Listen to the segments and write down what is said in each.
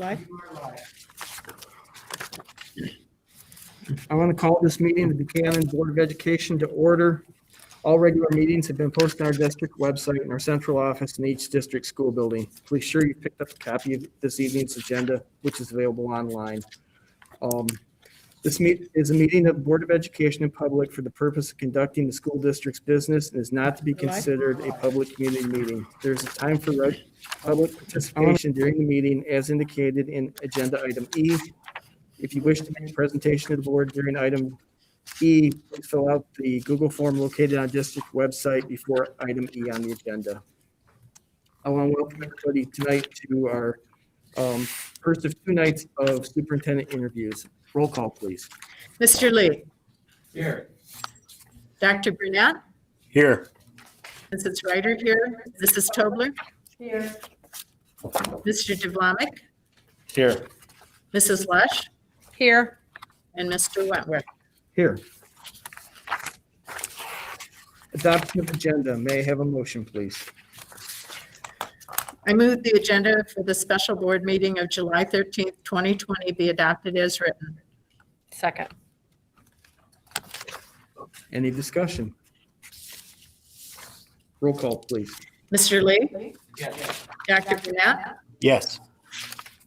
live. I want to call this meeting the Buchanan Board of Education to order. All regular meetings have been posted on our district website and our central office in each district school building. Please sure you picked up a copy of this evening's agenda, which is available online. This is a meeting of the Board of Education in public for the purpose of conducting the school district's business and is not to be considered a public community meeting. There's a time for public participation during the meeting as indicated in agenda item E. If you wish to make a presentation to the board during item E, please fill out the Google form located on district website before item E on the agenda. I want to welcome everybody tonight to our first of two nights of superintendent interviews. Roll call, please. Mr. Lee. Here. Dr. Burnett. Here. Mrs. Ryder here. Mrs. Tobler. Here. Mr. Devlamic. Here. Mrs. Lush. Here. And Mr. Wentworth. Here. Adoption of agenda. May I have a motion, please? I move the agenda for the special board meeting of July 13th, 2020 be adopted as written. Second. Any discussion? Roll call, please. Mr. Lee. Yes. Dr. Burnett. Yes.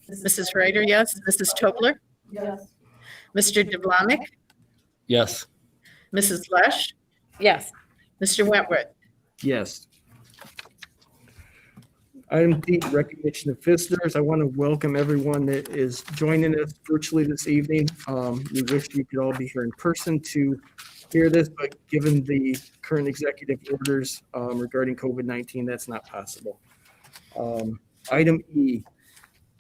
Mrs. Ryder, yes. Mrs. Tobler. Yes. Mr. Devlamic. Yes. Mrs. Lush. Yes. Mr. Wentworth. Yes. Item D, recognition of visitors. I want to welcome everyone that is joining us virtually this evening. We wish you could all be here in person to hear this, but given the current executive orders regarding COVID-19, that's not possible. Item E,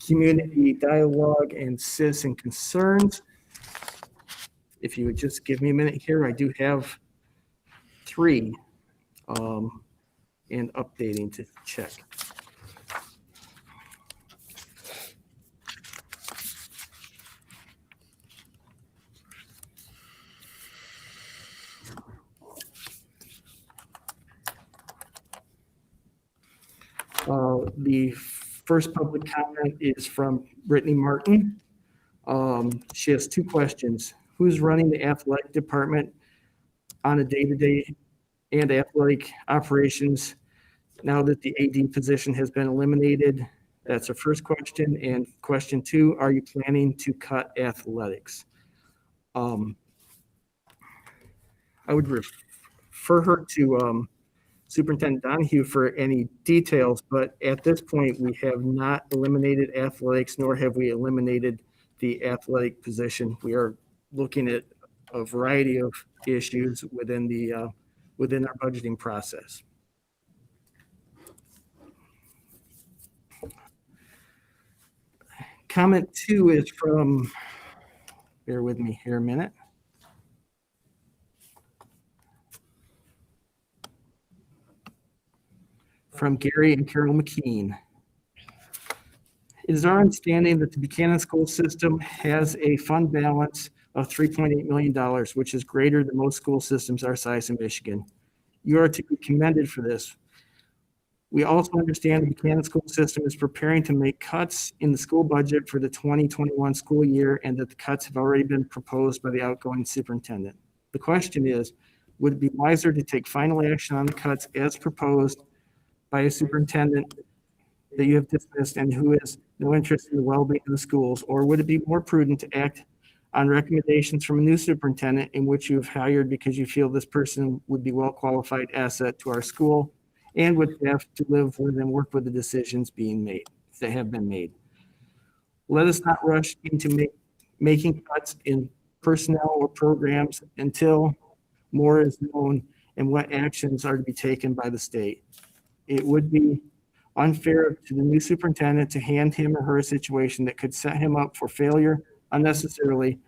community dialogue and citizen concerns. If you would just give me a minute here, I do have three and updating to check. The first public comment is from Brittany Martin. She has two questions. Who's running the athletic department on a day-to-day and athletic operations now that the AD position has been eliminated? That's her first question. And question two, are you planning to cut athletics? I would refer her to Superintendent Donahue for any details, but at this point, we have not eliminated athletics, nor have we eliminated the athletic position. We are looking at a variety of issues within our budgeting process. Comment two is from, bear with me here a minute. From Gary and Carol McKean. It is our understanding that the Buchanan school system has a fund balance of $3.8 million, which is greater than most school systems our size in Michigan. You are to be commended for this. We also understand the Buchanan school system is preparing to make cuts in the school budget for the 2021 school year and that the cuts have already been proposed by the outgoing superintendent. The question is, would it be wiser to take final action on the cuts as proposed by a superintendent that you have dismissed and who has no interest in the well-being of the schools, or would it be more prudent to act on recommendations from a new superintendent in which you have hired because you feel this person would be well-qualified asset to our school and would have to live with and work with the decisions being made, that have been made? Let us not rush into making cuts in personnel or programs until more is known and what actions are to be taken by the state. It would be unfair to the new superintendent to hand him or her a situation that could set him up for failure unnecessarily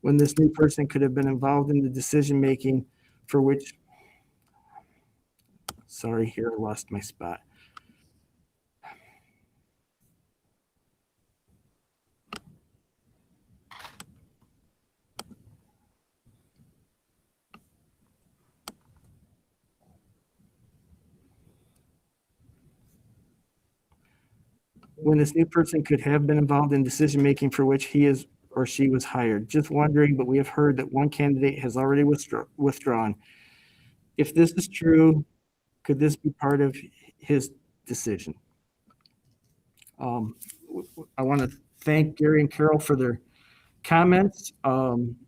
when this new person could have been involved in the decision-making for which, sorry, here I lost my spot. when this new person could have been involved in decision-making for which he is or she was hired. Just wondering, but we have heard that one candidate has already withdrawn. If this is true, could this be part of his decision? I want to thank Gary and Carol for their comments.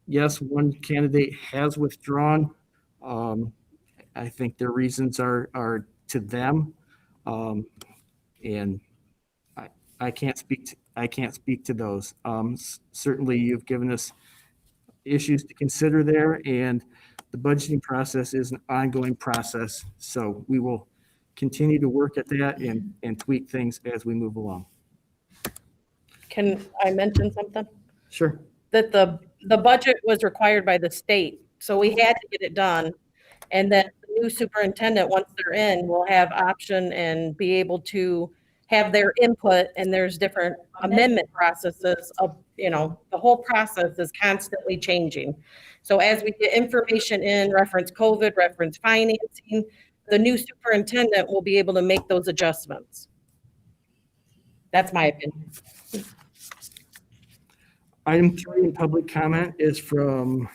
Yes, one candidate has withdrawn. I think their reasons are to them. And I can't speak to those. Certainly you've given us issues to consider there, and the budgeting process is an ongoing process. So we will continue to work at that and tweak things as we move along. Can I mention something? Sure. That the budget was required by the state, so we had to get it done. And that the new superintendent, once they're in, will have option and be able to have their input, and there's different amendment processes of, the whole process is constantly changing. So as we get information in, reference COVID, reference financing, the new superintendent will be able to make those adjustments. That's my opinion. Item 3 in public comment is from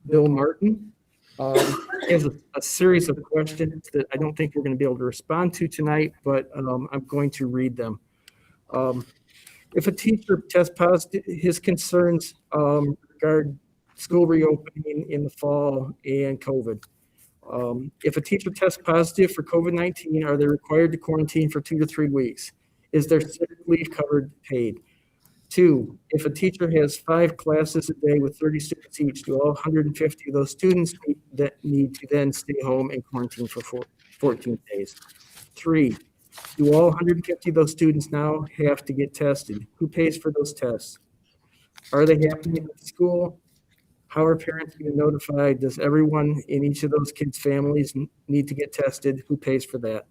Bill Martin. He has a series of questions that I don't think we're going to be able to respond to tonight, but I'm going to read them. If a teacher tests positive, his concerns regard school reopening in the fall and COVID. If a teacher tests positive for COVID-19, are they required to quarantine for 2 to 3 weeks? Is their sick leave covered, paid? 2, if a teacher has 5 classes a day with 30 students each, do all 150 of those students need to then stay home and quarantine for 14 days? 3, do all 150 of those students now have to get tested? Who pays for those tests? Are they happening at school? How are parents being notified? Does everyone in each of those kids' families need to get tested? Who pays for that?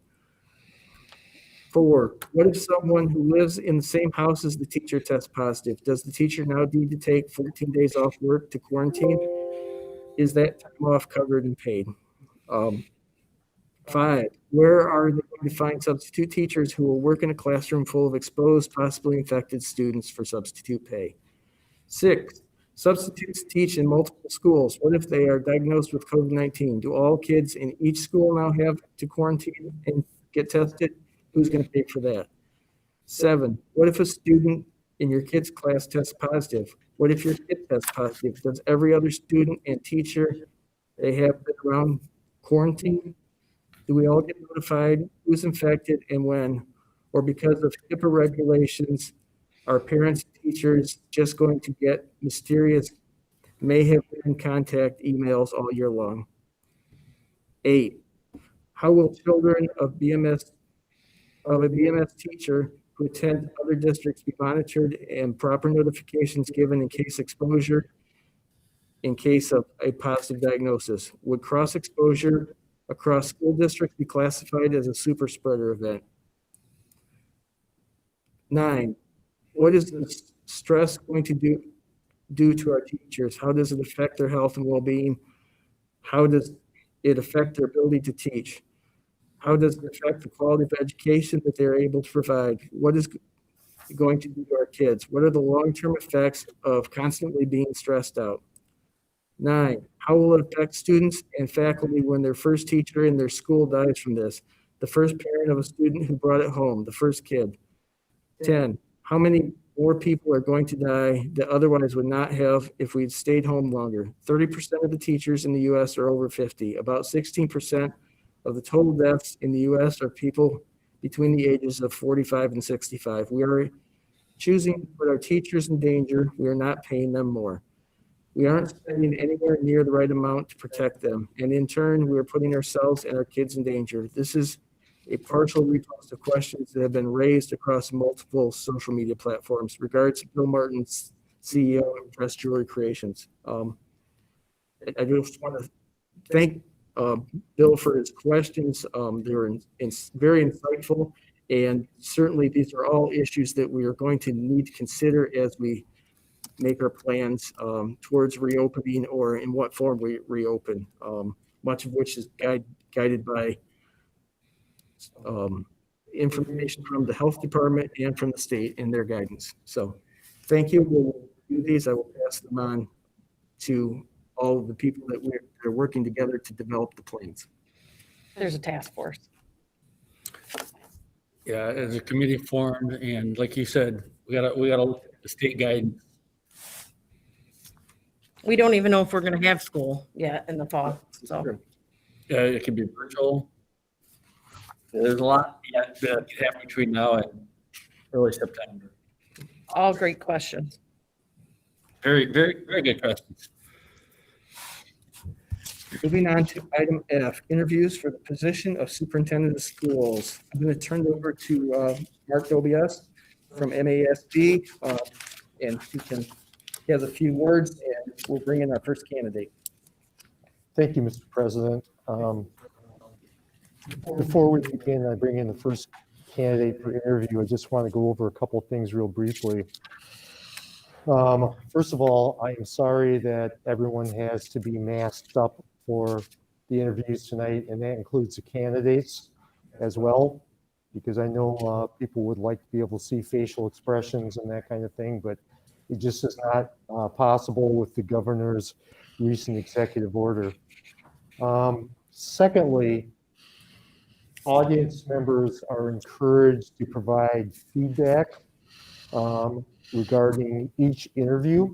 4, what if someone who lives in the same house as the teacher tests positive? Does the teacher now need to take 14 days off work to quarantine? Is that time off covered and paid? 5, where are they going to find substitute teachers who will work in a classroom full of exposed, possibly infected students for substitute pay? 6, substitutes teach in multiple schools. What if they are diagnosed with COVID-19? Do all kids in each school now have to quarantine and get tested? Who's going to pay for that? 7, what if a student in your kid's class tests positive? What if your kid tests positive? Does every other student and teacher they have been around quarantine? Do we all get notified who's infected and when? Or because of HIPAA regulations, are parents and teachers just going to get mysterious, may have been contact emails all year long? 8, how will children of a BMS teacher who attend other districts be monitored and proper notifications given in case exposure, in case of a positive diagnosis? Would cross exposure across school districts be classified as a super spreader event? 9, what is the stress going to do to our teachers? How does it affect their health and well-being? How does it affect their ability to teach? How does it affect the quality of education that they're able to provide? What is going to do to our kids? What are the long-term effects of constantly being stressed out? 9, how will it affect students and faculty when their first teacher in their school dies from this? The first parent of a student who brought it home, the first kid. 10, how many more people are going to die that otherwise would not have if we'd stayed home longer? 30% of the teachers in the U.S. are over 50. About 16% of the total deaths in the U.S. are people between the ages of 45 and 65. We are choosing to put our teachers in danger. We are not paying them more. We aren't spending anywhere near the right amount to protect them. And in turn, we are putting ourselves and our kids in danger. This is a partial repost of questions that have been raised across multiple social media platforms. Regards to Bill Martin's CEO of Dress Jewelry Creations. I just want to thank Bill for his questions. They were very insightful, and certainly these are all issues that we are going to need to consider as we make our plans towards reopening, or in what form we reopen, much of which is guided by information from the health department and from the state in their guidance. So thank you. We'll do these. I will pass them on to all of the people that are working together to develop the plans. There's a task force. Yeah, as a committee formed, and like you said, we gotta look at the state guidance. We don't even know if we're gonna have school yet in the fall, so. It could be virtual. There's a lot yet that can happen between now and early September. All great questions. Very, very, very good questions. Moving on to item F, interviews for the position of superintendent of schools. I'm going to turn it over to Mark Dobias from MASD, and he has a few words, and we'll bring in our first candidate. Thank you, Mr. President. Before we begin, I bring in the first candidate for interview. I just want to go over a couple things real briefly. First of all, I am sorry that everyone has to be masked up for the interviews tonight, and that includes the candidates as well, because I know people would like to be able to see facial expressions and that kind of thing, but it just is not possible with the governor's recent executive order. Secondly, audience members are encouraged to provide feedback regarding each interview.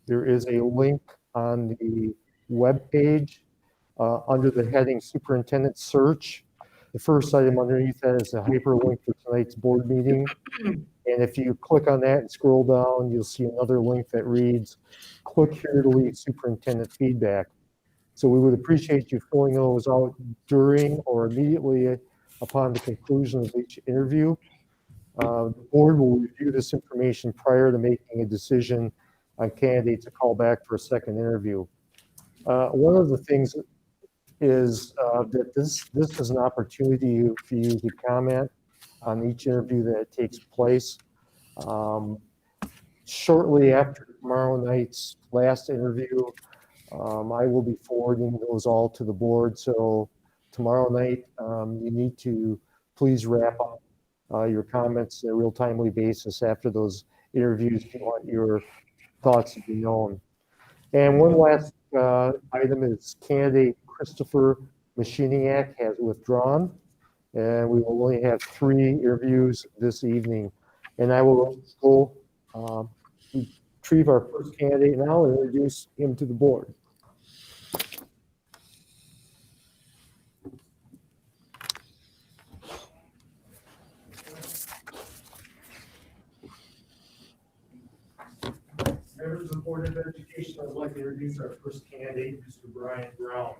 There is a link on the webpage under the heading Superintendent Search. The first item underneath that is a hyperlink for tonight's board meeting. And if you click on that and scroll down, you'll see another link that reads, click here to leave superintendent feedback. So we would appreciate you filling those out during or immediately upon the conclusion of each interview. The board will review this information prior to making a decision on candidates to call back for a second interview. One of the things is that this is an opportunity for you to comment on each interview that takes place. Shortly after tomorrow night's last interview, I will be forwarding those all to the board. So tomorrow night, you need to please wrap up your comments on a real timely basis after those interviews if you want your thoughts to be known. And one last item is candidate Christopher Machiniak has withdrawn, and we will only have 3 interviews this evening. And I will go retrieve our first candidate now and introduce him to the board. Members of the Board of Education, I'd like to introduce our first candidate, Mr. Brian Brown.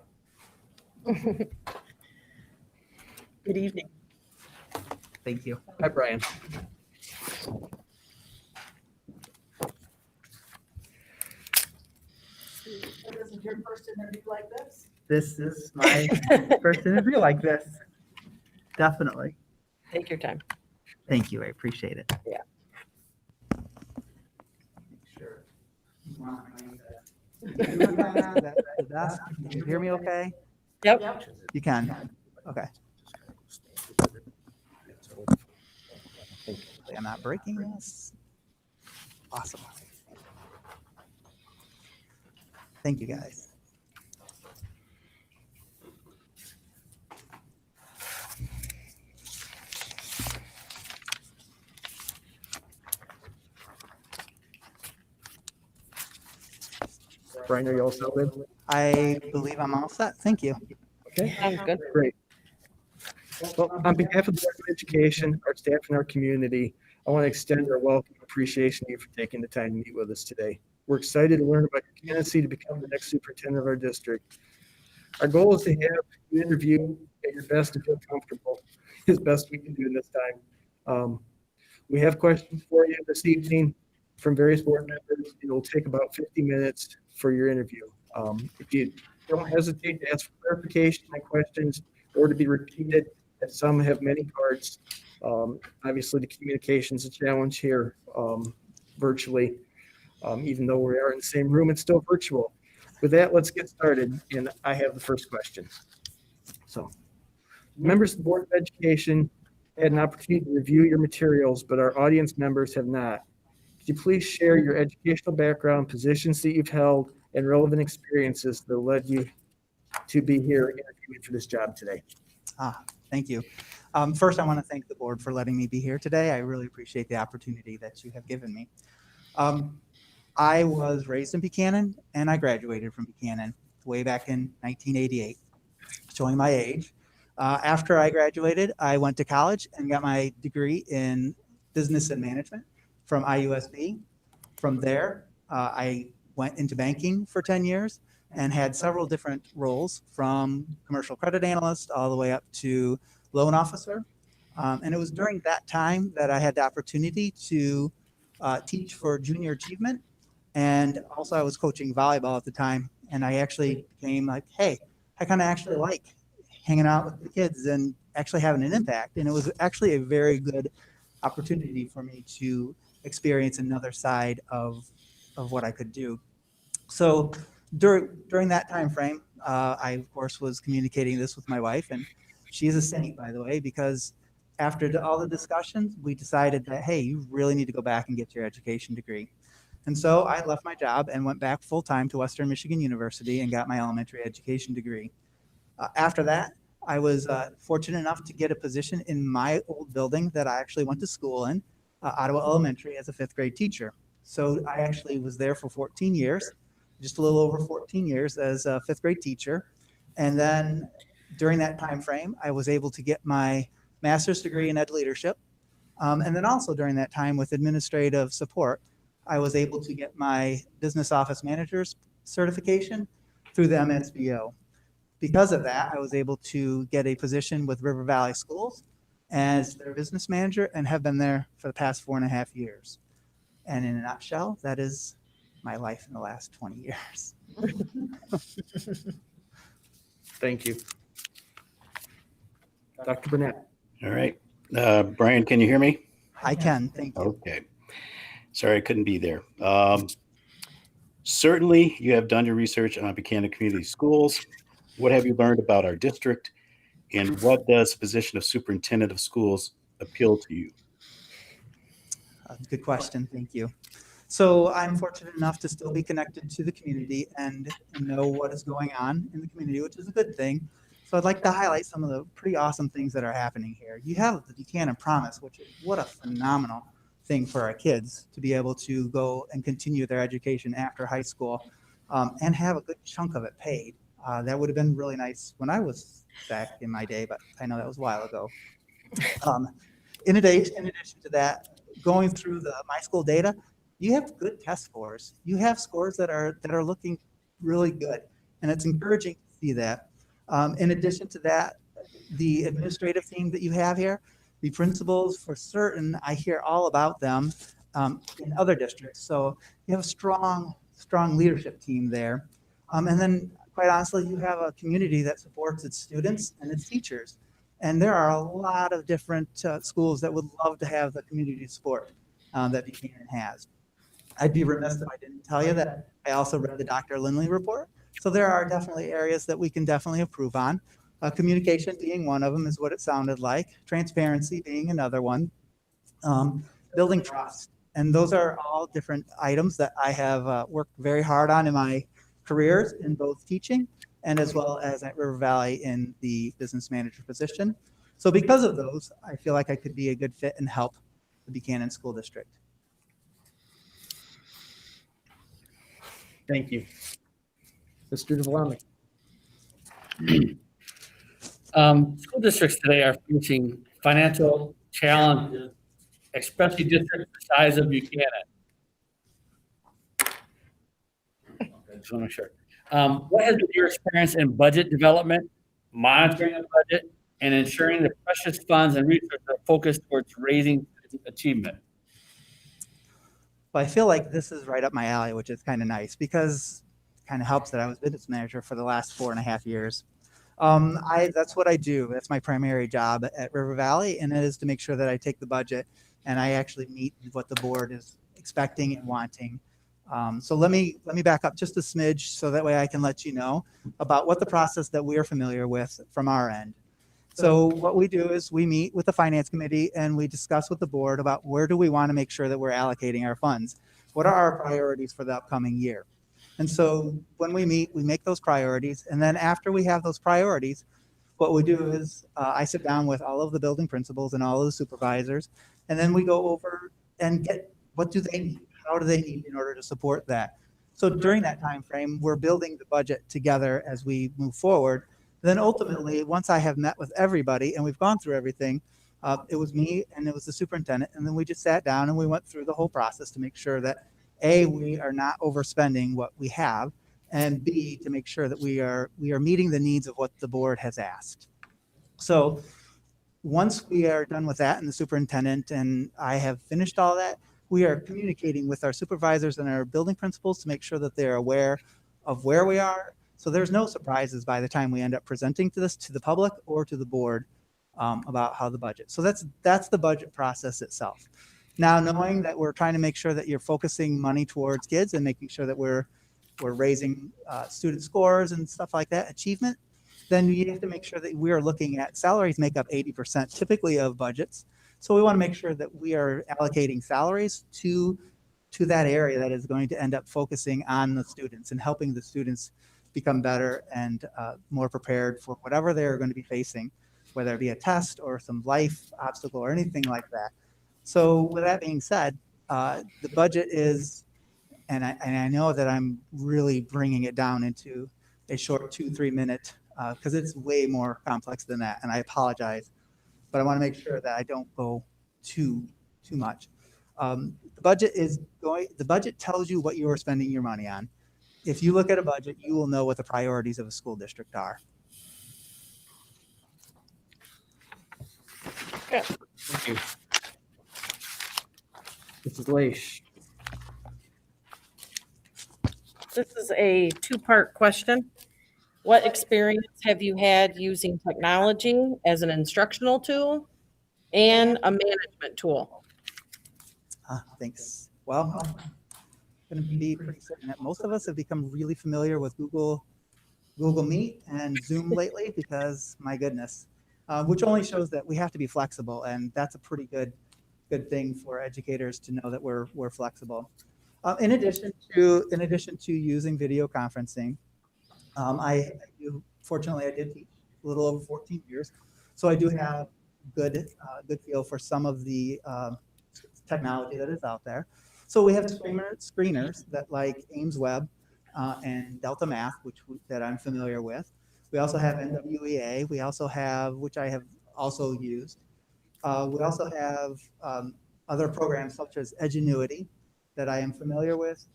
Good evening. Thank you. Hi, Brian. This is your first interview like this? This is my first interview like this. Definitely. Take your time. Thank you. I appreciate it. Yeah. Sure. Can you hear me okay? Yep. You can? Okay. I'm not breaking this. Awesome. Thank you, guys. Brian, are you all set with? I believe I'm all set. Thank you. Okay, Sounds good. great. Well, on behalf of the Board of Education, our staff, and our community, I want to extend our welcome and appreciation to you for taking the time to meet with us today. We're excited to learn about your candidacy to become the next superintendent of our district. Our goal is to have you interview at your best and feel comfortable as best we can do in this time. We have questions for you this evening from various board members. It will take about 50 minutes for your interview. If you don't hesitate to ask for clarification on questions or to be repeated, as some have many cards. Obviously, the communication is a challenge here virtually. Even though we are in the same room, it's still virtual. With that, let's get started. And I have the first question. So, members of the Board of Education, had an opportunity to review your materials, but our audience members have not. Could you please share your educational background, positions that you've held, and relevant experiences that led you to be here interviewing for this job today? Thank you. First, I want to thank the board for letting me be here today. I really appreciate the opportunity that you have given me. I was raised in Buchanan, and I graduated from Buchanan way back in 1988, showing my age. After I graduated, I went to college and got my degree in business and management from IUSB. From there, I went into banking for 10 years and had several different roles, from commercial credit analyst all the way up to loan officer. And it was during that time that I had the opportunity to teach for junior achievement. And also I was coaching volleyball at the time. And I actually became like, hey, I kind of actually like hanging out with the kids and actually having an impact. And it was actually a very good opportunity for me to experience another side of what I could do. So during that time frame, I of course was communicating this with my wife, and she's a saint, by the way, because after all the discussions, we decided that, hey, you really need to go back and get your education degree. And so I left my job and went back full time to Western Michigan University and got my elementary education degree. After that, I was fortunate enough to get a position in my old building that I actually went to school in, Ottawa Elementary, as a 5th grade teacher. So I actually was there for 14 years, just a little over 14 years as a 5th grade teacher. And then during that time frame, I was able to get my master's degree in ed leadership. And then also during that time with administrative support, I was able to get my business office manager's certification through the MSBO. Because of that, I was able to get a position with River Valley Schools as their business manager and have been there for the past 4.5 years. And in a nutshell, that is my life in the last 20 years. Thank you. Dr. Burnett. All right. Brian, can you hear me? I can, thank you. Okay. Sorry, I couldn't be there. Certainly, you have done your research on Buchanan Community Schools. What have you learned about our district? And what does the position of superintendent of schools appeal to you? Good question, thank you. So I'm fortunate enough to still be connected to the community and know what is going on in the community, which is a good thing. So I'd like to highlight some of the pretty awesome things that are happening here. You have the Buchanan Promise, which is what a phenomenal thing for our kids to be able to go and continue their education after high school and have a good chunk of it paid. That would have been really nice when I was back in my day, but I know that was a while ago. In addition to that, going through the My School data, you have good test scores. You have scores that are looking really good, and it's encouraging to see that. In addition to that, the administrative team that you have here, the principals for certain, I hear all about them in other districts. So you have a strong leadership team there. And then quite honestly, you have a community that supports its students and its teachers. And there are a lot of different schools that would love to have the community support that Buchanan has. I'd be remiss if I didn't tell you that I also read the Dr. Lindley report. So there are definitely areas that we can definitely improve on. Communication being one of them is what it sounded like. Transparency being another one. Building trust. And those are all different items that I have worked very hard on in my careers in both teaching and as well as at River Valley in the business manager position. So because of those, I feel like I could be a good fit and help the Buchanan School District. Thank you. Mr. Devlami. School districts today are facing financial challenges, especially districts the size of Buchanan. Okay, just want to make sure. What has been your experience in budget development, monitoring the budget, and ensuring that precious funds and resources are focused towards raising achievement? Well, I feel like this is right up my alley, which is kind of nice because it kind of helps that I was business manager for the last 4.5 years. That's what I do. That's my primary job at River Valley, and it is to make sure that I take the budget and I actually meet what the board is expecting and wanting. So let me back up just a smidge so that way I can let you know about what the process that we are familiar with from our end. So what we do is we meet with the finance committee and we discuss with the board about where do we want to make sure that we're allocating our funds? What are our priorities for the upcoming year? And so when we meet, we make those priorities. And then after we have those priorities, what we do is I sit down with all of the building principals and all of the supervisors, and then we go over and get what do they need? How do they need in order to support that? So during that time frame, we're building the budget together as we move forward. Then ultimately, once I have met with everybody and we've gone through everything, it was me and it was the superintendent, and then we just sat down and we went through the whole process to make sure that A, we are not overspending what we have, and B, to make sure that we are meeting the needs of what the board has asked. So once we are done with that and the superintendent and I have finished all that, we are communicating with our supervisors and our building principals to make sure that they're aware of where we are. So there's no surprises by the time we end up presenting to the public or to the board about how the budget. So that's the budget process itself. Now, knowing that we're trying to make sure that you're focusing money towards kids and making sure that we're raising student scores and stuff like that, achievement, then you have to make sure that we are looking at salaries make up 80% typically of budgets. So we want to make sure that we are allocating salaries to that area that is going to end up focusing on the students and helping the students become better and more prepared for whatever they're going to be facing, whether it be a test or some life obstacle or anything like that. So with that being said, the budget is, and I know that I'm really bringing it down into a short 2-3 minute, because it's way more complex than that, and I apologize, but I want to make sure that I don't go too much. The budget tells you what you are spending your money on. If you look at a budget, you will know what the priorities of a school district are. Thank you. Mrs. Leish. This is a two-part question. What experience have you had using technology as an instructional tool and a management tool? Thanks. Well, I'm going to be pretty certain that most of us have become really familiar with Google Meet and Zoom lately because, my goodness, which only shows that we have to be flexible, and that's a pretty good thing for educators to know that we're flexible. In addition to using video conferencing, fortunately I did teach a little over 14 years, so I do have good feel for some of the technology that is out there. So we have screeners that like Ames Web and Delta Math, that I'm familiar with. We also have NWEA. We also have, which I have also used. We also have other programs such as Edgenuity that I am familiar with.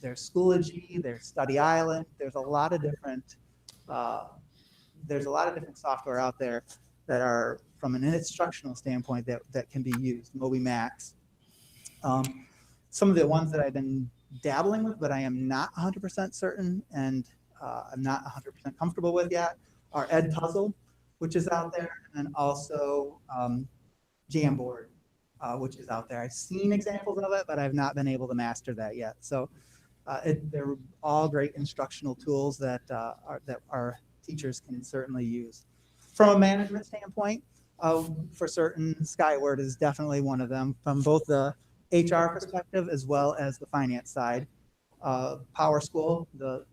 There's Schoology, there's Study Island. There's a lot of different software out there that are, from an instructional standpoint, that can be used. MobiMax. Some of the ones that I've been dabbling with, but I am not 100% certain and I'm not 100% comfortable with yet, are Edpuzzle, which is out there, and also Jamboard, which is out there. I've seen examples of it, but I've not been able to master that yet. So they're all great instructional tools that our teachers can certainly use. From a management standpoint, for certain, Skyward is definitely one of them, from both the HR perspective as well as the finance side. Power School, the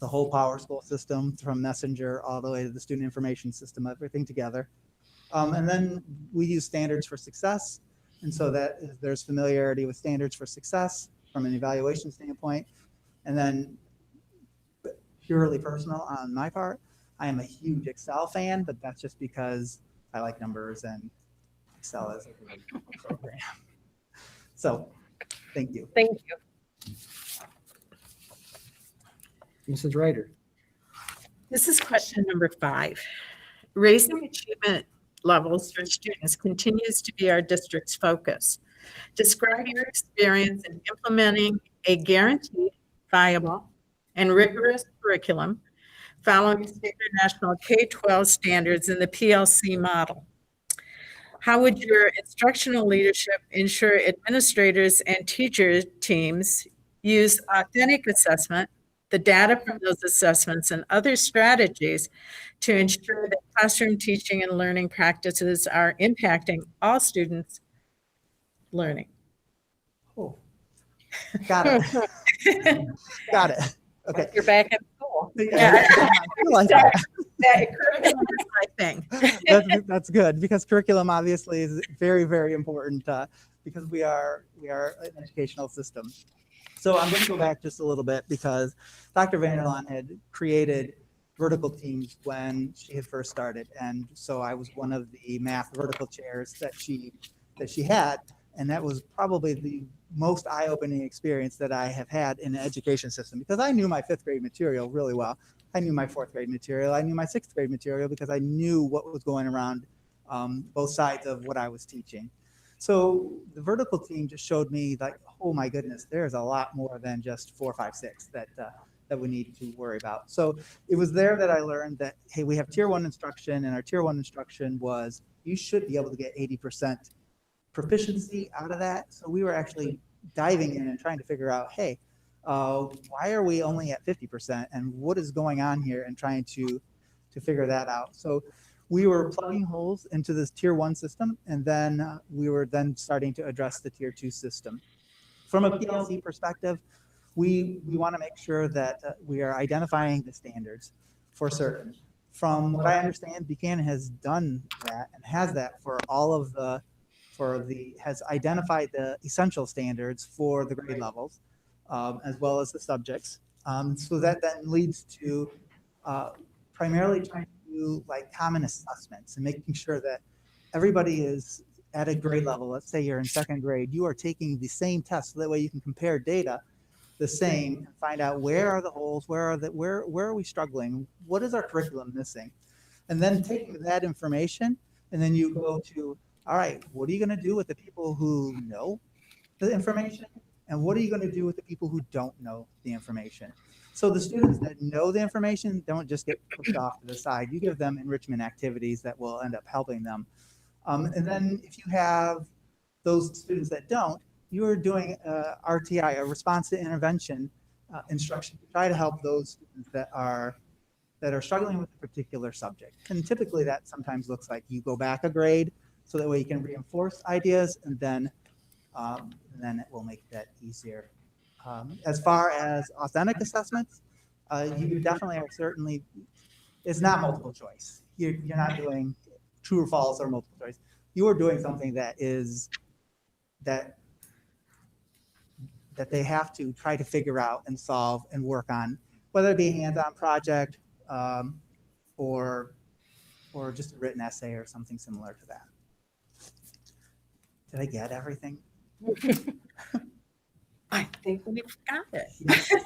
whole Power School system, from Messenger all the way to the student information system, everything together. And then we use Standards for Success, and so there's familiarity with Standards for Success from an evaluation standpoint. And then purely personal on my part, I am a huge Excel fan, but that's just because I like numbers and Excel is a great program. So, thank you. Thank you. Mrs. Ryder. This is question number 5. Raising achievement levels for students continues to be our district's focus. Describe your experience in implementing a guaranteed, viable, and rigorous curriculum following state or national K-12 standards in the PLC model. How would your instructional leadership ensure administrators and teacher teams use authentic assessment, the data from those assessments and other strategies to ensure that classroom teaching and learning practices are impacting all students' learning. Oh, got it. Got it. Okay. You're back at school. Yeah, I realize that. That curriculum is my thing. That's good because curriculum obviously is very, very important because we are an educational system. So I'm going to go back just a little bit because Dr. Vanderlaan had created vertical teams when she had first started, and so I was one of the math vertical chairs that she had, and that was probably the most eye-opening experience that I have had in an education system because I knew my 5th grade material really well. I knew my 4th grade material. I knew my 6th grade material because I knew what was going around both sides of what I was teaching. So the vertical team just showed me like, oh my goodness, there's a lot more than just 4, 5, 6 that we need to worry about. So it was there that I learned that, hey, we have tier 1 instruction, and our tier 1 instruction was you should be able to get 80% proficiency out of that. So we were actually diving in and trying to figure out, hey, why are we only at 50% and what is going on here, and trying to figure that out. So we were plugging holes into this tier 1 system, and then we were then starting to address the tier 2 system. From a PLC perspective, we want to make sure that we are identifying the standards for certain. From what I understand, Buchanan has done that and has that for all of has identified the essential standards for the grade levels, as well as the subjects. So that then leads to primarily trying to do like common assessments and making sure that everybody is at a grade level. Let's say you're in 2nd grade, you are taking the same test, so that way you can compare data the same and find out where are the holes, where are we struggling, what is our curriculum missing, and then taking that information, and then you go to, all right, what are you going to do with the people who know the information, and what are you going to do with the people who don't know the information? So the students that know the information don't just get pushed off to the side. You give them enrichment activities that will end up helping them. And then if you have those students that don't, you are doing RTI, a response to intervention instruction, to try to help those students that are struggling with a particular subject. And typically that sometimes looks like you go back a grade, so that way you can reinforce ideas, and then it will make that easier. As far as authentic assessments, you definitely are certainly, it's not multiple choice. You're not doing true or false or multiple choice. You are doing something that is that they have to try to figure out and solve and work on, whether it be a hands-on project or just a written essay or something similar to that. Did I get everything? I think we've got it.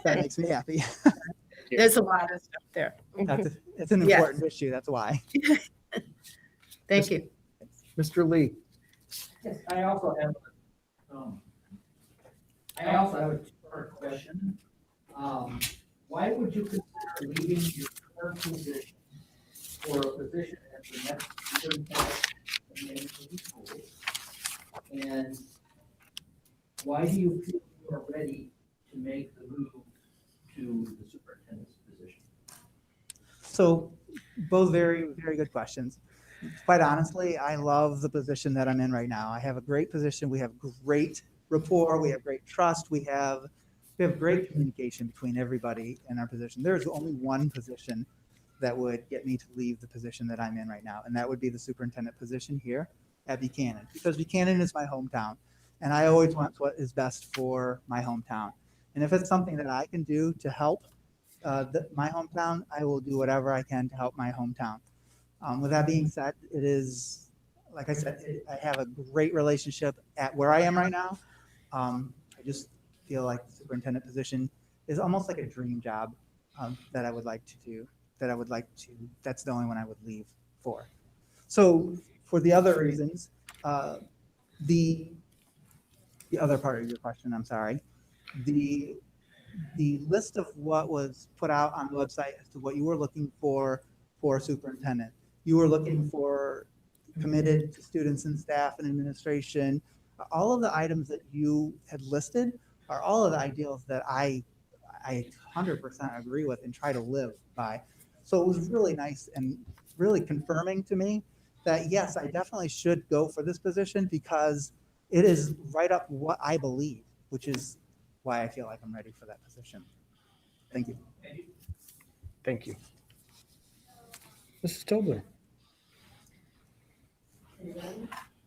That makes me happy. There's a lot of stuff there. It's an important issue, that's why. Thank you. Mr. Lee. Yes, I also have a two-part question. Why would you consider leaving your current position for a position as the next superintendent in many schools? And why do you feel you are ready to make the move to the superintendent's position? So both very, very good questions. Quite honestly, I love the position that I'm in right now. I have a great position. We have great rapport. We have great trust. We have great communication between everybody in our position. There's only one position that would get me to leave the position that I'm in right now, and that would be the superintendent position here at Buchanan, because Buchanan is my hometown, and I always want what is best for my hometown. And if it's something that I can do to help my hometown, I will do whatever I can to help my hometown. With that being said, it is, like I said, I have a great relationship at where I am right now. I just feel like the superintendent position is almost like a dream job that I would like to do, that's the only one I would leave for. So for the other reasons, the other part of your question, I'm sorry, the list of what was put out on the website as to what you were looking for a superintendent. You were looking for committed to students and staff and administration. All of the items that you had listed are all of the ideals that I I 100% agree with and try to live by. So it was really nice and really confirming to me that yes, I definitely should go for this position because it is right up what I believe, which is why I feel like I'm ready for that position. Thank you. Thank you. Mrs. Tobler.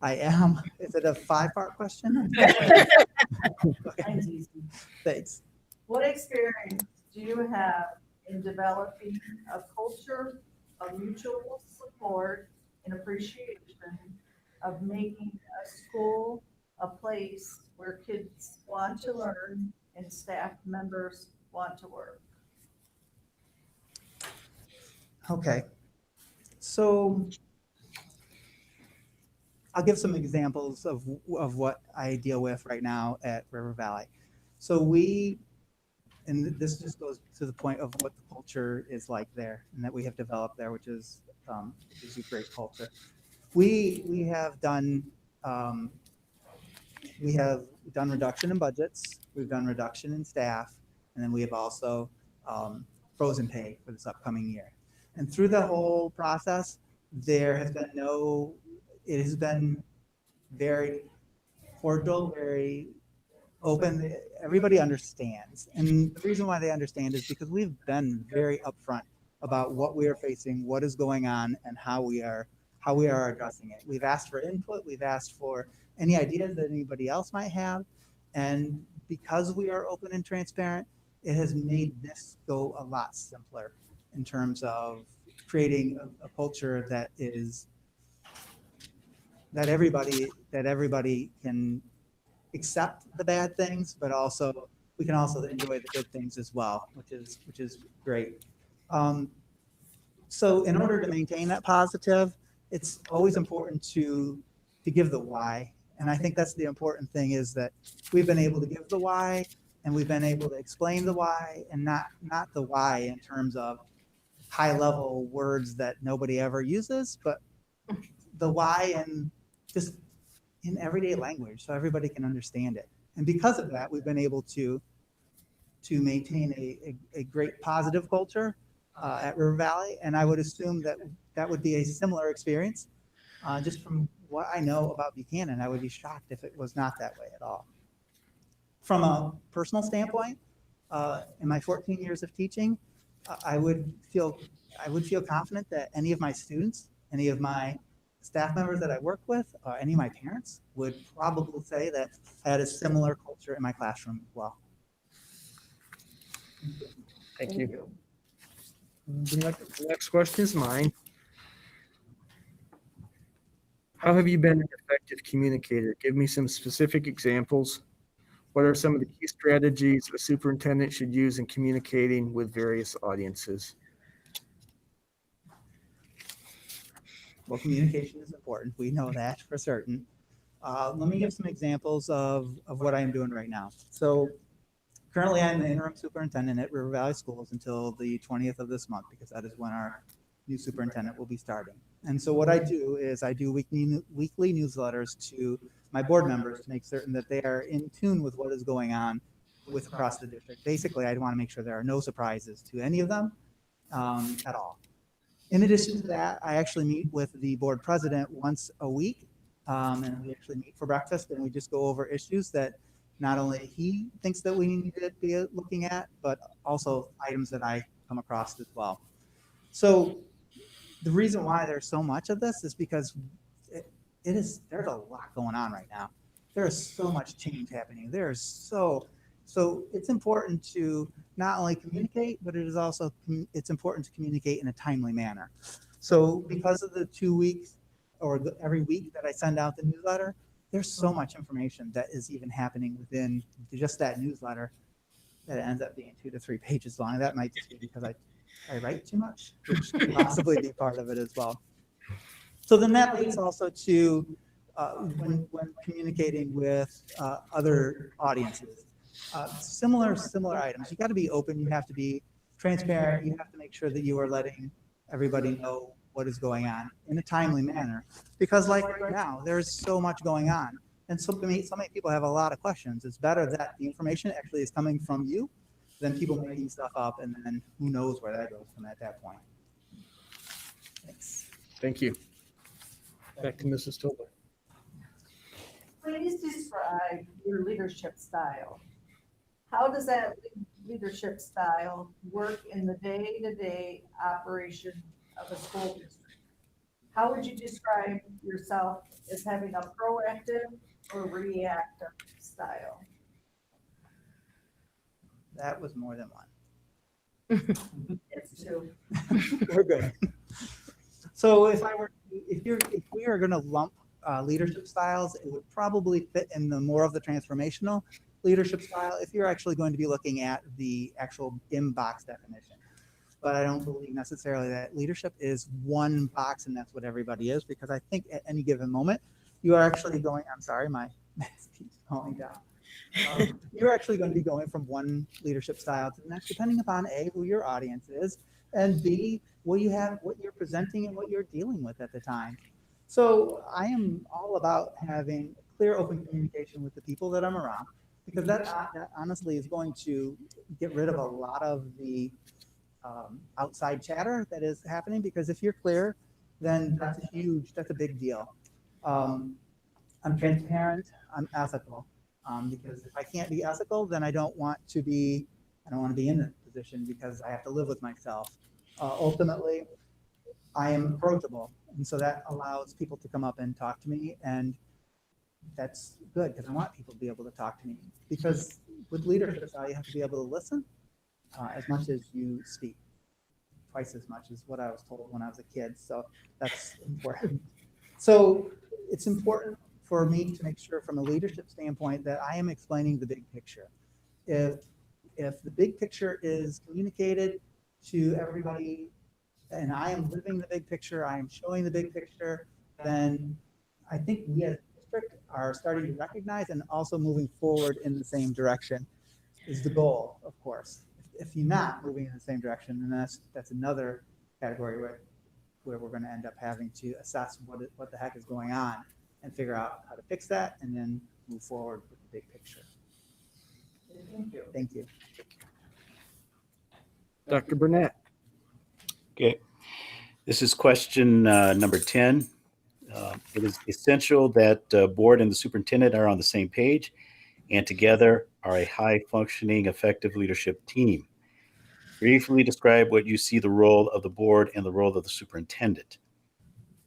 I am. Is it a 5-part question? Okay, thanks. What experience do you have in developing a culture of mutual support and appreciation of making a school a place where kids want to learn and staff members want to work? Okay. So I'll give some examples of what I deal with right now at River Valley. So and this just goes to the point of what the culture is like there and that we have developed there, which is a great culture. We have done reduction in budgets, we've done reduction in staff, and then we have also frozen pay for this upcoming year. And through the whole process, there has been it has been very cordial, very open. Everybody understands. And the reason why they understand is because we've been very upfront about what we are facing, what is going on, and how we are addressing it. We've asked for input, we've asked for any ideas that anybody else might have. And because we are open and transparent, it has made this go a lot simpler in terms of creating a culture that everybody can accept the bad things, but also we can also enjoy the good things as well, which is great. So in order to maintain that positive, it's always important to give the why. And I think that's the important thing, is that we've been able to give the why, and we've been able to explain the why, and not the why in terms of high level words that nobody ever uses, but the why in just in everyday language so everybody can understand it. And because of that, we've been able to maintain a great positive culture at River Valley. And I would assume that would be a similar experience. Just from what I know about Buchanan, I would be shocked if it was not that way at all. From a personal standpoint, in my 14 years of teaching, I would feel confident that any of my students, any of my staff members that I work with, any of my parents would probably say that I had a similar culture in my classroom as well. Thank you. The next question is mine. How have you been an effective communicator? Give me some specific examples. What are some of the key strategies a superintendent should use in communicating with various audiences? Well, communication is important. We know that for certain. Let me give some examples of what I am doing right now. So currently I'm the interim superintendent at River Valley Schools until the 20th of this month, because that is when our new superintendent will be starting. And so what I do is I do weekly newsletters to my board members to make certain that they are in tune with what is going on across the district. Basically, I want to make sure there are no surprises to any of them at all. In addition to that, I actually meet with the board president once a week, and we actually meet for breakfast, and we just go over issues that not only he thinks that we need to be looking at, but also items that I come across as well. So the reason why there's so much of this is because there's a lot going on right now. There is so much change happening. So it's important to not only communicate, but it's important to communicate in a timely manner. So because of the 2 weeks or every week that I send out the newsletter, there's so much information that is even happening within just that newsletter that it ends up being 2 to 3 pages long. That might just be because I write too much, which could possibly be part of it as well. So then that leads also to when communicating with other audiences. Similar items. You got to be open. You have to be transparent. You have to make sure that you are letting everybody know what is going on in a timely manner. Because like right now, there's so much going on. And so many people have a lot of questions. It's better that the information actually is coming from you than people making stuff up, and then who knows where that goes from at that point. Thanks. Thank you. Back to Mrs. Tobler. Please describe your leadership style. How does that leadership style work in the day-to-day operation of a school district? How would you describe yourself as having a proactive or reactive style? That was more than one. It's two. We're good. So if we are going to lump leadership styles, it would probably fit in the more of the transformational leadership style if you're actually going to be looking at the actual inbox definition. But I don't believe necessarily that leadership is one box and that's what everybody is, because I think at any given moment you are actually going, I'm sorry, my mask keeps falling down. You're actually going to be going from one leadership style to the next, depending upon A, who your audience is, and B, what you have, what you're presenting and what you're dealing with at the time. So I am all about having clear, open communication with the people that I'm around, because that honestly is going to get rid of a lot of the outside chatter that is happening, because if you're clear, then that's a big deal. I'm transparent, I'm ethical, because if I can't be ethical, then I don't want to be in this position, because I have to live with myself. Ultimately, I am approachable, and so that allows people to come up and talk to me, and that's good, because I want people to be able to talk to me, because with leadership style, you have to be able to listen as much as you speak, twice as much as what I was told when I was a kid, so that's important. So it's important for me to make sure from a leadership standpoint that I am explaining the big picture. If the big picture is communicated to everybody and I am living the big picture, I am showing the big picture, then I think we as a district are starting to recognize and also moving forward in the same direction is the goal, of course. If you're not moving in the same direction, then that's another category where we're going to end up having to assess what the heck is going on and figure out how to fix that and then move forward with the big picture. Thank you. Thank you. Dr. Burnett. Okay. This is question number 10. It is essential that board and the superintendent are on the same page and together are a high-functioning, effective leadership team. Briefly describe what you see the role of the board and the role of the superintendent.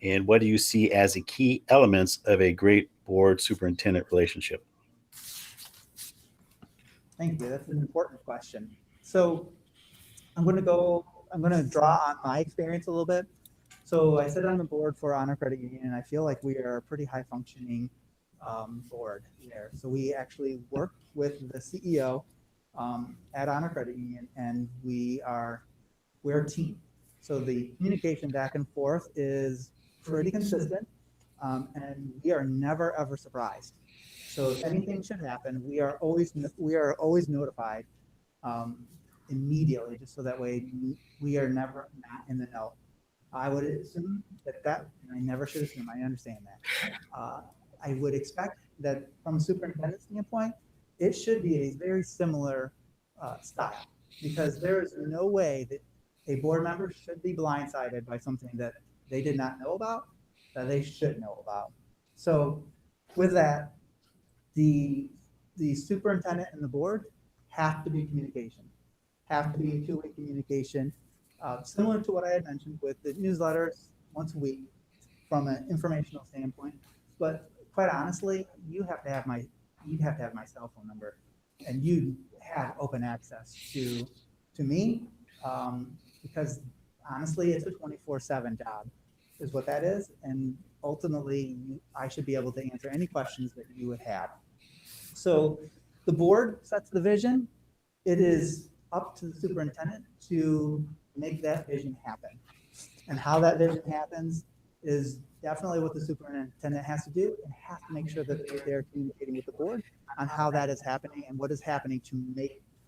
And what do you see as the key elements of a great board-superintendent relationship? Thank you. That's an important question. So I'm going to draw on my experience a little bit. So I sit on the board for Honor Credit Union, and I feel like we are a pretty high functioning board there. So we actually work with the CEO at Honor Credit Union, and we're a team. So the communication back and forth is pretty consistent, and we are never ever surprised. So if anything should happen, we are always notified immediately, just so that way we are never not in the know. I would assume that and I never should assume, I understand that. I would expect that from a superintendent standpoint, it should be a very similar style, because there is no way that a board member should be blindsided by something that they did not know about, that they should know about. So with that, the superintendent and the board have to be communication, have to be a two-way communication, similar to what I had mentioned with the newsletters once a week from an informational standpoint. But quite honestly, you have to have my cell phone number, and you have open access to me, because honestly, it's a 24/7 job, is what that is, and ultimately, I should be able to answer any questions that you would have. So the board sets the vision. It is up to the superintendent to make that vision happen. And how that vision happens is definitely what the superintendent has to do, and has to make sure that they're communicating with the board on how that is happening and what is happening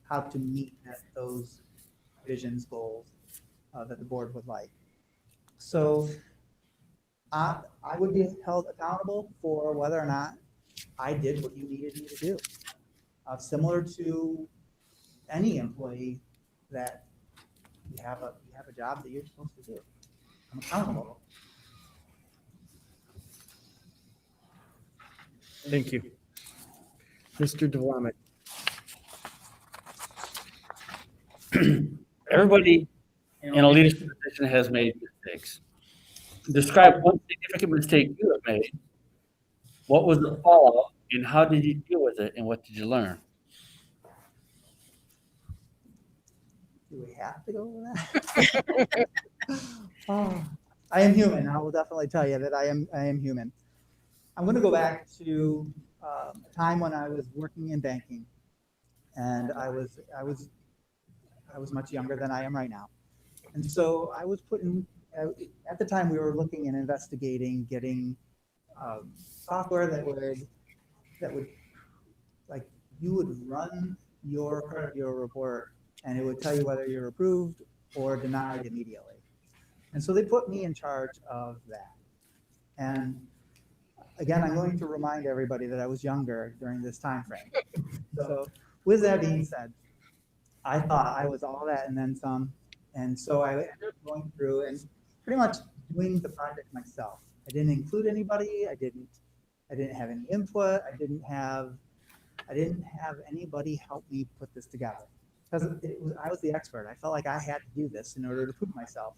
how to meet those visions, goals that the board would like. So I would be held accountable for whether or not I did what you needed me to do. Similar to any employee that you have a job that you're supposed to do. I'm accountable. Thank you. Mr. DeWamick. Everybody in a leadership position has made mistakes. Describe one significant mistake you have made. What was the fallout, and how did you deal with it, and what did you learn? Do we have to go over that? Oh, I am human. I will definitely tell you that I am human. I'm going to go back to a time when I was working in banking, and I was much younger than I am right now, and so I was put in. At the time, we were looking and investigating getting software that would like you would run your credit bureau report, and it would tell you whether you're approved or denied immediately. And so they put me in charge of that. And again, I'm going to remind everybody that I was younger during this time frame. So with that being said, I thought I was all that and then some. And so I ended up going through and pretty much doing the project myself. I didn't include anybody. I didn't have any input. I didn't have anybody help me put this together. Because I was the expert. I felt like I had to do this in order to prove myself.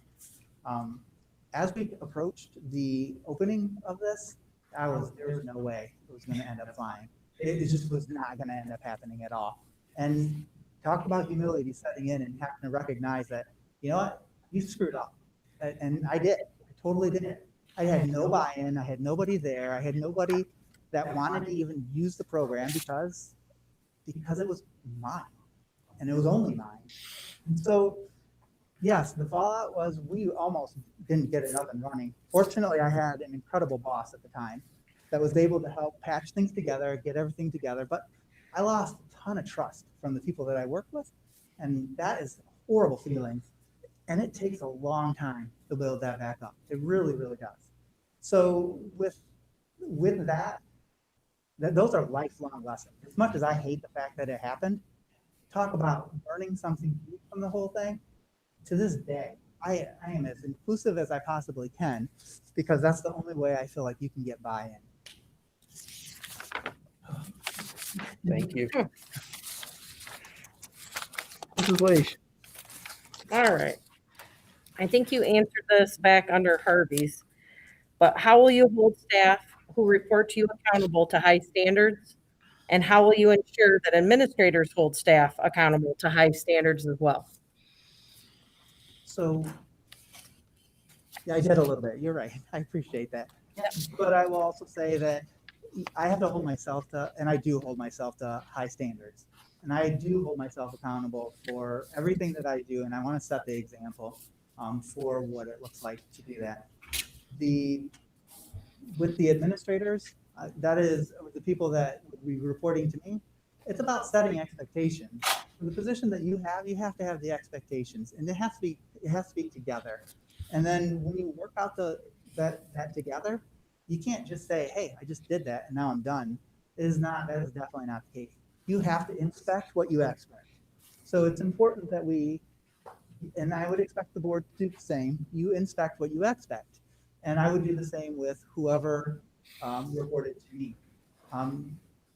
As we approached the opening of this, there was no way it was going to end up flying. It just was not going to end up happening at all. And talk about humility setting in and having to recognize that, you know what, you screwed up. And I did. I totally did. I had no buy-in. I had nobody there. I had nobody that wanted to even use the program because it was mine. And it was only mine. And so, yes, the fallout was we almost didn't get it up and running. Fortunately, I had an incredible boss at the time that was able to help patch things together, get everything together. But I lost a ton of trust from the people that I worked with. And that is a horrible feeling. And it takes a long time to build that back up. It really, really does. So with that, those are lifelong lessons. As much as I hate the fact that it happened, talk about learning something from the whole thing. To this day, I am as inclusive as I possibly can because that's the only way I feel like you can get buy-in. Thank you. Mrs. Leish. All right. I think you answered this back under Harvey's, but how will you hold staff who report to you accountable to high standards? And how will you ensure that administrators hold staff accountable to high standards as well? So, yeah, I did a little bit. You're right. I appreciate that. But I will also say that I have to hold myself to, and I do hold myself to high standards. And I do hold myself accountable for everything that I do. And I want to set the example for what it looks like to do that. With the administrators, that is the people that would be reporting to me. It's about setting expectations. For the position that you have to have the expectations, and it has to be together. And then when you work out that together, you can't just say, "Hey, I just did that and now I'm done." That is definitely not the case. You have to inspect what you expect. So it's important that and I would expect the board to do the same. You inspect what you expect. And I would do the same with whoever reported to me.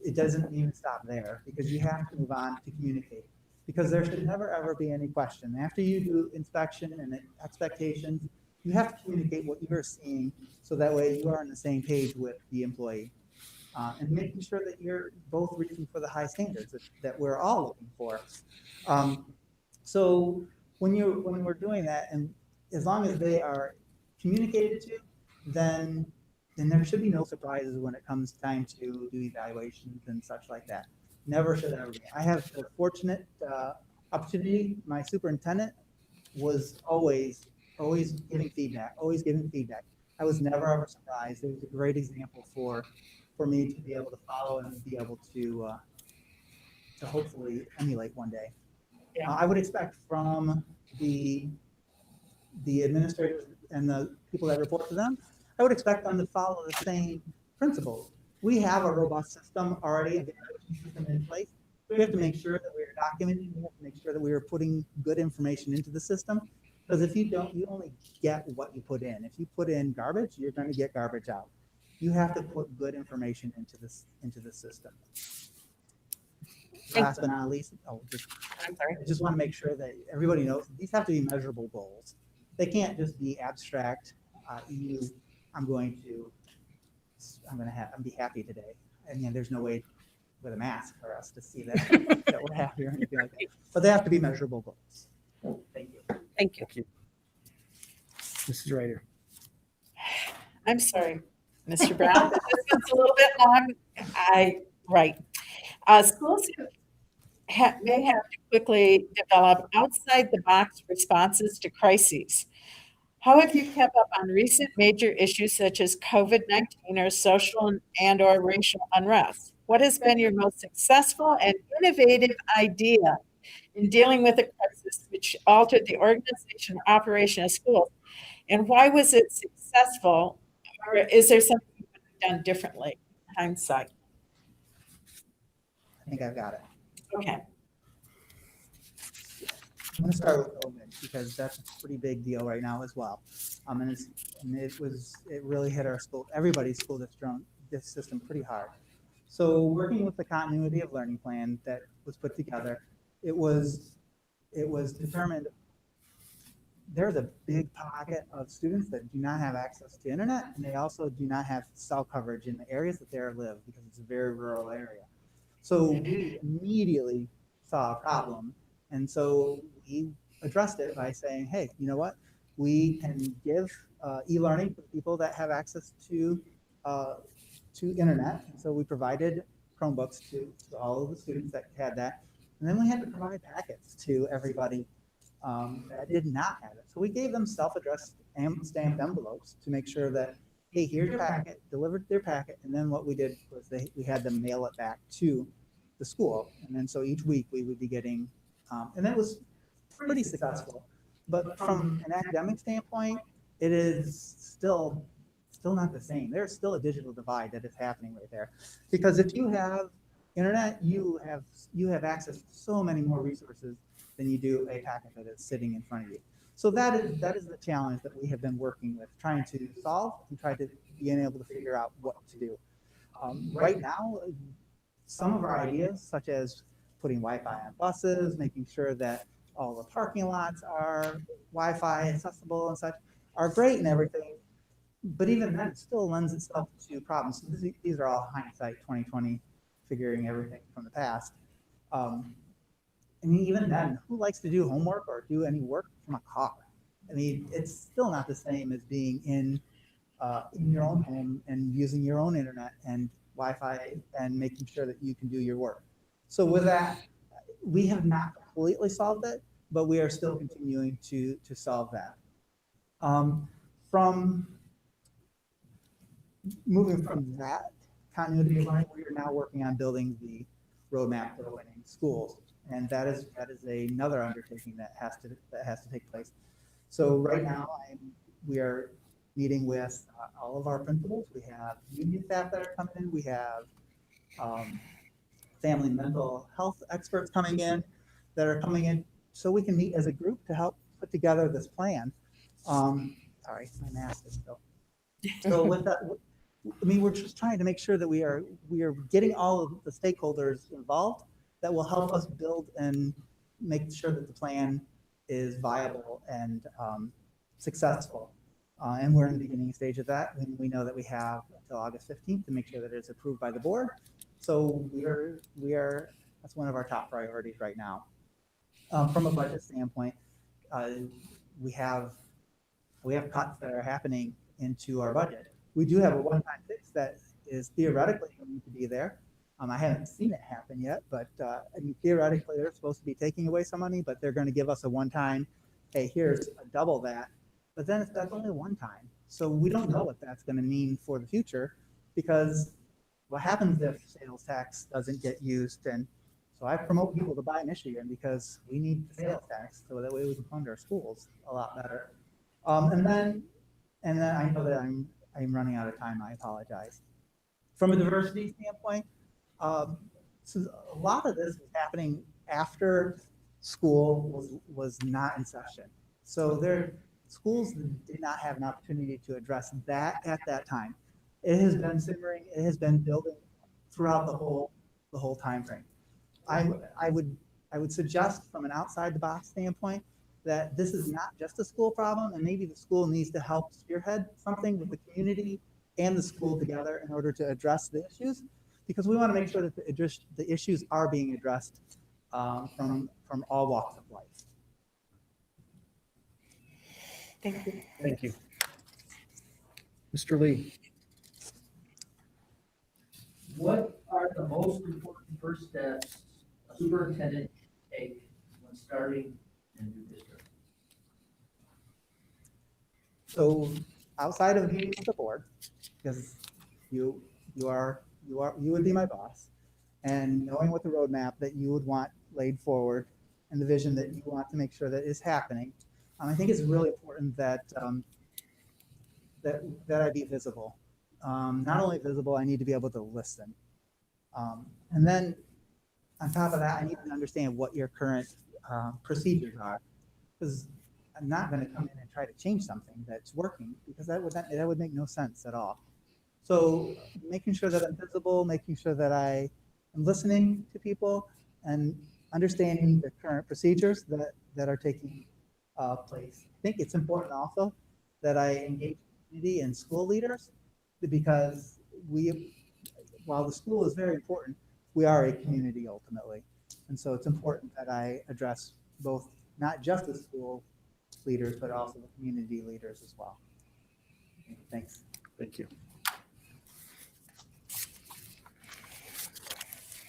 It doesn't even stop there because you have to move on to communicate. Because there should never, ever be any question. After you do inspection and expectations, you have to communicate what you're seeing so that way you are on the same page with the employee. And making sure that you're both reaching for the high standards that we're all looking for. So when we're doing that, and as long as they are communicated to, then there should be no surprises when it comes time to do evaluations and such like that. Never should ever be. I have the fortunate opportunity. My superintendent was always giving feedback. I was never ever surprised. It was a great example for me to be able to follow and be able to hopefully emulate one day. I would expect from the administrators and the people that report to them, I would expect them to follow the same principles. We have a robust system already, a system in place. We have to make sure that we're documenting, we have to make sure that we are putting good information into the system. Because if you don't, you only get what you put in. If you put in garbage, you're going to get garbage out. You have to put good information into the system. Last but not least, I'm sorry. I just want to make sure that everybody knows these have to be measurable goals. They can't just be abstract. I'm going to be happy today. And there's no way with a mask for us to see that we're happy or anything like that. But they have to be measurable goals. Thank you. Thank you. Thank you. Mrs. Ryder. I'm sorry, Mr. Brown, but this one's a little bit long. Right. Schools may have to quickly develop outside-the-box responses to crises. How have you kept up on recent major issues such as COVID-19 or social and/or racial unrest? What has been your most successful and innovative idea in dealing with a crisis which altered the organization and operation of schools? And why was it successful? Or is there something you would have done differently in hindsight? I think I've got it. Okay. I'm going to start with COVID because that's a pretty big deal right now as well. And it really hit our school, everybody's school this system pretty hard. So working with the continuity of learning plan that was put together, it was determined there's a big pocket of students that do not have access to internet, and they also do not have cell coverage in the areas that they live because it's a very rural area. So we immediately saw a problem. And so we addressed it by saying, hey, you know what? We can give e-learning to people that have access to internet. And so we provided Chromebooks to all of the students that had that. And then we had to provide packets to everybody that did not have it. So we gave them self-addressed stamped envelopes to make sure that, hey, here's your packet, delivered their packet. And then what we did was we had them mail it back to the school. And then so each week we would be getting, and that was pretty successful. But from an academic standpoint, it is still not the same. There's still a digital divide that is happening right there. Because if you have internet, you have access to so many more resources than you do a packet that is sitting in front of you. So that is the challenge that we have been working with, trying to solve and try to being able to figure out what to do. Right now, some of our ideas, such as putting Wi-Fi on buses, making sure that all the parking lots are Wi-Fi accessible and such, are great and everything. But even then, it still lends itself to problems. So these are all hindsight 2020, figuring everything from the past. I mean, even then, who likes to do homework or do any work from a car? I mean, it's still not the same as being in your own home and using your own internet and Wi-Fi and making sure that you can do your work. So with that, we have not completely solved it, but we are still continuing to solve that. From moving from that continuity of learning, we are now working on building the roadmap for winning schools. And that is another undertaking that has to take place. So right now, we are meeting with all of our principals. We have union staff that are coming in. We have family mental health experts coming in so we can meet as a group to help put together this plan. Sorry, my mask is still. So with that, I mean, we're just trying to make sure that we are getting all of the stakeholders involved that will help us build and make sure that the plan is viable and successful. And we're in the beginning stage of that. And we know that we have until August 15th to make sure that it's approved by the board. So that's one of our top priorities right now. From a budget standpoint, we have cuts that are happening into our budget. We do have a one-time fix that is theoretically going to be there. I haven't seen it happen yet, but I mean, theoretically, they're supposed to be taking away some money, but they're going to give us a one-time, hey, here's a double that. But then that's only one time. So we don't know what that's going to mean for the future, because what happens if sales tax doesn't get used? And so I promote people to buy Michigan because we need the sales tax so that way we can fund our schools a lot better. And then I know that I'm running out of time. I apologize. From a diversity standpoint, so a lot of this is happening after school was not in session. So schools did not have an opportunity to address that at that time. It has been simmering, it has been building throughout the whole time frame. I would suggest from an outside the box standpoint that this is not just a school problem, and maybe the school needs to help spearhead something with the community and the school together in order to address the issues, because we want to make sure that the issues are being addressed from all walks of life. Thank you. Thank you. Mr. Lee? What are the most important first steps a superintendent can take when starting a new district? So outside of meeting with the board, because you would be my boss, and knowing what the roadmap that you would want laid forward and the vision that you want to make sure that is happening, I think it's really important that that I be visible. Not only visible, I need to be able to listen. And then on top of that, I need to understand what your current procedures are, because I'm not going to come in and try to change something that's working, because that would make no sense at all. So making sure that I'm visible, making sure that I am listening to people and understanding the current procedures that are taking place. I think it's important also that I engage community and school leaders, because while the school is very important, we are a community ultimately. And so it's important that I address both, not just the school leaders, but also the community leaders as well. Thanks. Thank you.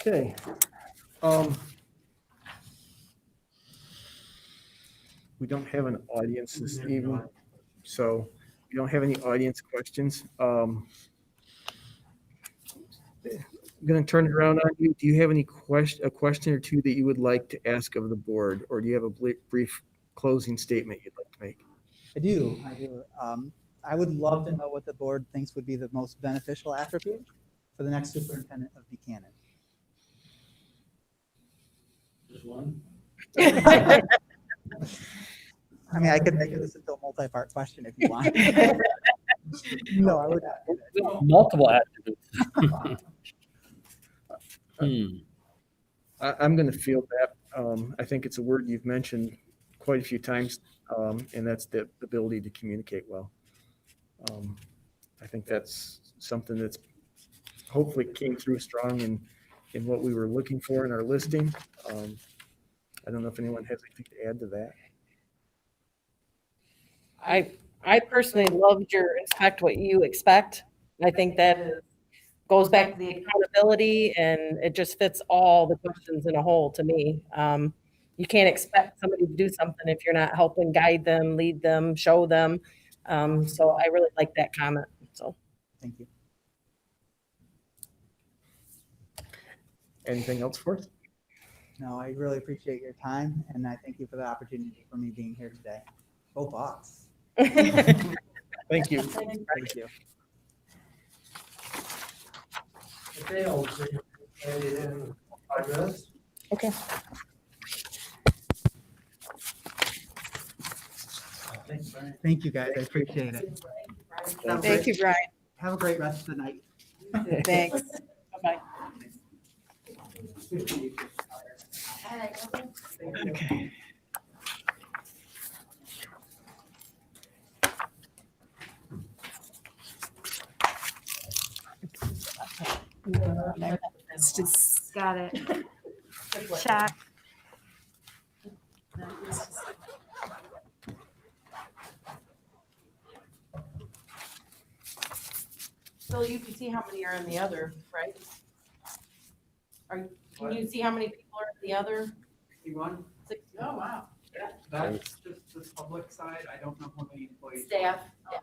Okay. We don't have an audience this evening, so we don't have any audience questions. I'm going to turn it around on you. Do you have any a question or two that you would like to ask of the board, or do you have a brief closing statement you'd like to make? I do. I would love to know what the board thinks would be the most beneficial attribute for the next superintendent of Buchanan. Just one? I mean, I could make this into a multi-part question if you want. No, I would not. Multiple attributes. I'm going to field that. I think it's a word you've mentioned quite a few times, and that's the ability to communicate well. I think that's something that's hopefully came through strong in what we were looking for in our listing. I don't know if anyone has anything to add to that. I personally loved your inspect what you expect. I think that goes back to the accountability, and it just fits all the questions in a whole to me. You can't expect somebody to do something if you're not helping guide them, lead them, show them. So I really like that comment. So Thank you. Anything else for us? No, I really appreciate your time, and I thank you for the opportunity for me being here today. Go Bucks. Thank you. Thank you. Okay, I'll bring it in 5 minutes. okay. Thanks, Brian. Thank you, guys. I appreciate it. Thank you, Brian. Have a great rest of the night. Thanks. Bye-bye. Okay. It's just, Got it. Check. Phil, you can see how many are in the other, right? Can you see how many people are in the other? 61? Oh, wow. That's just the public side. I don't know how many employees. Staff. Yeah.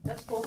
That's cool.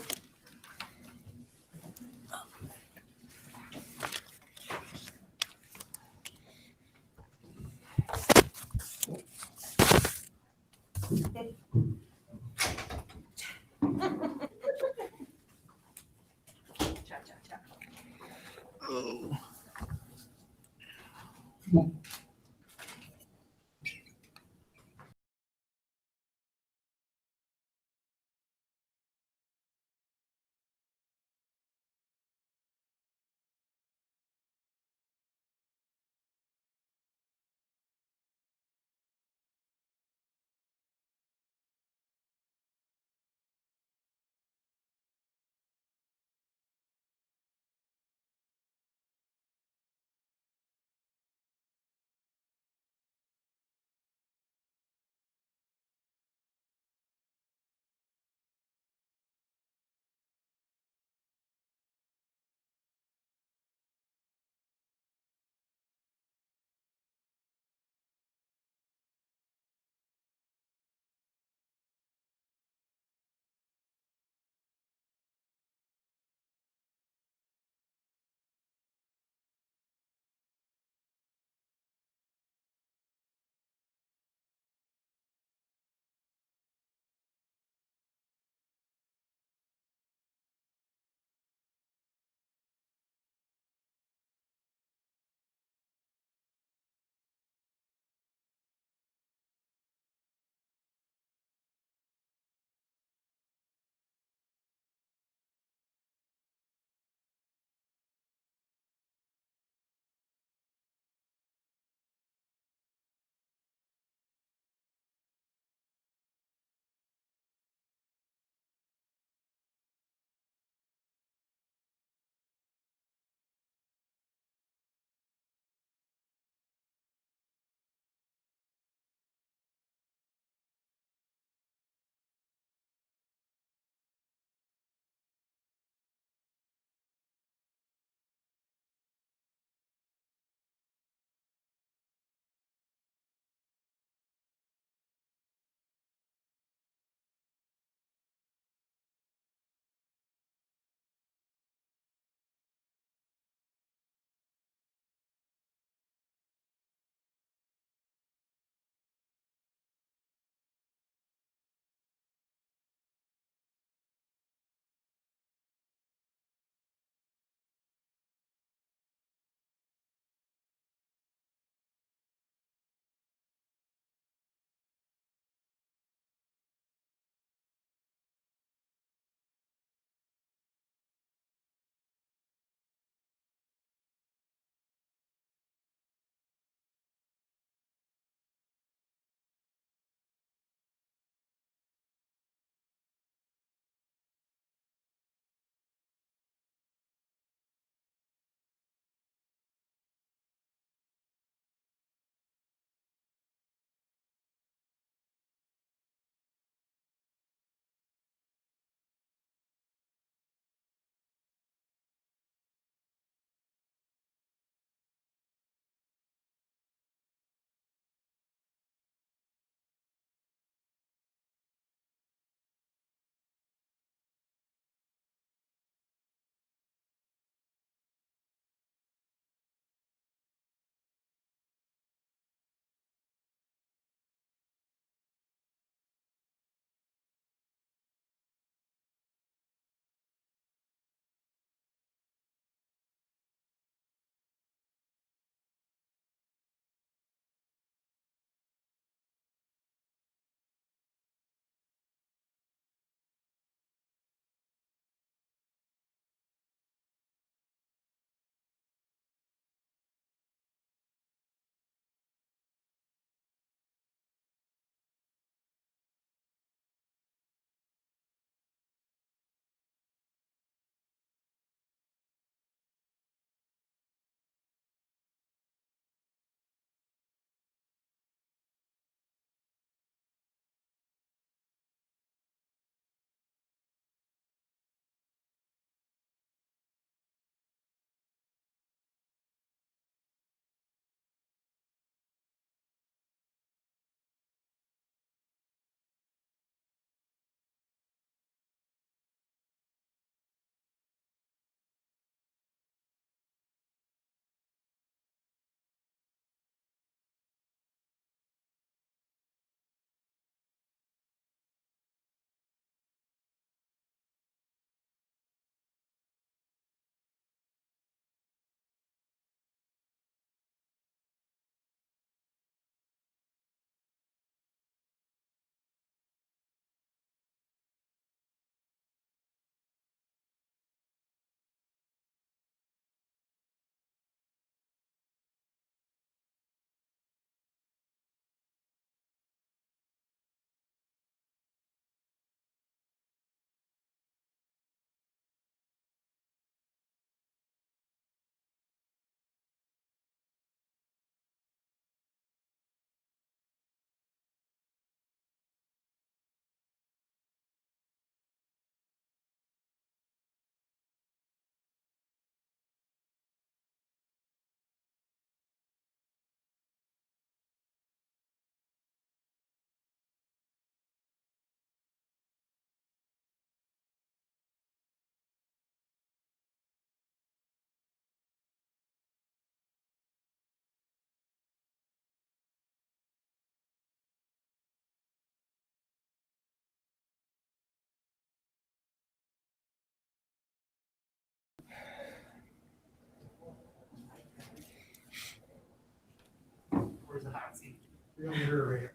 Members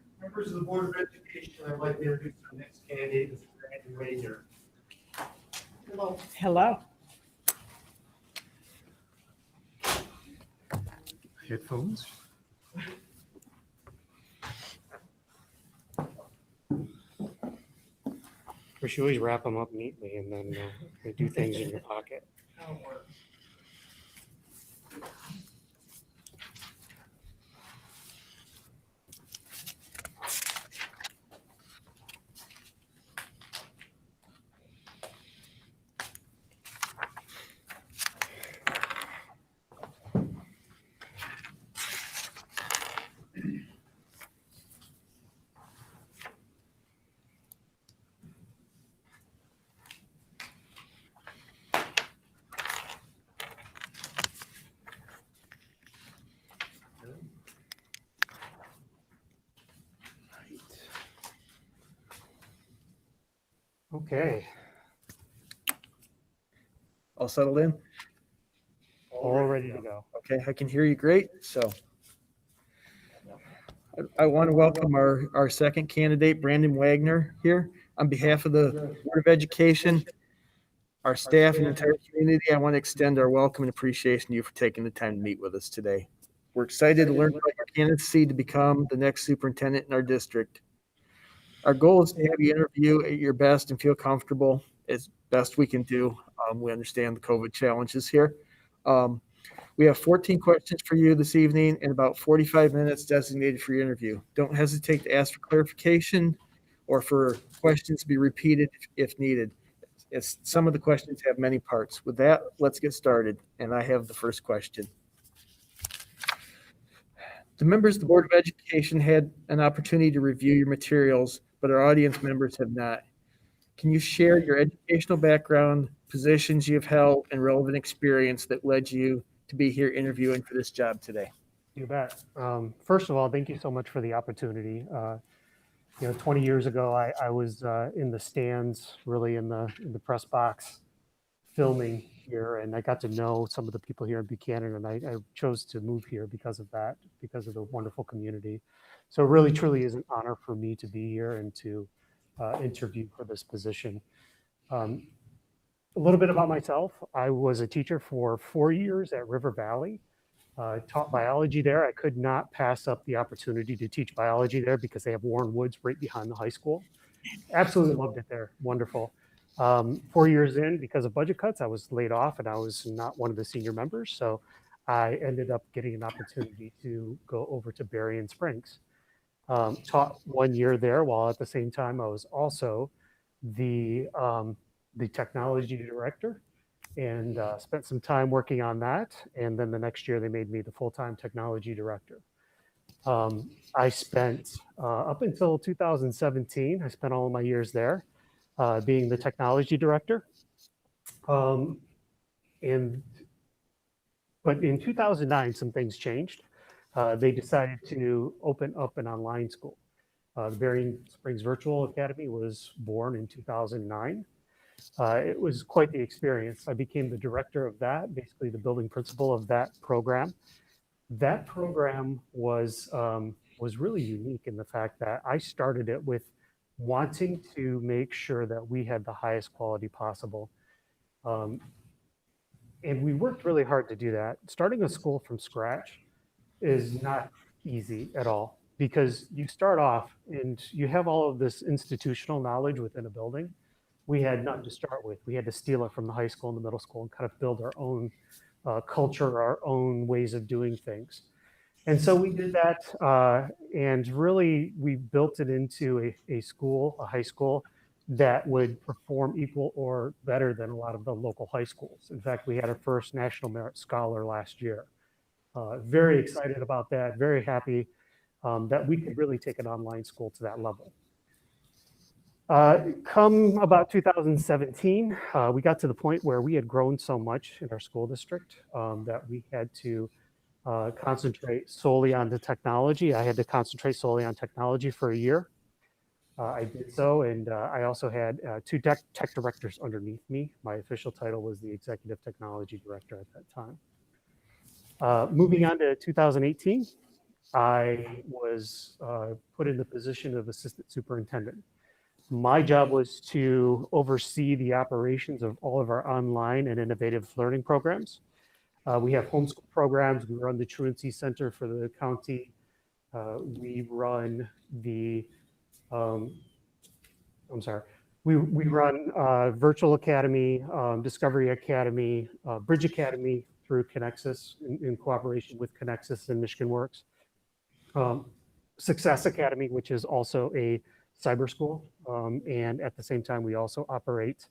of the Board of Education, I'd like to introduce our next candidate, Mr. Brandon Wagner. Hello. Headphones. We should always wrap them up neatly and then they do things in your pocket. Okay, All settled in? all ready to go. Okay, I can hear you great, so. I want to welcome our second candidate, Brandon Wagner, here. On behalf of the Board of Education, our staff and entire community, I want to extend our welcome and appreciation to you for taking the time to meet with us today. We're excited to learn about your candidacy to become the next superintendent in our district. Our goal is to have you interview at your best and feel comfortable as best we can do. We understand the COVID challenges here. We have 14 questions for you this evening and about 45 minutes designated for your interview. Don't hesitate to ask for clarification or for questions to be repeated if needed. As some of the questions have many parts. With that, let's get started. And I have the first question. The members of the Board of Education had an opportunity to review your materials, but our audience members have not. Can you share your educational background, positions you've held, and relevant experience that led you to be here interviewing for this job today? You bet. First of all, thank you so much for the opportunity. 20 years ago, I was in the stands, really in the press box, filming here, and I got to know some of the people here in Buchanan, and I chose to move here because of that, because of the wonderful community. So it really, truly is an honor for me to be here and to interview for this position. A little bit about myself. I was a teacher for 4 years at River Valley. Taught biology there. I could not pass up the opportunity to teach biology there because they have Warren Woods right behind the high school. Absolutely loved it there. Wonderful. 4 years in, because of budget cuts, I was laid off and I was not one of the senior members. So I ended up getting an opportunity to go over to Berrien Springs. Taught 1 year there, while at the same time I was also the technology director, and spent some time working on that. And then the next year they made me the full-time technology director. I spent up until 2017, I spent all of my years there being the technology director. But in 2009, some things changed. They decided to open up an online school. The Berrien Springs Virtual Academy was born in 2009. It was quite the experience. I became the director of that, basically the building principal of that program. That program was really unique in the fact that I started it with wanting to make sure that we had the highest quality possible. And we worked really hard to do that. Starting a school from scratch is not easy at all, because you start off and you have all of this institutional knowledge within a building. We had nothing to start with. We had to steal it from the high school and the middle school and kind of build our own culture, our own ways of doing things. And so we did that, and really we built it into a school, a high school, that would perform equal or better than a lot of the local high schools. In fact, we had our first National Merit Scholar last year. Very excited about that, very happy that we could really take an online school to that level. Come about 2017, we got to the point where we had grown so much in our school district that we had to concentrate solely on the technology. I had to concentrate solely on technology for a year. I did so, and I also had two tech directors underneath me. My official title was the Executive Technology Director at that time. Moving on to 2018, I was put in the position of assistant superintendent. My job was to oversee the operations of all of our online and innovative learning programs. We have homeschool programs. We run the Truancy Center for the county. We run the, we run Virtual Academy, Discovery Academy, Bridge Academy through Connexus in cooperation with Connexus and Michigan Works. Success Academy, which is also a cyber school. And at the same time, we also operate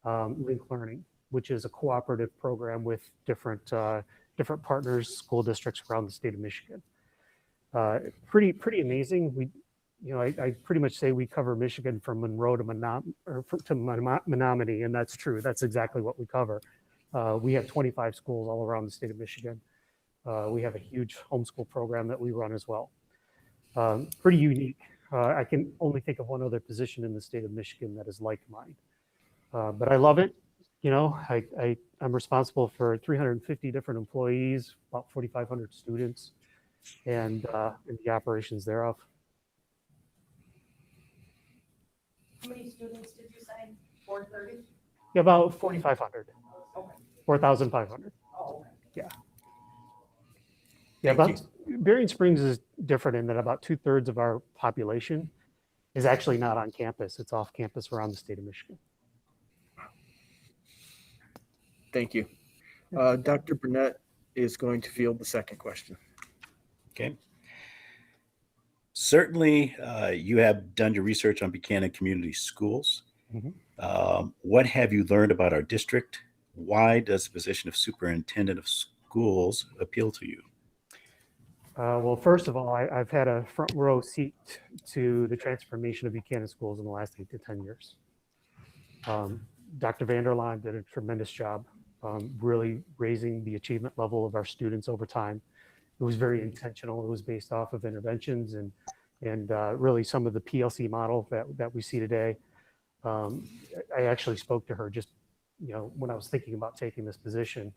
Link Learning, which is a cooperative program with different partners, school districts around the state of Michigan. Pretty amazing. I pretty much say we cover Michigan from Monroe to Menominee, and that's true. That's exactly what we cover. We have 25 schools all around the state of Michigan. We have a huge homeschool program that we run as well. Pretty unique. I can only think of one other position in the state of Michigan that is like mine. But I love it. I'm responsible for 350 different employees, about 4,500 students, and the operations thereof. How many students did you say? 430? Yeah, about 4,500. Okay. 4,500. Oh, okay. Yeah. Yeah, but Berrien Springs is different in that about 2/3 of our population is actually not on campus. It's off campus around the state of Michigan. Thank you. Dr. Burnett is going to field the second question. Okay. Certainly, you have done your research on Buchanan Community Schools. What have you learned about our district? Why does the position of superintendent of schools appeal to you? Well, first of all, I've had a front row seat to the transformation of Buchanan schools in the last 8 to 10 years. Dr. Vanderlaan did a tremendous job really raising the achievement level of our students over time. It was very intentional. It was based off of interventions and really some of the PLC model that we see today. I actually spoke to her just when I was thinking about taking this position,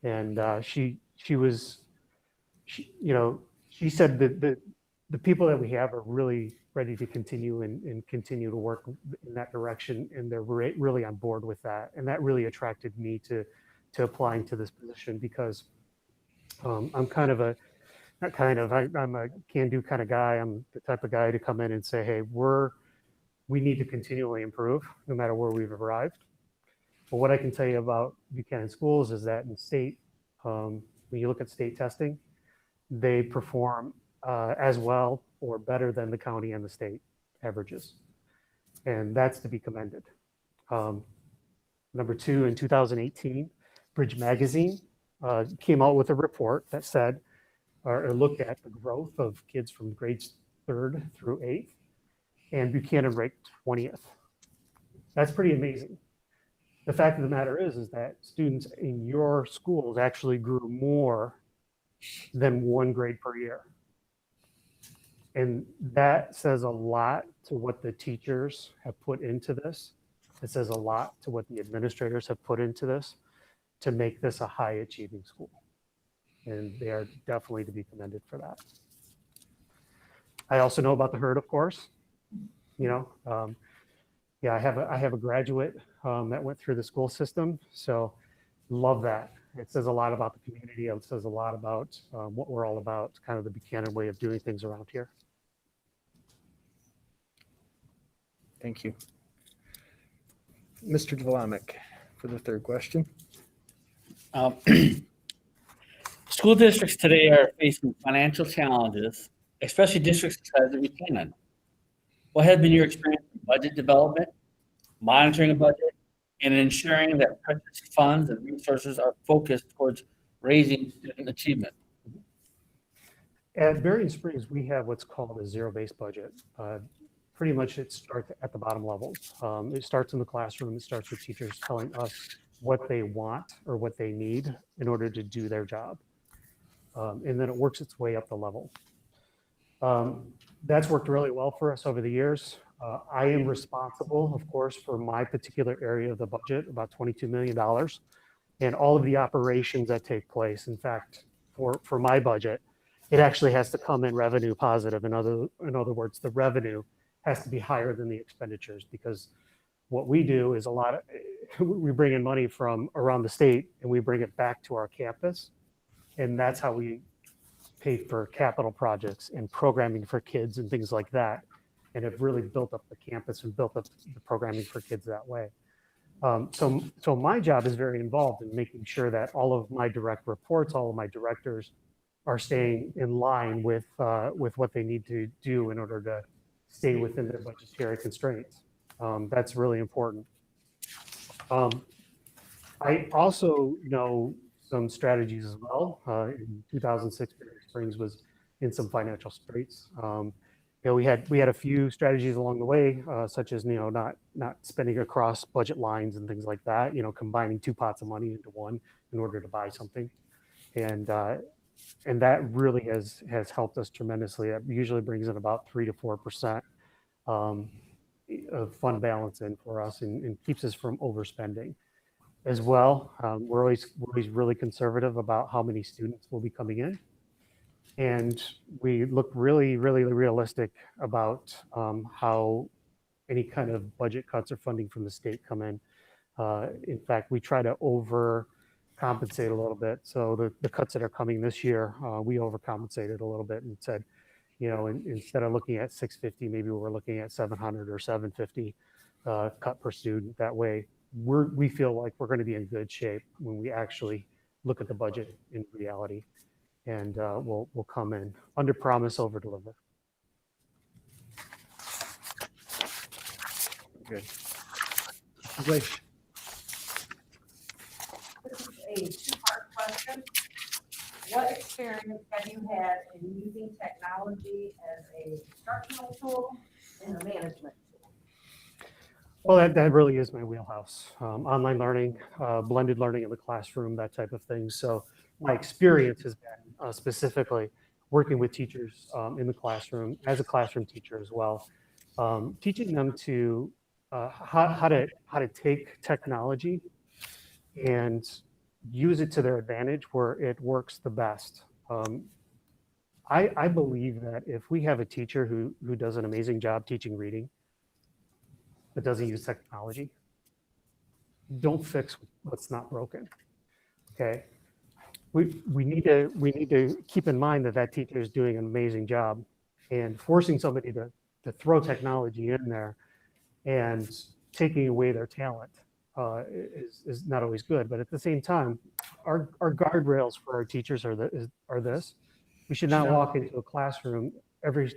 and she said that the people that we have are really ready to continue and continue to work in that direction, and they're really on board with that, and that really attracted me to applying to this position because I'm I'm a can-do kind of guy. I'm the type of guy to come in and say, hey, we need to continually improve no matter where we've arrived. But what I can tell you about Buchanan schools is that in state, when you look at state testing, they perform as well or better than the county and the state averages. And that's to be commended. Number two, in 2018, Bridge Magazine came out with a report that said, or looked at the growth of kids from grades 3rd through 8th, and Buchanan ranked 20th. That's pretty amazing. The fact of the matter is that students in your schools actually grew more than 1 grade per year. And that says a lot to what the teachers have put into this. It says a lot to what the administrators have put into this to make this a high achieving school. And they are definitely to be commended for that. I also know about the herd, of course. Yeah, I have a graduate that went through the school system, so love that. It says a lot about the community. It says a lot about what we're all about, kind of the Buchanan way of doing things around here. Thank you. Mr. Dvorak for the third question. School districts today are facing financial challenges, especially districts the size of Buchanan. What has been your experience in budget development, monitoring a budget, and ensuring that precious funds and resources are focused towards raising student achievement? At Berrien Springs, we have what's called a zero-based budget. Pretty much it starts at the bottom level. It starts in the classroom. It starts with teachers telling us what they want or what they need in order to do their job. And then it works its way up the level. That's worked really well for us over the years. I am responsible, of course, for my particular area of the budget, about $22 million, and all of the operations that take place. In fact, for my budget, it actually has to come in revenue positive. In other words, the revenue has to be higher than the expenditures, because what we do is we bring in money from around the state and we bring it back to our campus. And that's how we pay for capital projects and programming for kids and things like that. And have really built up the campus and built up the programming for kids that way. So my job is very involved in making sure that all of my direct reports, all of my directors are staying in line with what they need to do in order to stay within their budgetary constraints. That's really important. I also know some strategies as well. In 2006, Berry Springs was in some financial straits. We had a few strategies along the way, such as not spending across budget lines and things like that. Combining two pots of money into one in order to buy something, and that really has helped us tremendously. It usually brings in about 3 to 4% of fund balance in for us, and keeps us from overspending. As well, we're always really conservative about how many students will be coming in. And we look really, really realistic about how any kind of budget cuts or funding from the state come in. In fact, we try to overcompensate a little bit. So the cuts that are coming this year, we overcompensated a little bit and said, instead of looking at 650, maybe we're looking at 700 or 750 cut per student. That way, we feel like we're going to be in good shape when we actually look at the budget in reality. And we'll come in under promise, over deliver. Good. This is a two-part question. What experience have you had in using technology as an instructional tool and a management tool? Well, that really is my wheelhouse. Online learning, blended learning in the classroom, that type of thing. So my experience has been specifically working with teachers in the classroom, as a classroom teacher as well, teaching them to how to take technology and use it to their advantage where it works the best. I believe that if we have a teacher who does an amazing job teaching reading, but doesn't use technology, don't fix what's not broken. Okay. We need to keep in mind that teacher is doing an amazing job, and forcing somebody to throw technology in there and taking away their talent is not always good. But at the same time, our guardrails for our teachers are this: we should not walk into a classroom every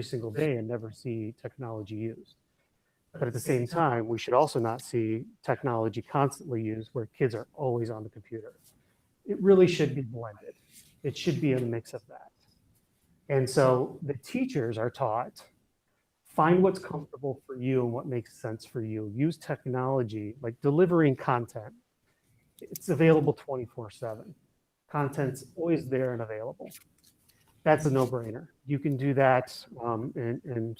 single day and never see technology used. But at the same time, we should also not see technology constantly used where kids are always on the computer. It really should be blended. It should be a mix of that. And so the teachers are taught, find what's comfortable for you and what makes sense for you. Use technology, like delivering content. It's available 24/7. Content's always there and available. That's a no-brainer. You can do that and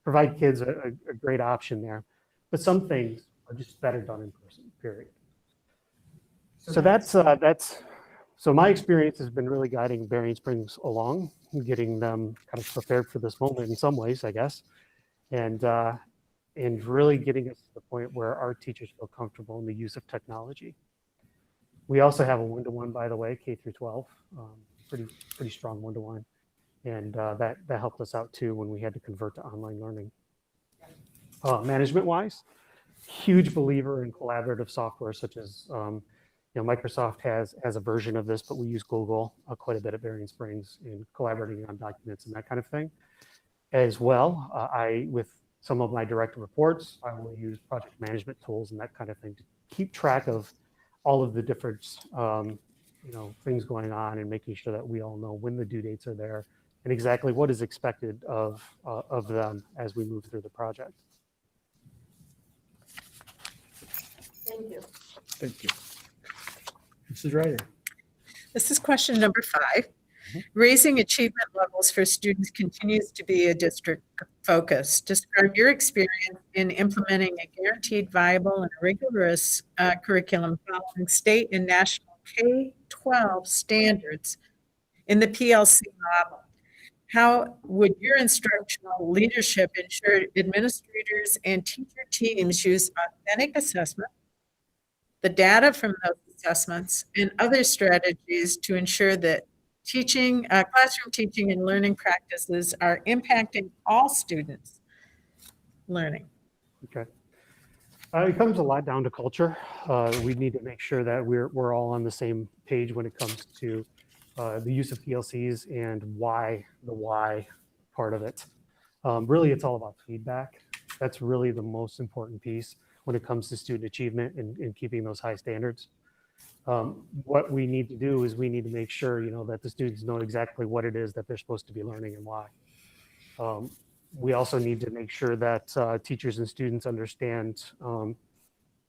provide kids a great option there. But some things are just better done in person, period. So my experience has been really guiding Berry Springs along, getting them kind of prepared for this moment in some ways, I guess, and really getting us to the point where our teachers feel comfortable in the use of technology. We also have a one-to-one, by the way, K through 12, pretty strong one-to-one, and that helped us out too when we had to convert to online learning. Management-wise, huge believer in collaborative software such as Microsoft has a version of this, but we use Google quite a bit at Berry Springs in collaborating on documents and that kind of thing. As well, with some of my direct reports, I will use project management tools and that kind of thing to keep track of all of the different things going on and making sure that we all know when the due dates are there and exactly what is expected of them as we move through the project. Thank you. Thank you. Mrs. Ryder. This is question number 5. Raising achievement levels for students continues to be a district focus. Describe your experience in implementing a guaranteed, viable, and rigorous curriculum following state and national K-12 standards in the PLC model. How would your instructional leadership ensure administrators and teacher teams use authentic assessment, the data from those assessments, and other strategies to ensure that classroom teaching and learning practices are impacting all students' learning? Okay. It comes a lot down to culture. We need to make sure that we're all on the same page when it comes to the use of PLCs and the why part of it. Really, it's all about feedback. That's really the most important piece when it comes to student achievement and keeping those high standards. What we need to do is we need to make sure, that the students know exactly what it is that they're supposed to be learning and why. We also need to make sure that teachers and students understand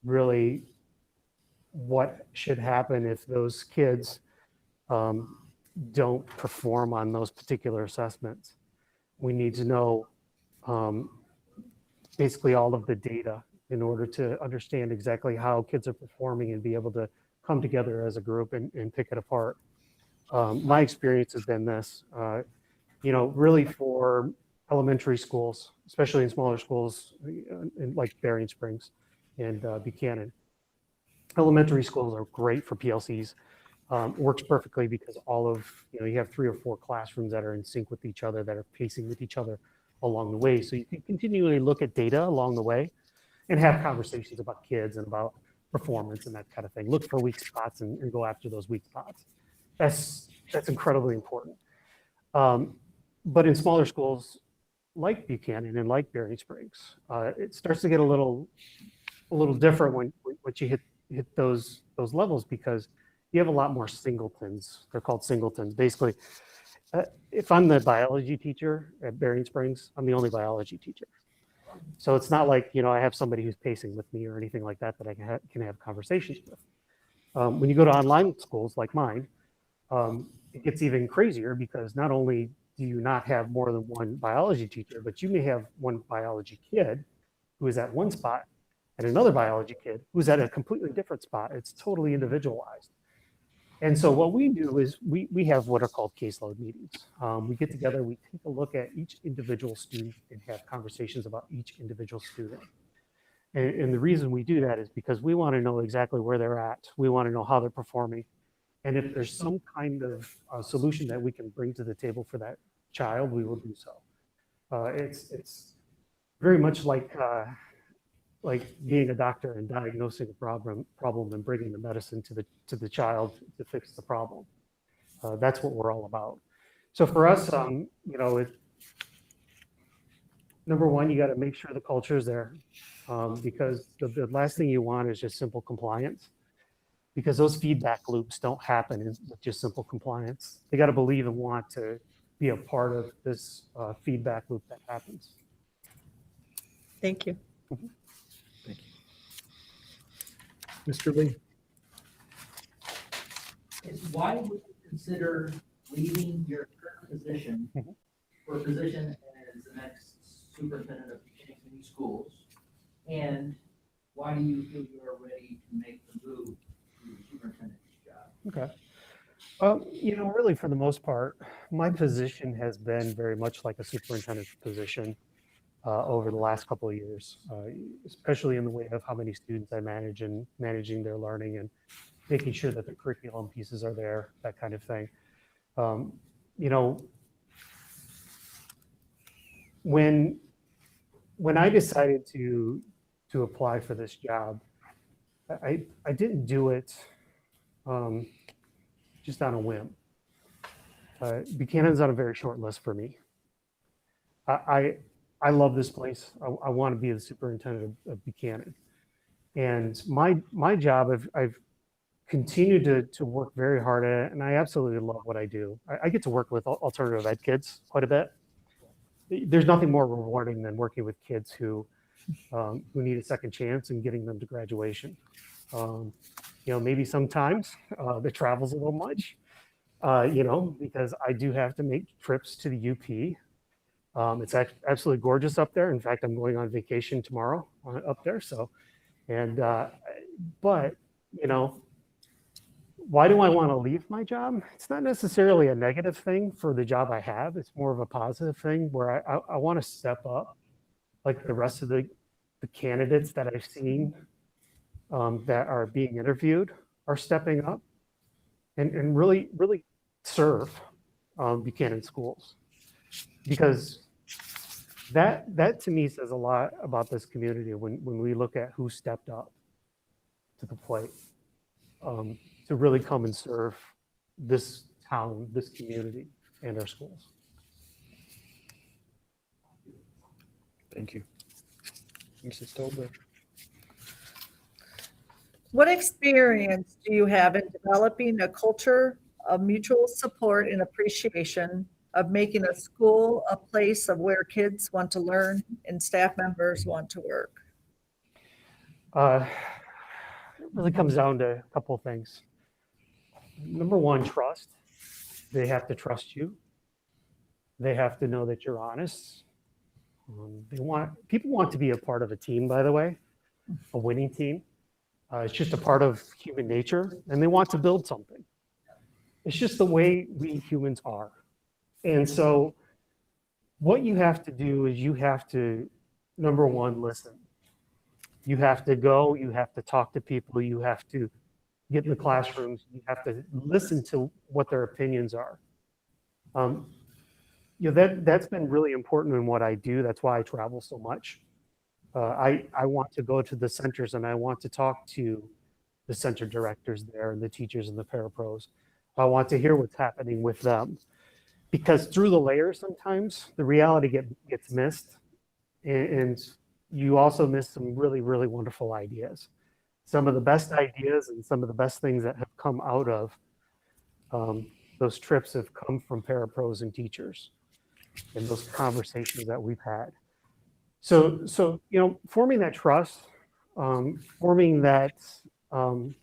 really what should happen if those kids don't perform on those particular assessments. We need to know basically all of the data in order to understand exactly how kids are performing and be able to come together as a group and pick it apart. My experience has been this, really for elementary schools, especially in smaller schools like Berrien Springs and Buchanan. Elementary schools are great for PLCs. Works perfectly because you have 3 or 4 classrooms that are in sync with each other, that are pacing with each other along the way. So you can continually look at data along the way and have conversations about kids and about performance and that kind of thing. Look for weak spots and go after those weak spots. That's incredibly important. But in smaller schools like Buchanan and like Berrien Springs, it starts to get a little different when you hit those levels, because you have a lot more singletons. They're called singletons. Basically, if I'm the biology teacher at Berrien Springs, I'm the only biology teacher. So it's not like, I have somebody who's pacing with me or anything like that I can have conversations with. When you go to online schools like mine, it gets even crazier, because not only do you not have more than one biology teacher, but you may have one biology kid who is at one spot and another biology kid who's at a completely different spot. It's totally individualized. And so what we do is we have what are called caseload meetings. We get together, we take a look at each individual student and have conversations about each individual student. And the reason we do that is because we want to know exactly where they're at. We want to know how they're performing. And if there's some kind of solution that we can bring to the table for that child, we will do so. It's very much like being a doctor and diagnosing a problem and bringing the medicine to the child to fix the problem. That's what we're all about. So for us, number one, you got to make sure the culture is there, because the last thing you want is just simple compliance, because those feedback loops don't happen with just simple compliance. They got to believe and want to be a part of this feedback loop that happens. Thank you. Mr. Lee. Why would you consider leaving your current position for a position as the next superintendent of Buchanan schools? And why do you feel you are ready to make the move to the superintendent's job? Okay. Really for the most part, my position has been very much like a superintendent's position over the last couple of years, especially in the way of how many students I manage and managing their learning and making sure that the curriculum pieces are there, that kind of thing. When I decided to apply for this job, I didn't do it just on a whim. Buchanan's on a very short list for me. I love this place. I want to be the superintendent of Buchanan. And my job, I've continued to work very hard at it, and I absolutely love what I do. I get to work with alternative ed kids quite a bit. There's nothing more rewarding than working with kids who need a second chance and getting them to graduation. Maybe sometimes the travel's a little much, because I do have to make trips to the UP. It's absolutely gorgeous up there. In fact, I'm going on vacation tomorrow up there. So, but Why do I want to leave my job? It's not necessarily a negative thing for the job I have. It's more of a positive thing where I want to step up like the rest of the candidates that I've seen that are being interviewed are stepping up and really, really serve Buchanan schools. Because that to me says a lot about this community when we look at who stepped up to the plate to really come and serve this town, this community, and our schools. Thank you. Mrs. Stolberg. What experience do you have in developing a culture of mutual support and appreciation, of making a school a place of where kids want to learn and staff members want to work? It really comes down to a couple of things. Number one, trust. They have to trust you. They have to know that you're honest. People want to be a part of a team, by the way, a winning team. It's just a part of human nature, and they want to build something. It's just the way we humans are. And so what you have to do is you have to, number one, listen. You have to go, you have to talk to people, you have to get in the classrooms, you have to listen to what their opinions are. That's been really important in what I do. That's why I travel so much. I want to go to the centers and I want to talk to the center directors there and the teachers and the parapros. I want to hear what's happening with them, because through the layers sometimes the reality gets missed, and you also miss some really, really wonderful ideas. Some of the best ideas and some of the best things that have come out of those trips have come from parapros and teachers and those conversations that we've had. So forming that trust, forming that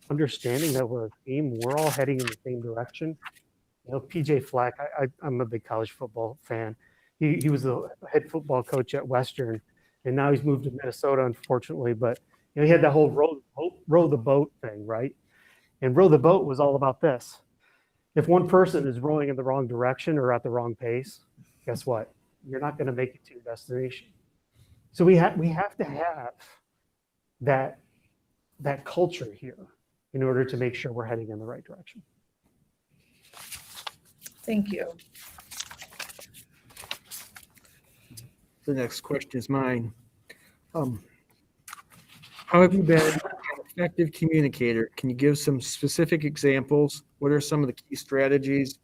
understanding that we're a team, we're all heading in the same direction. PJ Fleck, I'm a big college football fan. He was the head football coach at Western, and now he's moved to Minnesota, unfortunately. But he had that whole row the boat thing, right? And row the boat was all about this. If one person is rowing in the wrong direction or at the wrong pace, guess what? You're not going to make it to your destination. So we have to have that culture here in order to make sure we're heading in the right direction. Thank you. The next question is mine. How have you been an effective communicator? Can you give some specific examples? What are some of the key strategies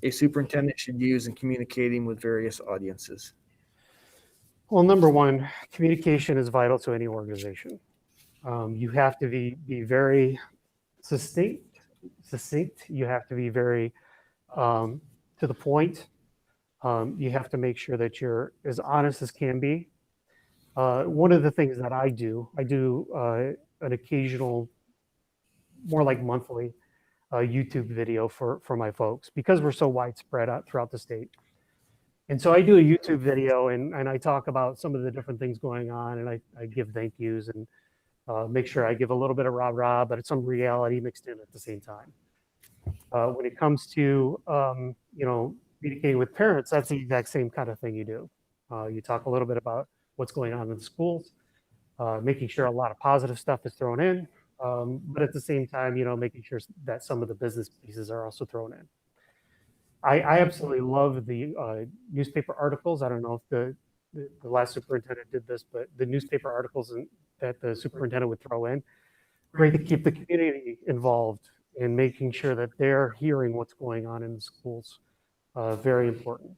a superintendent should use in communicating with various audiences? Well, number one, communication is vital to any organization. You have to be very succinct. You have to be very to the point. You have to make sure that you're as honest as can be. One of the things that I do an occasional, more like monthly, YouTube video for my folks, because we're so widespread out throughout the state. And so I do a YouTube video and I talk about some of the different things going on, and I give thank yous and make sure I give a little bit of rah-rah, but it's some reality mixed in at the same time. When it comes to, communicating with parents, that's the exact same kind of thing you do. You talk a little bit about what's going on in the schools, making sure a lot of positive stuff is thrown in, but at the same time, making sure that some of the business pieces are also thrown in. I absolutely love the newspaper articles. I don't know if the last superintendent did this, but the newspaper articles that the superintendent would throw in, great to keep the community involved in making sure that they're hearing what's going on in the schools. Very important.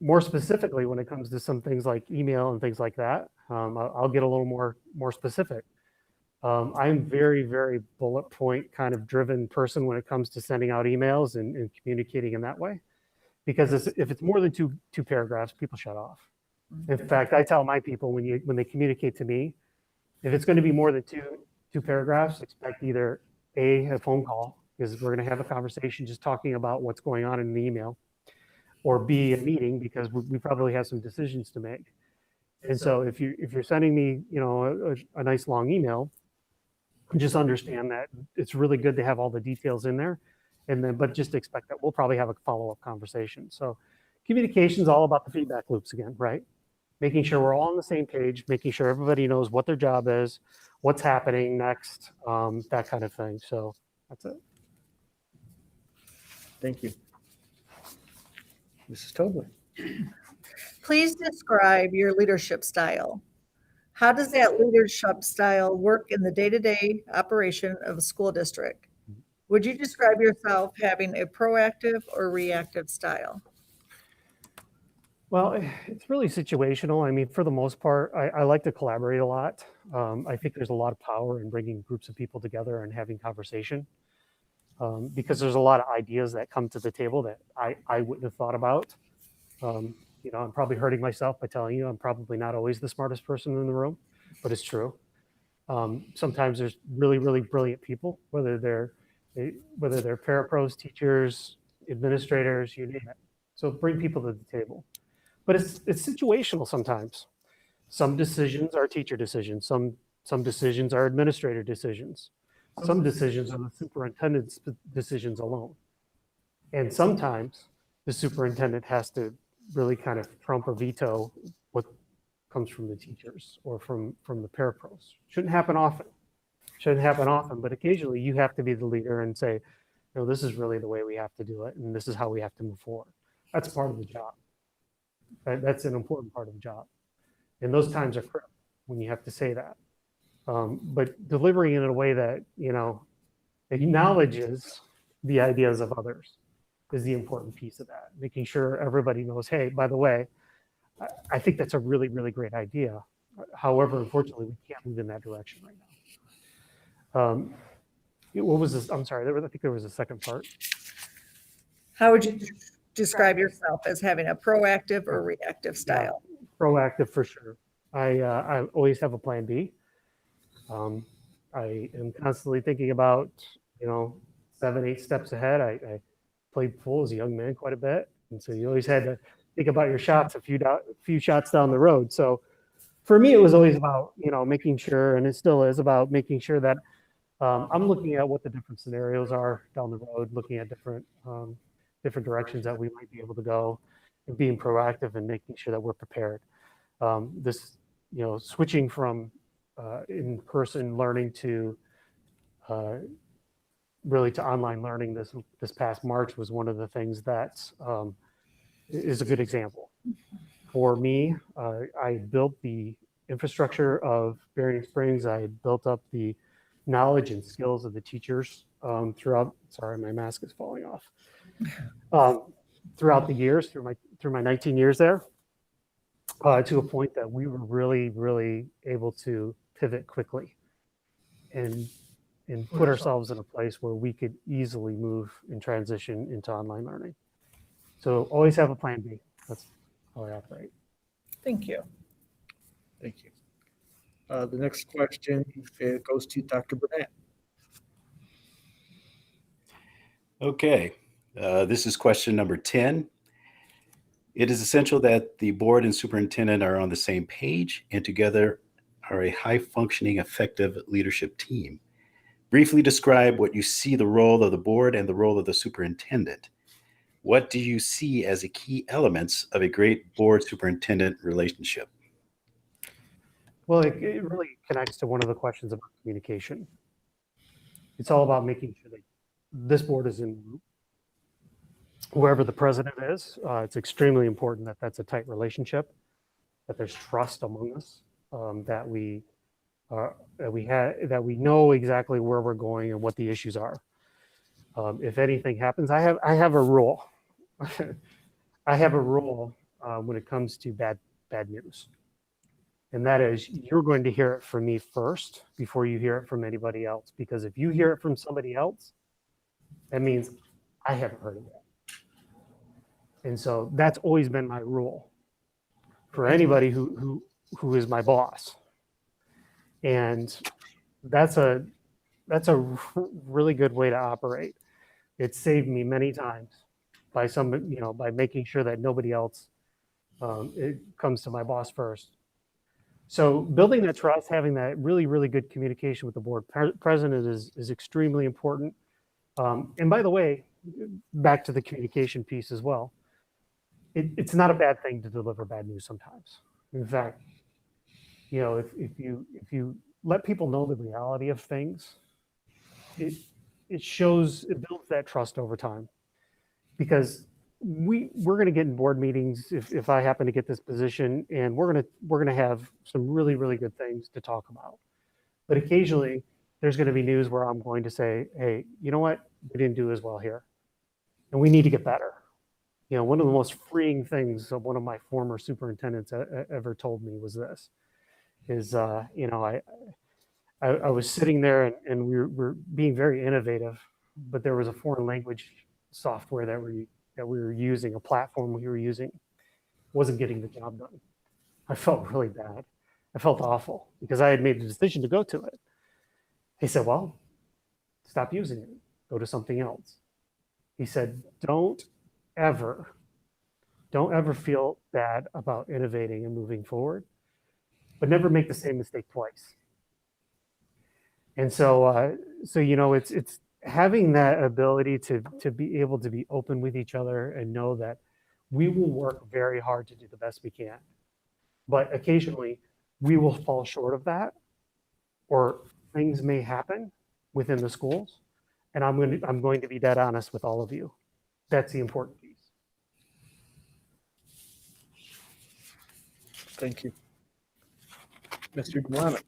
More specifically, when it comes to some things like email and things like that, I'll get a little more specific. I'm very, very bullet point kind of driven person when it comes to sending out emails and communicating in that way, because if it's more than two paragraphs, people shut off. In fact, I tell my people when they communicate to me, if it's going to be more than two paragraphs, expect either a phone call, because we're going to have a conversation just talking about what's going on in the email, or B, a meeting, because we probably have some decisions to make. And so if you're sending me, a nice long email, just understand that it's really good to have all the details in there. And then, but just expect that we'll probably have a follow-up conversation. So communication is all about the feedback loops again, right? Making sure we're all on the same page, making sure everybody knows what their job is, what's happening next, that kind of thing. So that's it. Thank you. Mrs. Tobler. Please describe your leadership style. How does that leadership style work in the day-to-day operation of a school district? Would you describe yourself having a proactive or reactive style? Well, it's really situational. I mean, for the most part, I like to collaborate a lot. I think there's a lot of power in bringing groups of people together and having conversation, because there's a lot of ideas that come to the table that I wouldn't have thought about. You know, I'm probably hurting myself by telling you I'm probably not always the smartest person in the room, but it's true. Sometimes there's really, really brilliant people, whether they're parapros, teachers, administrators, you name it. So bring people to the table. But it's situational sometimes. Some decisions are teacher decisions. Some decisions are administrator decisions. Some decisions are the superintendent's decisions alone. And sometimes the superintendent has to really kind of trump or veto what comes from the teachers or from the parapros. Shouldn't happen often, but occasionally you have to be the leader and say, no, this is really the way we have to do it, and this is how we have to move forward. That's part of the job. That's an important part of the job. And those times are critical when you have to say that. But delivering it in a way that, you know, acknowledges the ideas of others is the important piece of that. Making sure everybody knows, hey, by the way, I think that's a really, really great idea. However, unfortunately, we can't move in that direction right now. What was this? I'm sorry, I think there was a second part. How would you describe yourself as having a proactive or reactive style? Yeah, proactive for sure. I always have a plan B. I am constantly thinking about, you know, 7, 8 steps ahead. I played pool as a young man quite a bit, and so you always had to think about your shots a few shots down the road. So for me, it was always about, you know, making sure, and it still is about making sure that I'm looking at what the different scenarios are down the road, looking at different directions that we might be able to go, and being proactive and making sure that we're prepared. This, you know, switching from in-person learning to really to online learning this past March was one of the things that is a good example. For me, I built the infrastructure of Berrien Springs. I built up the knowledge and skills of the teachers throughout. Sorry, my mask is falling off. Throughout the years, through my 19 years there, to a point that we were really, really able to pivot quickly and put ourselves in a place where we could easily move and transition into online learning. So always have a plan B. That's how I operate. Thank you. Thank you. The next question goes to Dr. Burnett. Okay, this is question number 10. It is essential that the board and superintendent are on the same page and together are a high-functioning, effective leadership team. Briefly describe what you see the role of the board and the role of the superintendent. What do you see as the key elements of a great board-superintendent relationship? Well, it really connects to one of the questions about communication. It's all about making sure that this board is in the loop. Whoever the president is, it's extremely important that that's a tight relationship, that there's trust among us, that we know exactly where we're going and what the issues are. If anything happens, I have a rule. I have a rule when it comes to bad news, and that is you're going to hear it from me first before you hear it from anybody else. Because if you hear it from somebody else, that means I haven't heard of it. And so that's always been my rule for anybody who is my boss. And that's a really good way to operate. It saved me many times by by making sure that nobody else it comes to my boss first. So building that trust, having that really, really good communication with the board president is extremely important. And by the way, back to the communication piece as well. It's not a bad thing to deliver bad news sometimes. In fact, you know, if you let people know the reality of things, it builds that trust over time. Because we're going to get in board meetings if I happen to get this position, and we're going to have some really, really good things to talk about. But occasionally there's going to be news where I'm going to say, hey, you know what, we didn't do as well here, and we need to get better. You know, one of the most freeing things of one of my former superintendents ever told me was this: is you know, I was sitting there and we were being very innovative, but there was a foreign language software that we were using, a platform we were using, wasn't getting the job done. I felt really bad. I felt awful because I had made the decision to go to it. He said, well, stop using it. Go to something else. He said, don't ever feel bad about innovating and moving forward, but never make the same mistake twice. And so, you know, it's having that ability to be able to be open with each other and know that we will work very hard to do the best we can. But occasionally we will fall short of that, or things may happen within the schools. And I'm going to be dead honest with all of you. That's the important piece. Thank you. Mr. Duana.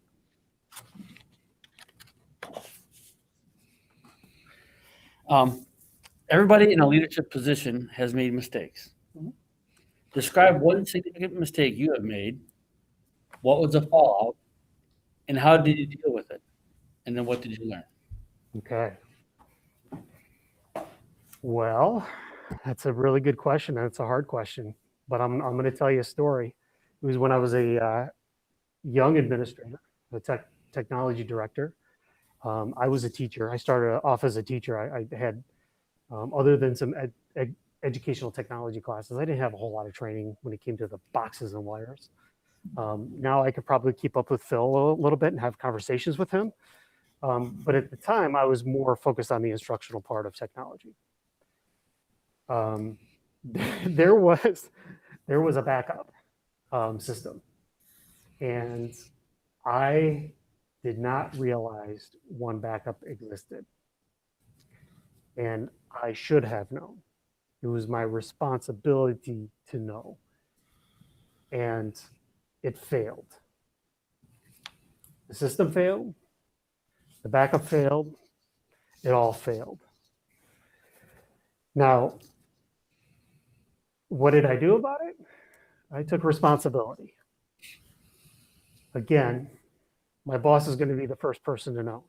Everybody in a leadership position has made mistakes. Describe one significant mistake you have made. What was the fallout, and how did you deal with it? And then what did you learn? Okay. Well, that's a really good question. That's a hard question, but I'm going to tell you a story. It was when I was a young administrator, a technology director. I was a teacher. I started off as a teacher. I had, other than some educational technology classes, I didn't have a whole lot of training when it came to the boxes and wires. Now I could probably keep up with Phil a little bit and have conversations with him. But at the time, I was more focused on the instructional part of technology. There was a backup system, and I did not realize one backup existed, and I should have known. It was my responsibility to know, and it failed. The system failed, the backup failed, it all failed. Now, what did I do about it? I took responsibility. Again, my boss is going to be the first person to know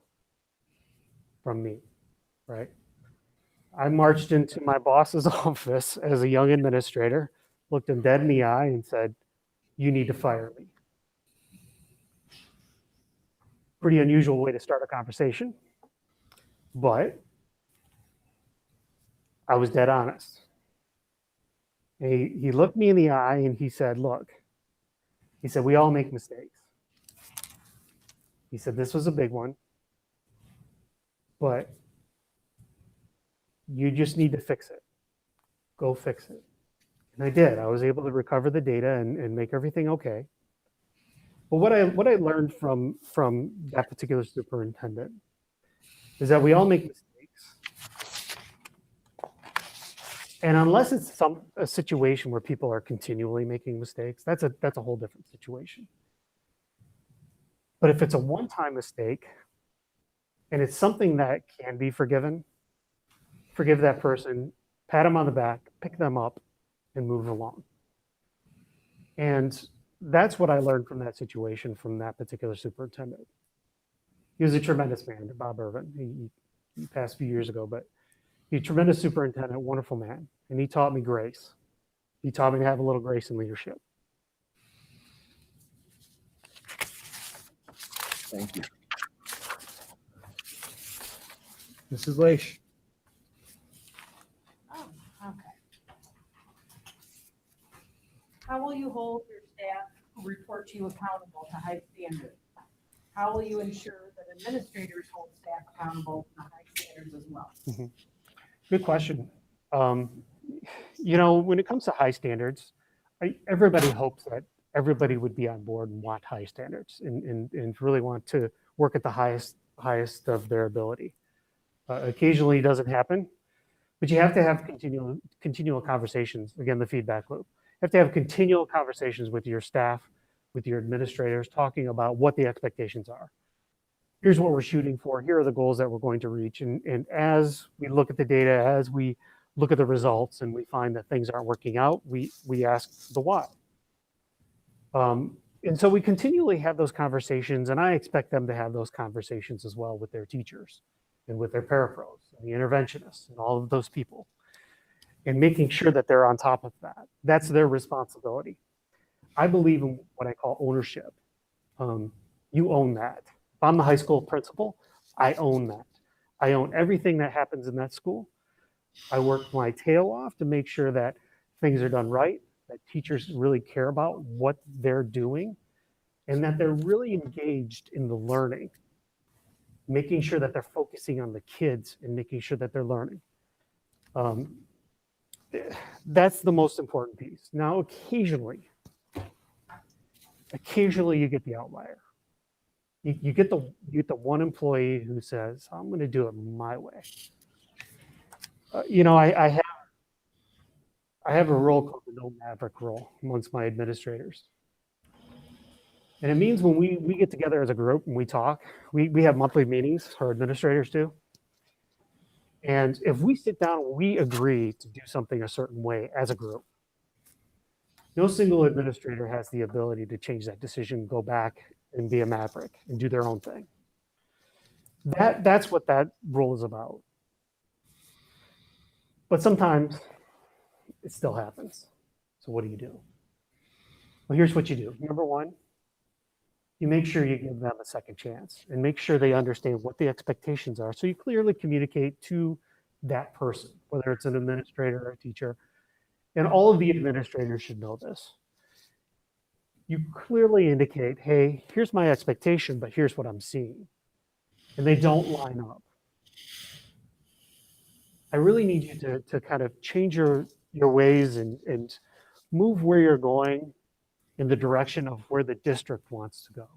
from me, right? I marched into my boss's office as a young administrator, looked him dead in the eye and said, you need to fire me. Pretty unusual way to start a conversation, but I was dead honest. He looked me in the eye and he said, look, he said, we all make mistakes. He said, this was a big one, but you just need to fix it. Go fix it. And I did. I was able to recover the data and make everything okay. But what I learned from that particular superintendent is that we all make mistakes. And unless it's a situation where people are continually making mistakes, that's a whole different situation. But if it's a one-time mistake and it's something that can be forgiven, forgive that person, pat them on the back, pick them up, and move along. And that's what I learned from that situation, from that particular superintendent. He was a tremendous man, Bob Irvin. He passed a few years ago, but he's a tremendous superintendent, wonderful man. And he taught me grace. He taught me to have a little grace in leadership. Thank you. Mrs. Leish. Oh, okay. How will you hold your staff who report to you accountable to high standards? How will you ensure that administrators hold staff accountable to high standards as well? Good question. When it comes to high standards, everybody hopes that everybody would be on board and want high standards and really want to work at the highest of their ability. Occasionally it doesn't happen, but you have to have continual conversations. Again, the feedback loop. You have to have continual conversations with your staff, with your administrators, talking about what the expectations are. Here's what we're shooting for. Here are the goals that we're going to reach. And as we look at the data, as we look at the results and we find that things aren't working out, we ask the why. And so we continually have those conversations, and I expect them to have those conversations as well with their teachers and with their parapros and the interventionists and all of those people, and making sure that they're on top of that. That's their responsibility. I believe in what I call ownership. You own that. If I'm the high school principal, I own that. I own everything that happens in that school. I work my tail off to make sure that things are done right, that teachers really care about what they're doing, and that they're really engaged in the learning, making sure that they're focusing on the kids and making sure that they're learning. That's the most important piece. Now, occasionally you get the outlier. You get the one employee who says, "I'm going to do it my way." I have a role called the no maverick role amongst my administrators. And it means when we get together as a group and we talk, we have monthly meetings, our administrators do. And if we sit down and we agree to do something a certain way as a group, no single administrator has the ability to change that decision, go back and be a maverick and do their own thing. That's what that role is about. But sometimes it still happens. So what do you do? Well, here's what you do. Number one, you make sure you give them a second chance and make sure they understand what the expectations are. So you clearly communicate to that person, whether it's an administrator or a teacher. And all of the administrators should know this. You clearly indicate, hey, here's my expectation, but here's what I'm seeing. And they don't line up. I really need you to kind of change your ways and move where you're going in the direction of where the district wants to go.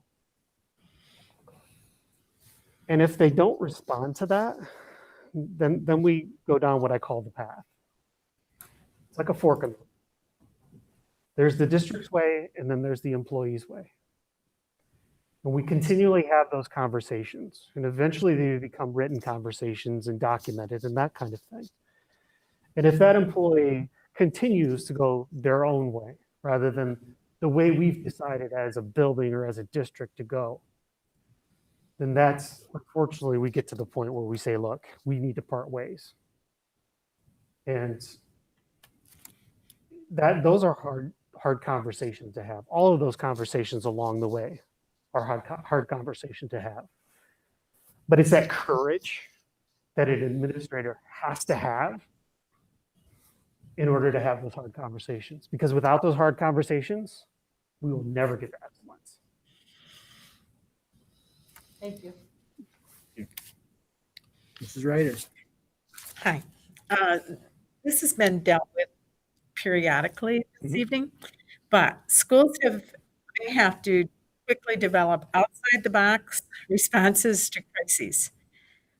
And if they don't respond to that, then we go down what I call the path. It's like a fork in the road. There's the district's way, and then there's the employee's way. And we continually have those conversations, and eventually they become written conversations and documented and that kind of thing. And if that employee continues to go their own way, rather than the way we've decided as a building or as a district to go, then that's, unfortunately, we get to the point where we say, look, we need to part ways. And those are hard conversations to have. All of those conversations along the way are hard conversation to have. But it's that courage that an administrator has to have in order to have those hard conversations. Because without those hard conversations, we will never get to excellence. Thank you. Mrs. Ryder. Hi. This has been dealt with periodically this evening, but schools may have to quickly develop outside the box responses to crises.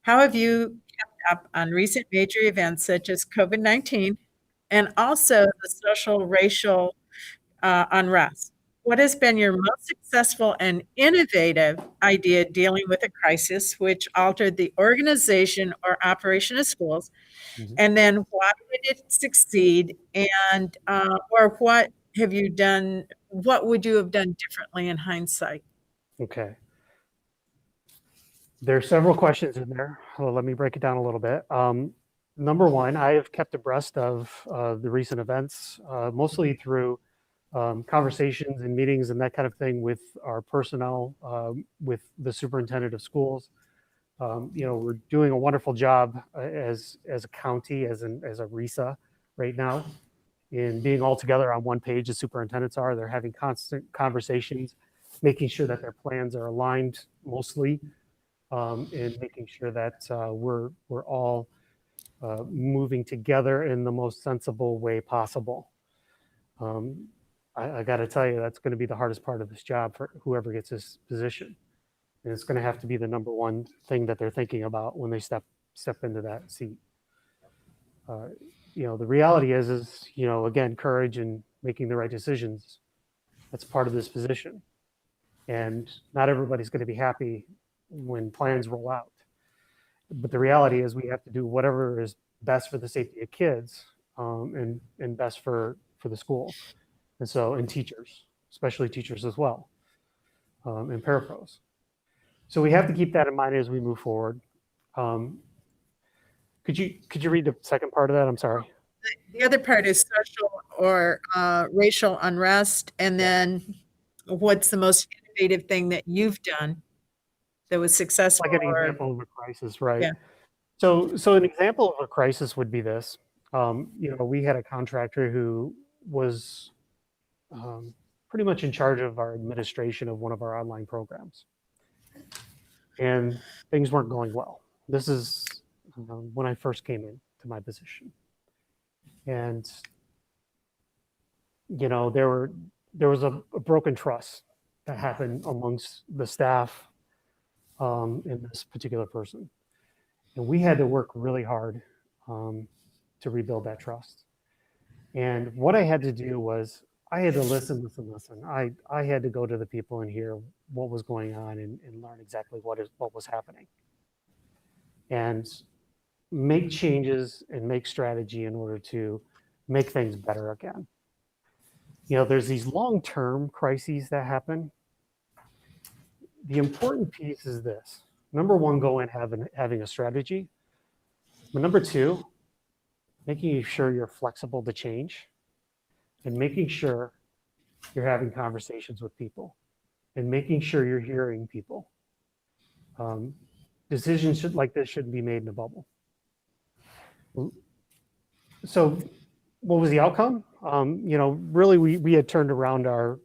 How have you kept up on recent major events such as COVID-19 and also the social racial unrest? What has been your most successful and innovative idea dealing with a crisis which altered the organization or operation of schools? And then why did it succeed? And or what have you done? What would you have done differently in hindsight? Okay. There are several questions in there. Well, let me break it down a little bit. Number one, I have kept abreast of the recent events, mostly through conversations and meetings and that kind of thing with our personnel, with the superintendent of schools. We're doing a wonderful job as a county, as a RISA right now, in being all together on one page as superintendents are. They're having constant conversations, making sure that their plans are aligned mostly, and making sure that we're all moving together in the most sensible way possible. I got to tell you, that's going to be the hardest part of this job for whoever gets this position. And it's going to have to be the number one thing that they're thinking about when they step into that seat. The reality is, again, courage and making the right decisions. That's part of this position. And not everybody's going to be happy when plans roll out. But the reality is we have to do whatever is best for the safety of kids, and best for the school. And teachers, especially teachers as well, and parapros. So we have to keep that in mind as we move forward. Could you read the second part of that? I'm sorry. The other part is social or racial unrest. And then what's the most innovative thing that you've done that was successful? Like an example of a crisis, right? Yeah. So an example of a crisis would be this. We had a contractor who was pretty much in charge of our administration of one of our online programs. And things weren't going well. This is when I first came into my position. And, there was a broken trust that happened amongst the staff and this particular person. And we had to work really hard to rebuild that trust. And what I had to do was I had to listen. I had to go to the people and hear what was going on and learn exactly what was happening. And make changes and make strategy in order to make things better again. There's these long-term crises that happen. The important piece is this. Number one, go in having a strategy. But number two, making sure you're flexible to change and making sure you're having conversations with people and making sure you're hearing people. Decisions like this shouldn't be made in a bubble. So what was the outcome? Really we had turned around our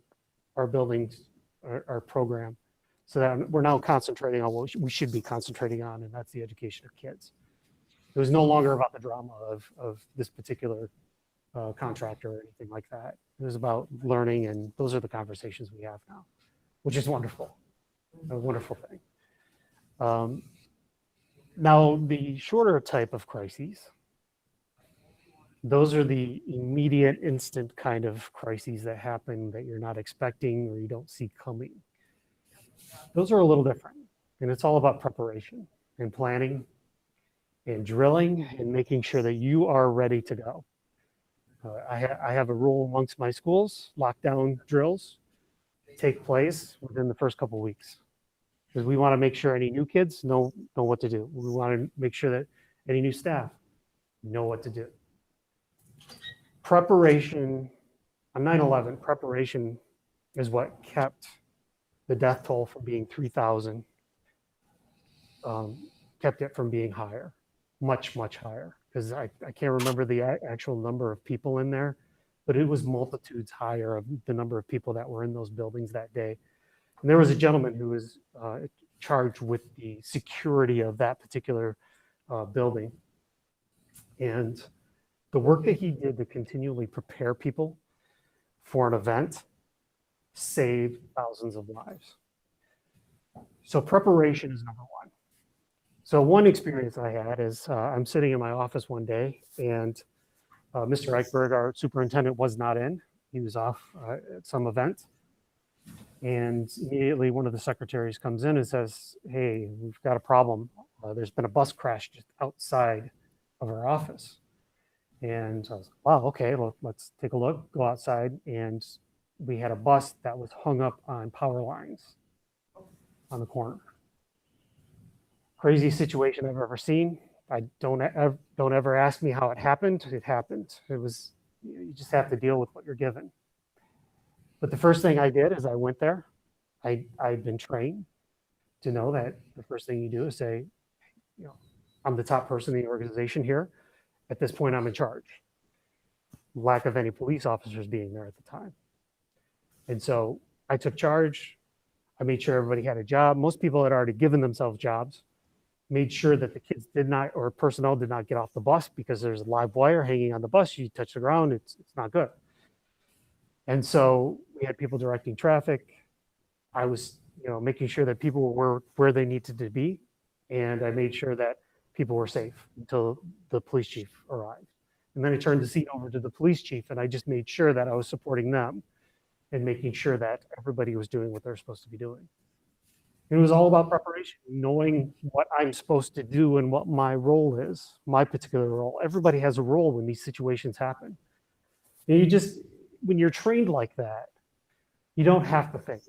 buildings, our program, so that we're now concentrating on what we should be concentrating on, and that's the education of kids. It was no longer about the drama of this particular contractor or anything like that. It was about learning, and those are the conversations we have now, which is wonderful, a wonderful thing. Now, the shorter type of crises, those are the immediate, instant kind of crises that happen that you're not expecting or you don't see coming. Those are a little different, and it's all about preparation and planning and drilling and making sure that you are ready to go. I have a rule amongst my schools: lockdown drills take place within the first couple of weeks, because we want to make sure any new kids know what to do. We want to make sure that any new staff know what to do. Preparation on 9/11, preparation is what kept the death toll from being 3,000, kept it from being higher, much higher, because I can't remember the actual number of people in there, but it was multitudes higher of the number of people that were in those buildings that day. And there was a gentleman who was charged with the security of that particular building. And the work that he did to continually prepare people for an event saved thousands of lives. So preparation is number one. So one experience I had is I'm sitting in my office one day, and Mr. Eichberg, our superintendent, was not in. He was off at some event. And immediately one of the secretaries comes in and says, "Hey, we've got a problem. There's been a bus crash just outside of our office." And I was like, "Wow, okay, well, let's take a look." Go outside, and we had a bus that was hung up on power lines on the corner. Crazy situation I've ever seen. I don't ever ask me how it happened. It happened. It was, you just have to deal with what you're given. But the first thing I did is I went there. I'd been trained to know that the first thing you do is say, I'm the top person in the organization here. At this point, I'm in charge. lack of any police officers being there at the time. And so I took charge. I made sure everybody had a job. Most people had already given themselves jobs, made sure that the kids did not, or personnel did not get off the bus because there's a live wire hanging on the bus. You touch the ground, it's not good. And so we had people directing traffic. I was, making sure that people were where they needed to be. And I made sure that people were safe until the police chief arrived. And then I turned the seat over to the police chief, and I just made sure that I was supporting them and making sure that everybody was doing what they're supposed to be doing. It was all about preparation, knowing what I'm supposed to do and what my role is, my particular role. Everybody has a role when these situations happen. And when you're trained like that, you don't have to think.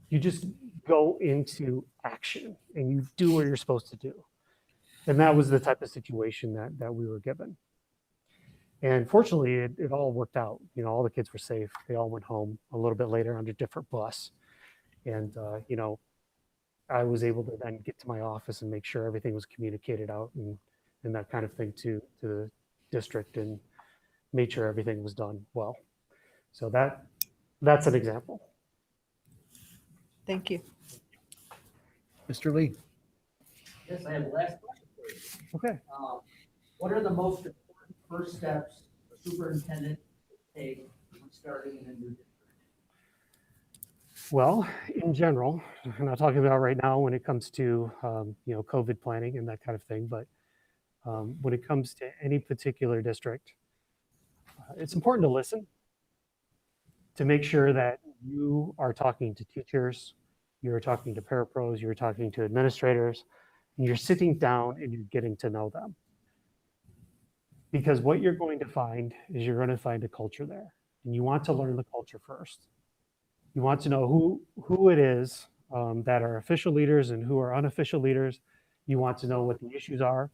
You just go into action and you do what you're supposed to do. And that was the type of situation that we were given. And fortunately, it all worked out. All the kids were safe. They all went home a little bit later on a different bus. And, I was able to then get to my office and make sure everything was communicated out and that kind of thing to the district, and made sure everything was done well. So that's an example. Thank you. Mr. Lee. Yes, I have the last question for you. Okay. What are the most important first steps a superintendent should take when starting in a new district? Well, in general, I'm not talking about right now when it comes to, COVID planning and that kind of thing, but when it comes to any particular district, it's important to listen, to make sure that you are talking to teachers, you're talking to parapros, you're talking to administrators, and you're sitting down and you're getting to know them. Because what you're going to find is you're going to find a culture there, and you want to learn the culture first. You want to know who it is that are official leaders and who are unofficial leaders. You want to know what the issues are.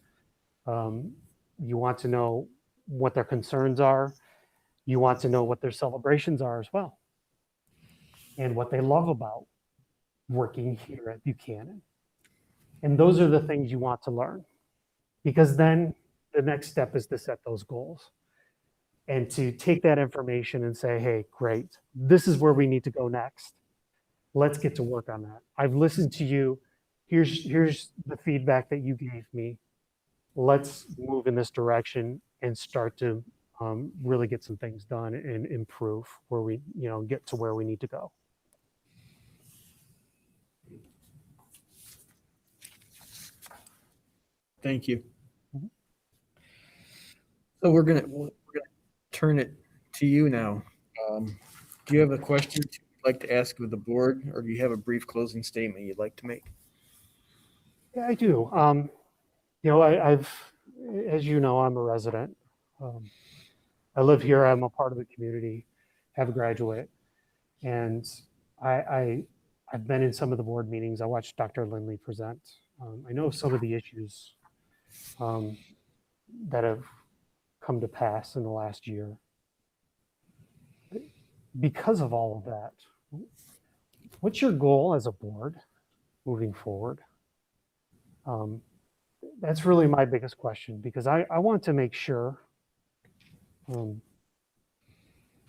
You want to know what their concerns are. You want to know what their celebrations are as well, and what they love about working here at Buchanan. And those are the things you want to learn, because then the next step is to set those goals and to take that information and say, hey, great, this is where we need to go next. Let's get to work on that. I've listened to you. Here's the feedback that you gave me. Let's move in this direction and start to really get some things done and improve where we, get to where we need to go. Thank you. So we're gonna turn it to you now. Do you have a question you'd like to ask of the board, or do you have a brief closing statement you'd like to make? Yeah, I do. I've, as you know, I'm a resident. I live here. I'm a part of the community. Have a graduate, and I've been in some of the board meetings. I watched Dr. Lindley present. I know some of the issues that have come to pass in the last year. Because of all of that, what's your goal as a board moving forward? That's really my biggest question, because I want to make sure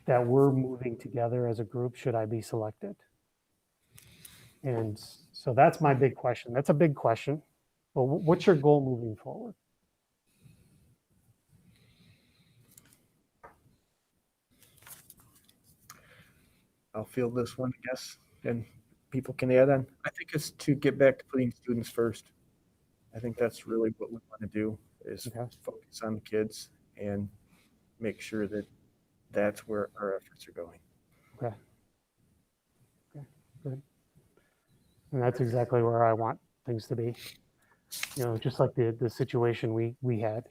that we're moving together as a group should I be selected. And so that's my big question. That's a big question. Well, what's your goal moving forward? I'll field this one, I guess, and people can add on. I think it's to get back to putting students first. I think that's really what we want to do, is focus on the kids and make sure that that's where our efforts are going. Okay. Okay, good. And that's exactly where I want things to be. Just like the situation we had.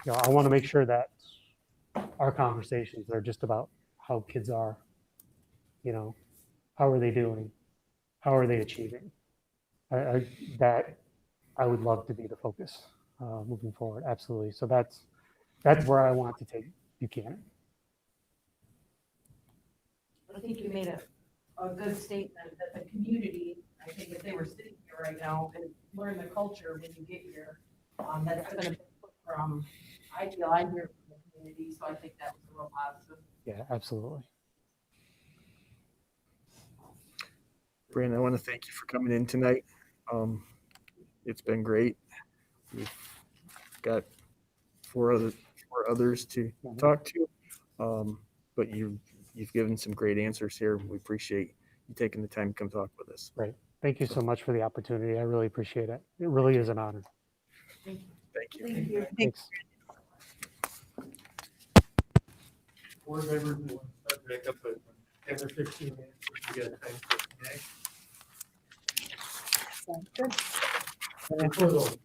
I want to make sure that our conversations are just about how kids are. How are they doing? How are they achieving? I would love to be the focus moving forward. Absolutely. So that's where I want to take Buchanan. I think you made a good statement that the community, I think if they were sitting here right now and learn the culture when you get here, that's going to be from, I feel I'm here from the community, so I think that was a real positive. Yeah, absolutely. Brandon, I want to thank you for coming in tonight. It's been great. We've got four others to talk to. But you've given some great answers here. We appreciate you taking the time to come talk with us. Right. Thank you so much for the opportunity. I really appreciate it. It really is an honor. Thank you. Thank you. Thanks. Board members will start back up at 10 or 15 minutes. If you got time for next. Sounds good. And for those,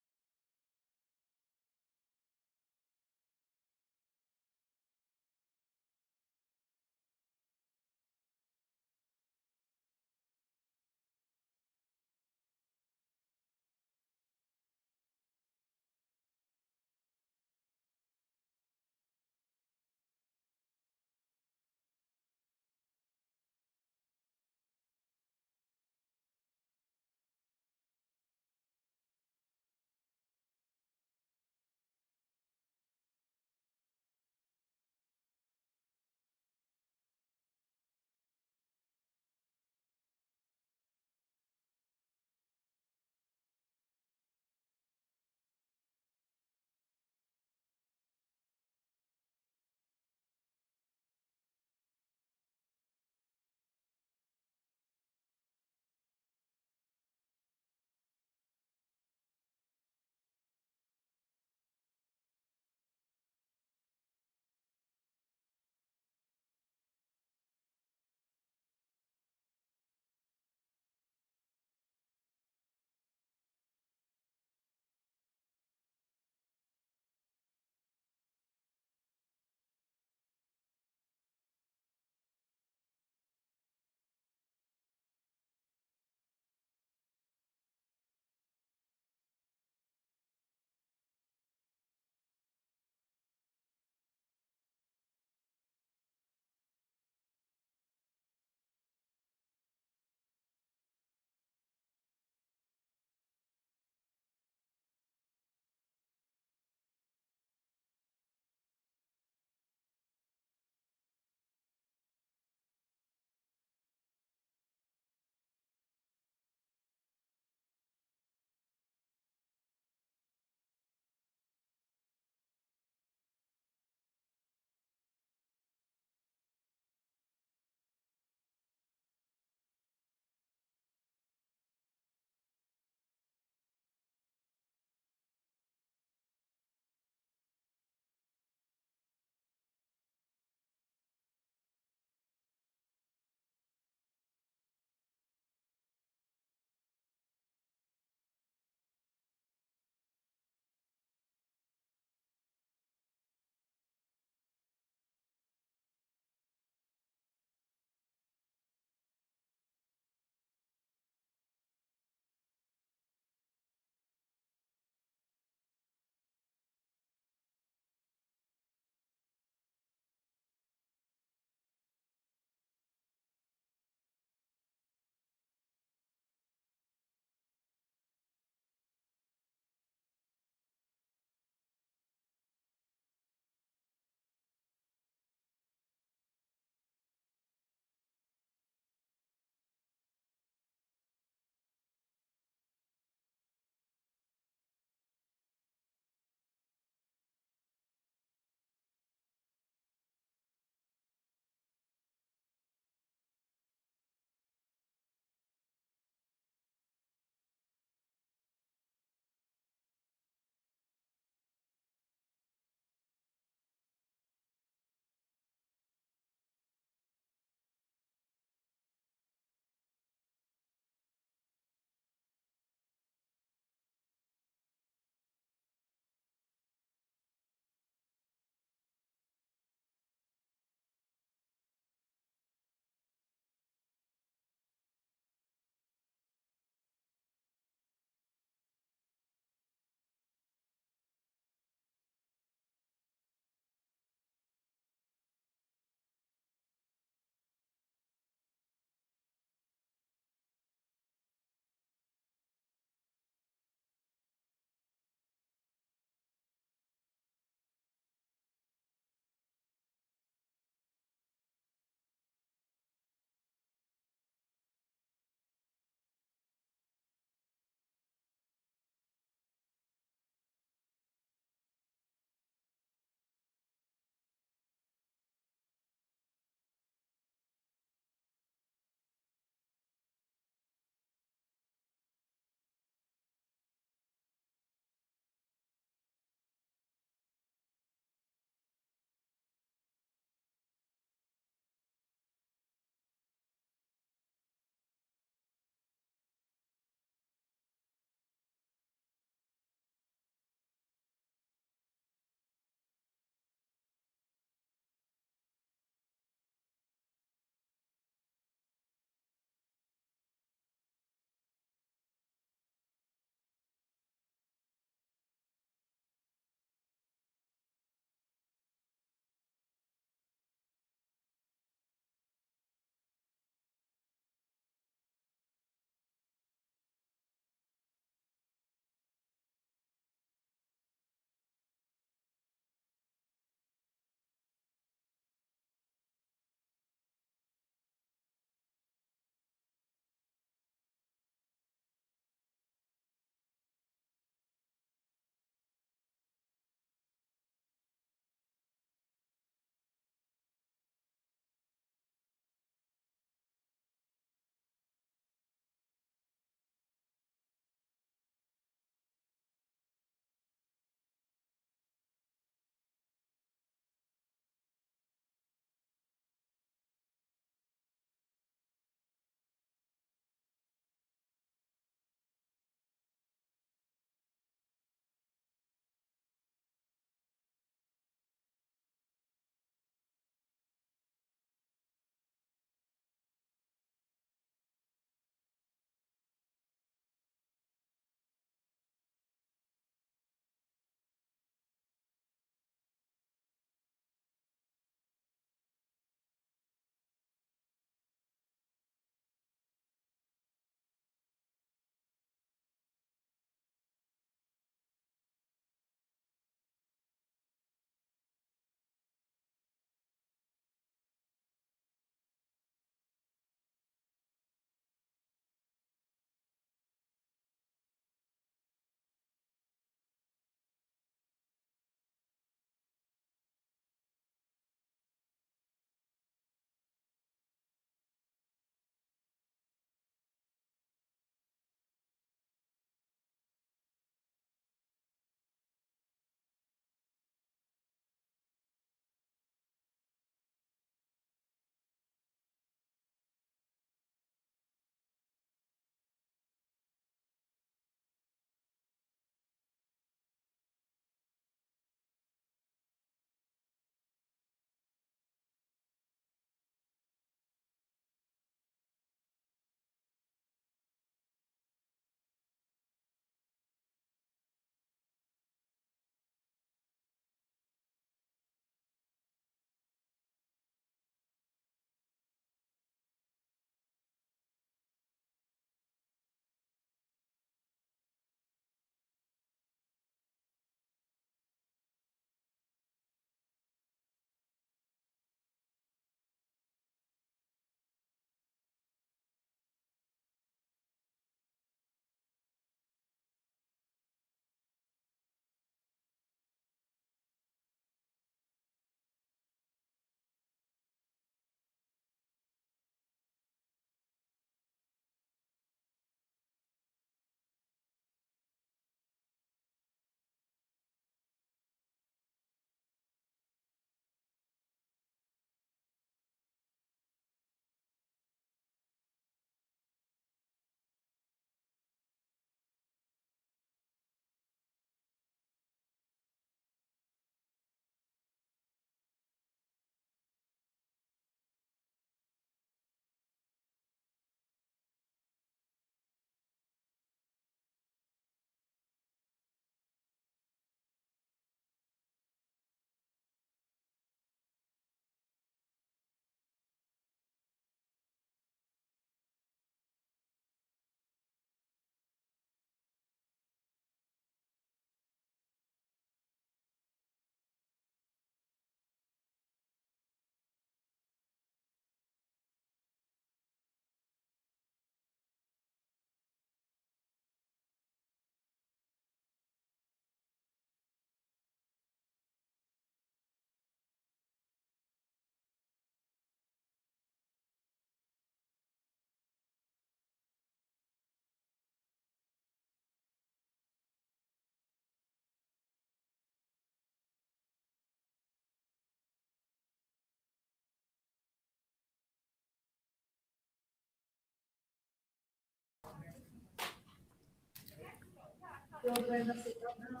Bill, did I mess it up now?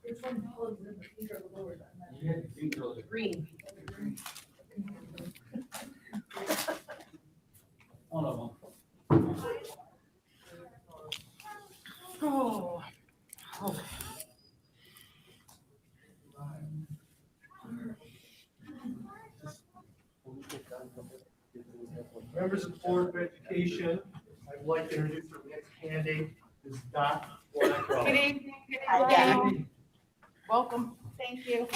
Which one color is in the pink or the lower button? Green. One of them. Oh. Members of the Board of Education, I'd like to introduce our next candidate, is Dot Blackwell. Good evening. Yeah. Welcome. Thank you.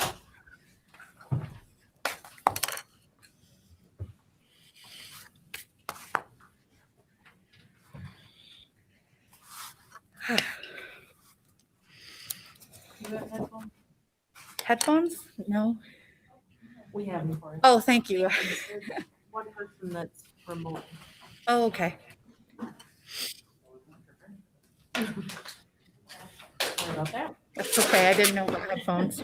You have headphones? Headphones? No. We have them for you. Oh, thank you. There's one person that's remote. Oh, okay. Sorry about that. That's okay. I didn't know about headphones.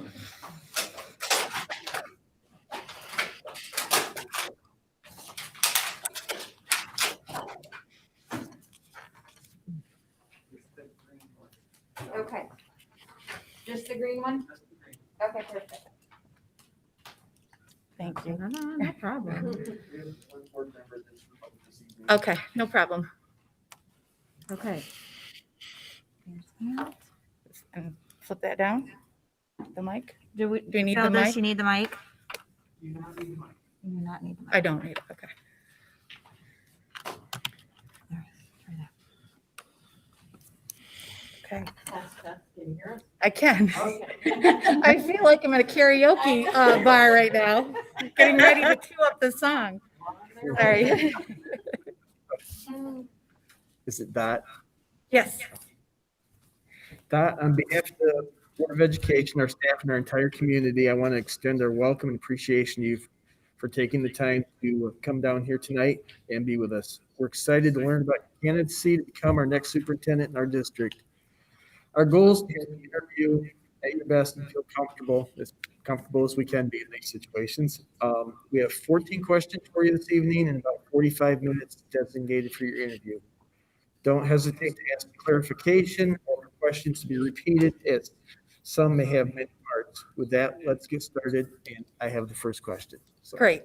Okay. Just the green one? Okay, perfect. Thank you. No problem. Okay, no problem. Okay. And flip that down. The mic. Do we need Tell the this, mic? you need the mic? You do not need the mic. You do not need the mic. I don't need it. Okay. Okay. Test, test. Can you hear us? I can. Okay. I feel like I'm at a karaoke bar right now, getting ready to cue up the song. Sorry. Is it Dot? Yes. Dot, on behalf of the Board of Education, our staff, and our entire community, I want to extend our welcome and appreciation to you for taking the time to come down here tonight and be with us. We're excited to learn about your candidacy to become our next superintendent in our district. Our goal is to have an interview at your best and feel comfortable as we can be in these situations. We have 14 questions for you this evening and about 45 minutes designated for your interview. Don't hesitate to ask clarification or for questions to be repeated, as some may have many parts. With that, let's get started, and I have the first question. So, Great.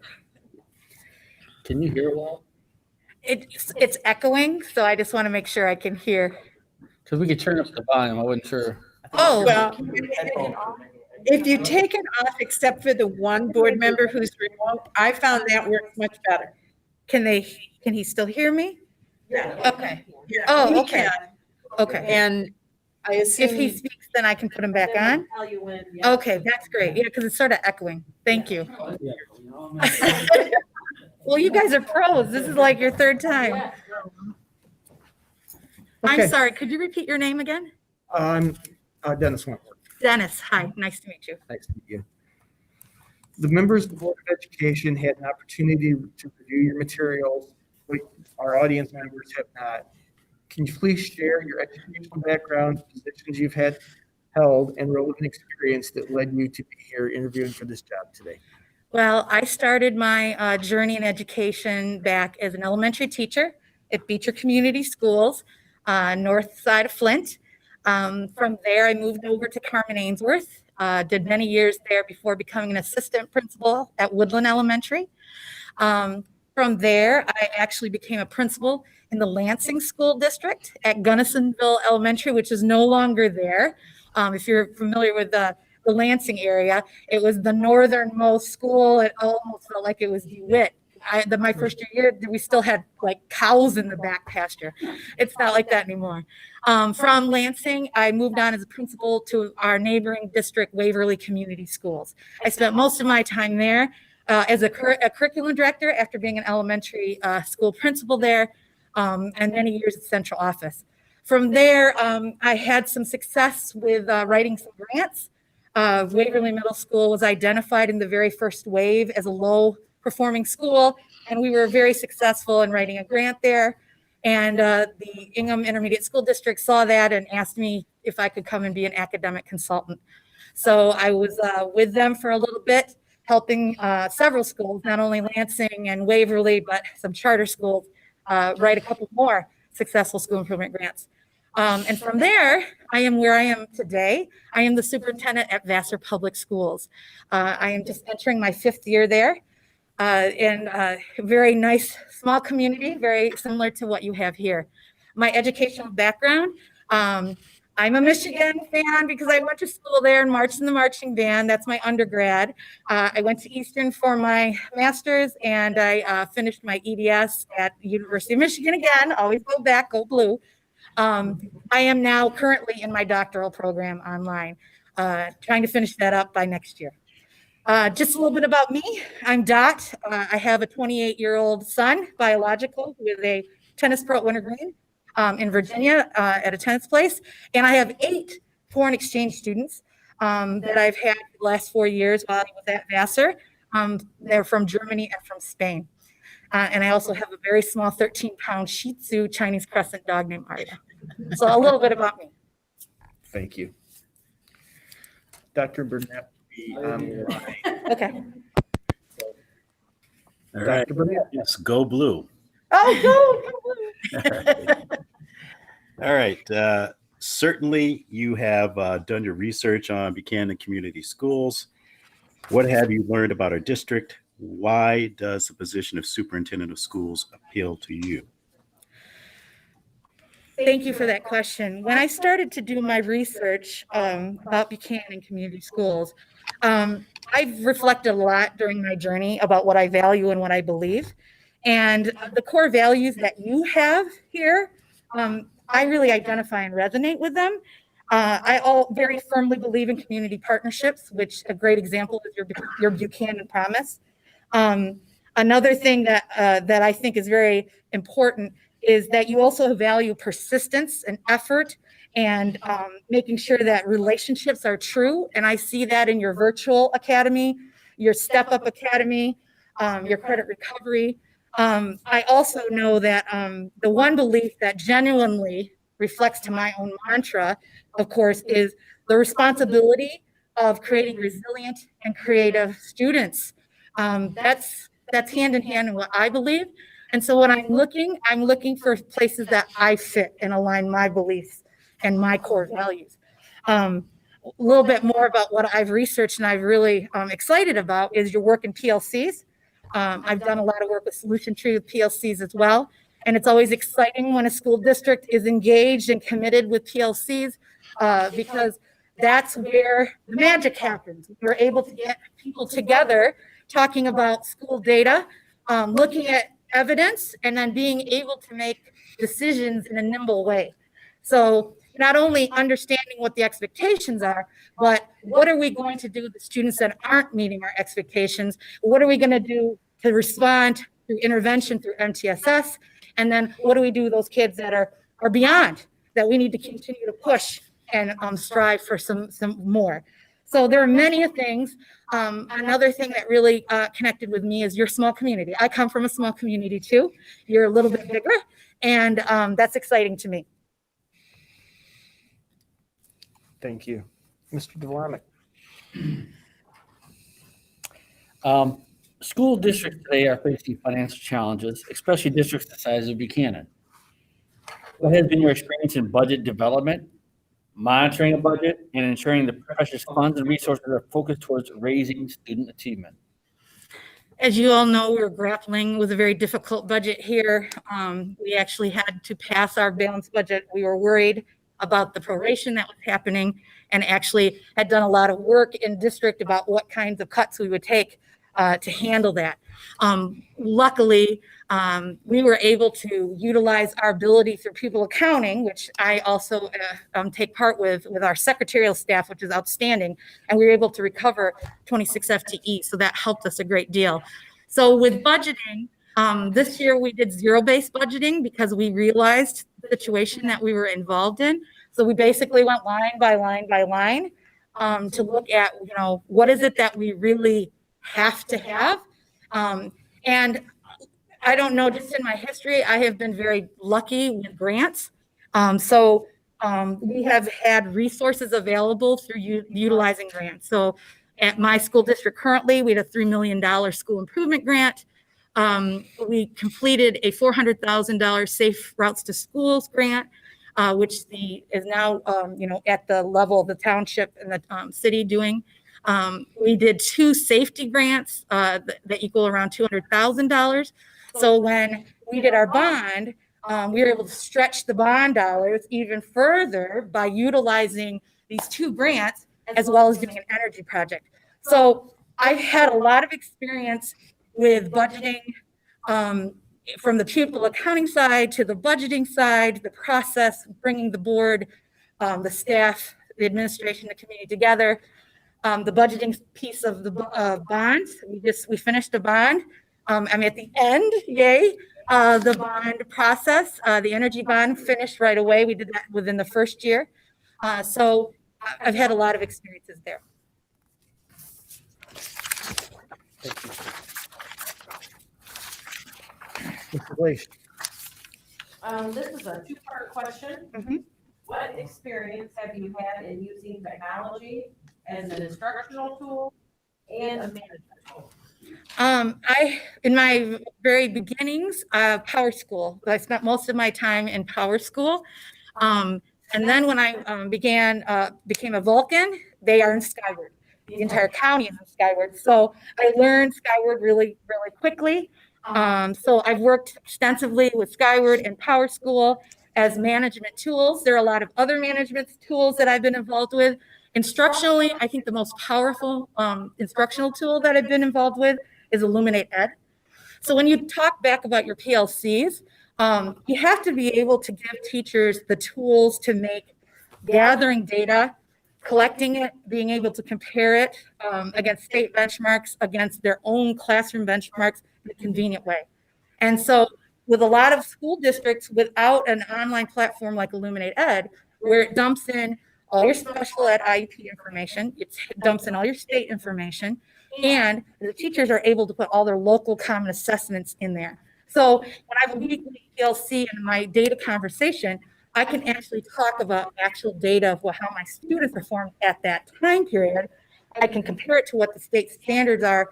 Can you hear well? It's echoing, so I just want to make sure I can hear. Because we could turn up the volume. I wasn't sure. Oh, Well, if you take it off, except for the one board member who's remote, I found that works much better. can he still hear me? Yeah. Okay. Yeah, Oh, we okay. can. Okay. And I If he assume, speaks, then I can put him back on? Tell you when. yeah. Okay, that's great. Yeah, because it's sort of echoing. Thank you. Yeah. Well, you guys are pros. This is like your third time. Yeah. I'm Okay. sorry. Could you repeat your name again? I'm Dennis Wentworth. Dennis. Hi. Nice to meet you. Nice to meet you. The members of the Board of Education had an opportunity to review your materials, but our audience members have not. Can you please share your educational background, positions you've held, and relevant experience that led you to be here interviewing for this job today? Well, I started my journey in education back as an elementary teacher at Beecher Community Schools, north side of Flint. From there, I moved over to Carmen Ainsworth, did many years there before becoming an assistant principal at Woodland Elementary. From there, I actually became a principal in the Lansing School District at Gunnisonville Elementary, which is no longer there. If you're familiar with the Lansing area, it was the northernmost school. It almost felt like it was DeWitt. My first year, we still had like cows in the back pasture. It's not like that anymore. From Lansing, I moved on as a principal to our neighboring district, Waverly Community Schools. I spent most of my time there as a curriculum director after being an elementary school principal there, and many years at central office. From there, I had some success with writing some grants. Waverly Middle School was identified in the very first wave as a low-performing school, and we were very successful in writing a grant there. And the Ingham Intermediate School District saw that and asked me if I could come and be an academic consultant. So I was with them for a little bit, helping several schools, not only Lansing and Waverly, but some charter schools, write a couple more successful school improvement grants. And from there, I am where I am today. I am the superintendent at Vassar Public Schools. I am just entering my 5th year there in a very nice, small community, very similar to what you have here. My educational background, I'm a Michigan fan because I went to school there and marched in the marching band. That's my undergrad. I went to Eastern for my master's, and I finished my EDS at the University of Michigan again. Always go back, go blue. I am now currently in my doctoral program online, trying to finish that up by next year. Just a little bit about me. I'm Dot. I have a 28-year-old son, biological, with a tennis pro at Wintergreen in Virginia at a tennis place. And I have 8 foreign exchange students that I've had the last 4 years while I was at Vassar. They're from Germany and from Spain. And I also have a very small 13-pound Shih Tzu Chinese Crescent dog named Arya. So a little bit about me. Thank you. Dr. Burnett will be online. Okay. All right. Dr. Burnett. Yes, go blue. Oh, go. All right. Certainly, you have done your research on Buchanan Community Schools. What have you learned about our district? Why does the position of superintendent of schools appeal to you? Thank you for that question. When I started to do my research about Buchanan Community Schools, I've reflected a lot during my journey about what I value and what I believe. And the core values that you have here, I really identify and resonate with them. I very firmly believe in community partnerships, which a great example is your Buchanan Promise. Another thing that I think is very important is that you also value persistence and effort and making sure that relationships are true. And I see that in your virtual academy, your Step Up Academy, your credit recovery. I also know that the one belief that genuinely reflects to my own mantra, of course, is the responsibility of creating resilient and creative students. That's hand in hand in what I believe. And so when I'm looking for places that I fit and align my beliefs and my core values. A little bit more about what I've researched and I've really excited about is your work in PLCs. I've done a lot of work with Solution Tree with PLCs as well. And it's always exciting when a school district is engaged and committed with PLCs because that's where the magic happens. We're able to get people together talking about school data, looking at evidence, and then being able to make decisions in a nimble way. So not only understanding what the expectations are, but what are we going to do with the students that aren't meeting our expectations? What are we going to do to respond through intervention through MTSS? And then what do we do with those kids that are beyond, that we need to continue to push and strive for some more? So there are many things. Another thing that really connected with me is your small community. I come from a small community too. You're a little bit bigger, and that's exciting to me. Thank you. Mr. Dvornik. School districts today are facing financial challenges, especially districts the size of Buchanan. What has been your experience in budget development, monitoring a budget, and ensuring the precious funds and resources are focused towards raising student achievement? As you all know, we're grappling with a very difficult budget here. We actually had to pass our balanced budget. We were worried about the proration that was happening and actually had done a lot of work in district about what kinds of cuts we would take to handle that. Luckily, we were able to utilize our ability through pupil accounting, which I also take part with our secretarial staff, which is outstanding. And we were able to recover 26 FTE. So that helped us a great deal. So with budgeting, this year we did zero-based budgeting because we realized the situation that we were involved in. So we basically went line by line by line to look at, what is it that we really have to have. And I don't know, just in my history, I have been very lucky with grants. So we have had resources available through utilizing grants. So at my school district currently, we had a $3 million school improvement grant. We completed a $400,000 Safe Routes to Schools grant. which is now, at the level of the township and the city doing. We did 2 safety grants that equal around $200,000. So when we did our bond, we were able to stretch the bond dollars even further by utilizing these 2 grants, as well as doing an energy project. So I've had a lot of experience with budgeting, from the pupil accounting side to the budgeting side, the process, bringing the board, the staff, the administration, the community together. The budgeting piece of the bonds, we finished the bond. I'm at the end, yay. The bond process, the energy bond finished right away. We did that within the first year. So I've had a lot of experiences there. Thank you. Mr. Leish. This is a 2-part question. What experience have you had in using technology as an instructional tool and a management tool? In my very beginnings, Power School. I spent most of my time in Power School. And then when I became a Vulcan, they are in Skyward. The entire county is in Skyward. So I learned Skyward really, really quickly. So I've worked extensively with Skyward and Power School as management tools. There are a lot of other management tools that I've been involved with. Instructionally, I think the most powerful instructional tool that I've been involved with is Illuminate Ed. So when you talk back about your PLCs, you have to be able to give teachers the tools to make gathering data, collecting it, being able to compare it against state benchmarks, against their own classroom benchmarks in a convenient way. And so with a lot of school districts without an online platform like Illuminate Ed, where it dumps in all your special ed IEP information, it dumps in all your state information, and the teachers are able to put all their local common assessments in there. So when I have a weekly PLC in my data conversation, I can actually talk about actual data of how my students performed at that time period. I can compare it to what the state standards are,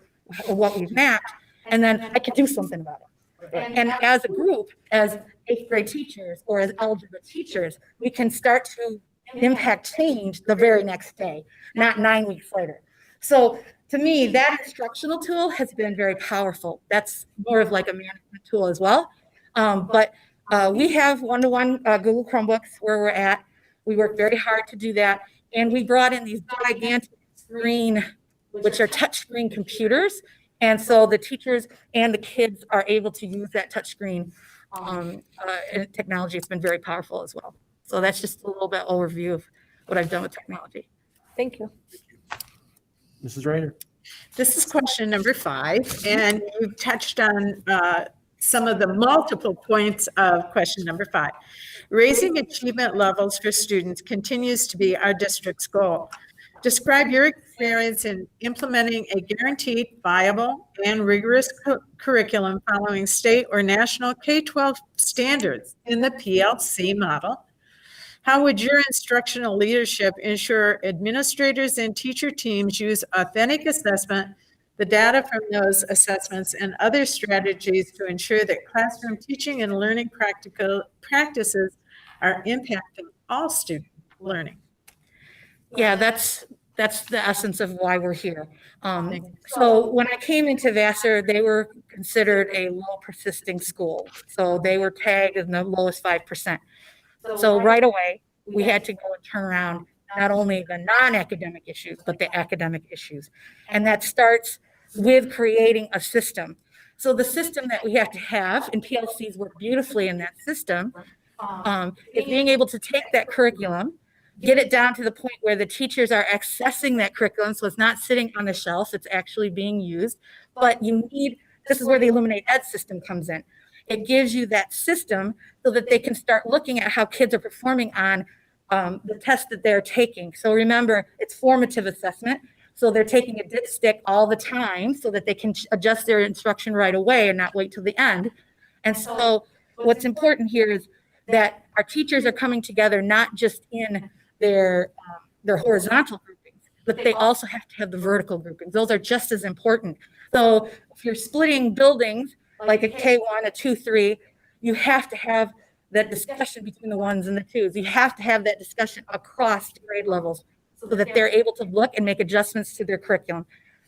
or what we've mapped, and then I can do something about it. And as a group, as 8th grade teachers or as algebra teachers, we can start to impact change the very next day, not 9 weeks later. So to me, that instructional tool has been very powerful. That's more of like a management tool as well. But we have one-to-one Google Chromebooks where we're at. We work very hard to do that. And we brought in these gigantic screen, which are touchscreen computers. And so the teachers and the kids are able to use that touchscreen technology. It's been very powerful as well. So that's just a little bit overview of what I've done with technology. Thank you. Mrs. Rayner. This is question number 5, and you've touched on some of the multiple points of question number 5. Raising achievement levels for students continues to be our district's goal. Describe your experience in implementing a guaranteed, viable, and rigorous curriculum following state or national K-12 standards in the PLC model. How would your instructional leadership ensure administrators and teacher teams use authentic assessment, the data from those assessments, and other strategies to ensure that classroom teaching and learning practices are impacting all student learning? Yeah, that's the essence of why we're here. So when I came into Vassar, they were considered a low persisting school. So they were tagged in the lowest 5%. So right away, we had to go and turn around not only the non-academic issues, but the academic issues. And that starts with creating a system. So the system that we have to have, and PLCs work beautifully in that system, is being able to take that curriculum, get it down to the point where the teachers are accessing that curriculum. So it's not sitting on the shelf, it's actually being used. But this is where the Illuminate Ed system comes in. It gives you that system so that they can start looking at how kids are performing on the test that they're taking. So remember, it's formative assessment. So they're taking a dipstick all the time so that they can adjust their instruction right away and not wait till the end. And so what's important here is that our teachers are coming together not just in their horizontal groupings, but they also have to have the vertical groupings. Those are just as important. So if you're splitting buildings like a K1, a 2, 3, you have to have that discussion between the ones and the twos. You have to have that discussion across grade levels so that they're able to look and make adjustments to their curriculum.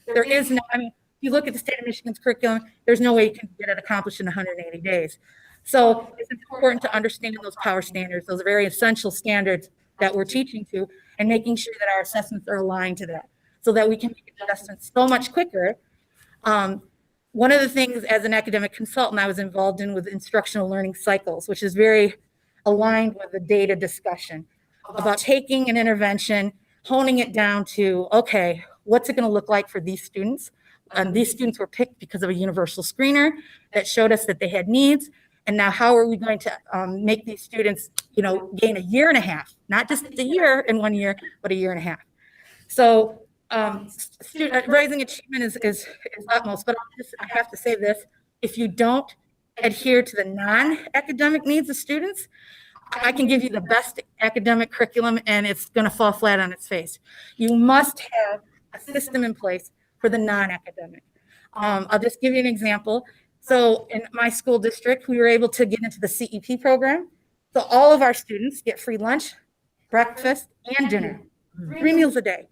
There is no, I mean, if you look at the state of Michigan's curriculum, there's no way you can get it accomplished in 180 days. So it's important to understand those power standards, those very essential standards that we're teaching to, and making sure that our assessments are aligned to that so that we can make adjustments so much quicker. One of the things as an academic consultant I was involved in with instructional learning cycles, which is very aligned with the data discussion about taking an intervention, honing it down to, okay, what's it going to look like for these students? And these students were picked because of a universal screener that showed us that they had needs. And now how are we going to make these students, gain a year and a half, not just a year in 1 year, but a year and a half. So raising achievement is utmost, but I have to say this: if you don't adhere to the non-academic needs of students, I can give you the best academic curriculum and it's going to fall flat on its face. You must have a system in place for the non-academic. I'll just give you an example. So in my school district, we were able to get into the CEP program. So all of our students get free lunch, breakfast, and dinner, 3 meals a day.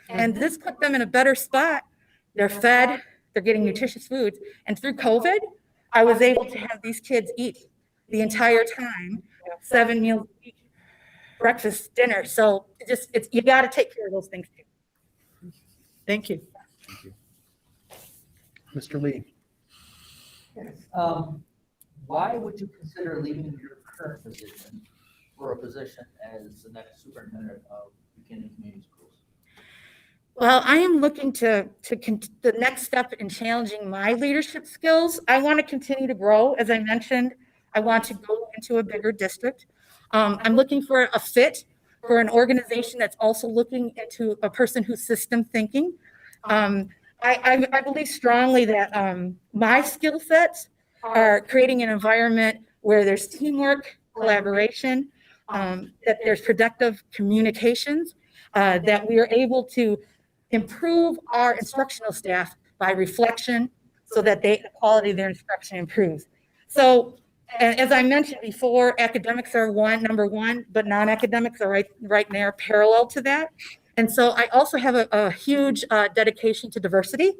And this put them in a better spot. They're fed, they're getting nutritious foods. And through COVID, I was able to have these kids eat the entire time, 7 meals a week, breakfast, dinner. So you got to take care of those things too. Thank you. Mr. Lee. Why would you consider leaving your current position for a position as the next superintendent of Buchanan Community Schools? Well, I am looking to the next step in challenging my leadership skills. I want to continue to grow. As I mentioned, I want to go into a bigger district. I'm looking for a fit for an organization that's also looking into a person who's system thinking. I believe strongly that my skill sets are creating an environment where there's teamwork, collaboration, that there's productive communications, that we are able to improve our instructional staff by reflection so that the quality of their instruction improves. So as I mentioned before, academics are number one, but non-academics are right there parallel to that. And so I also have a huge dedication to diversity.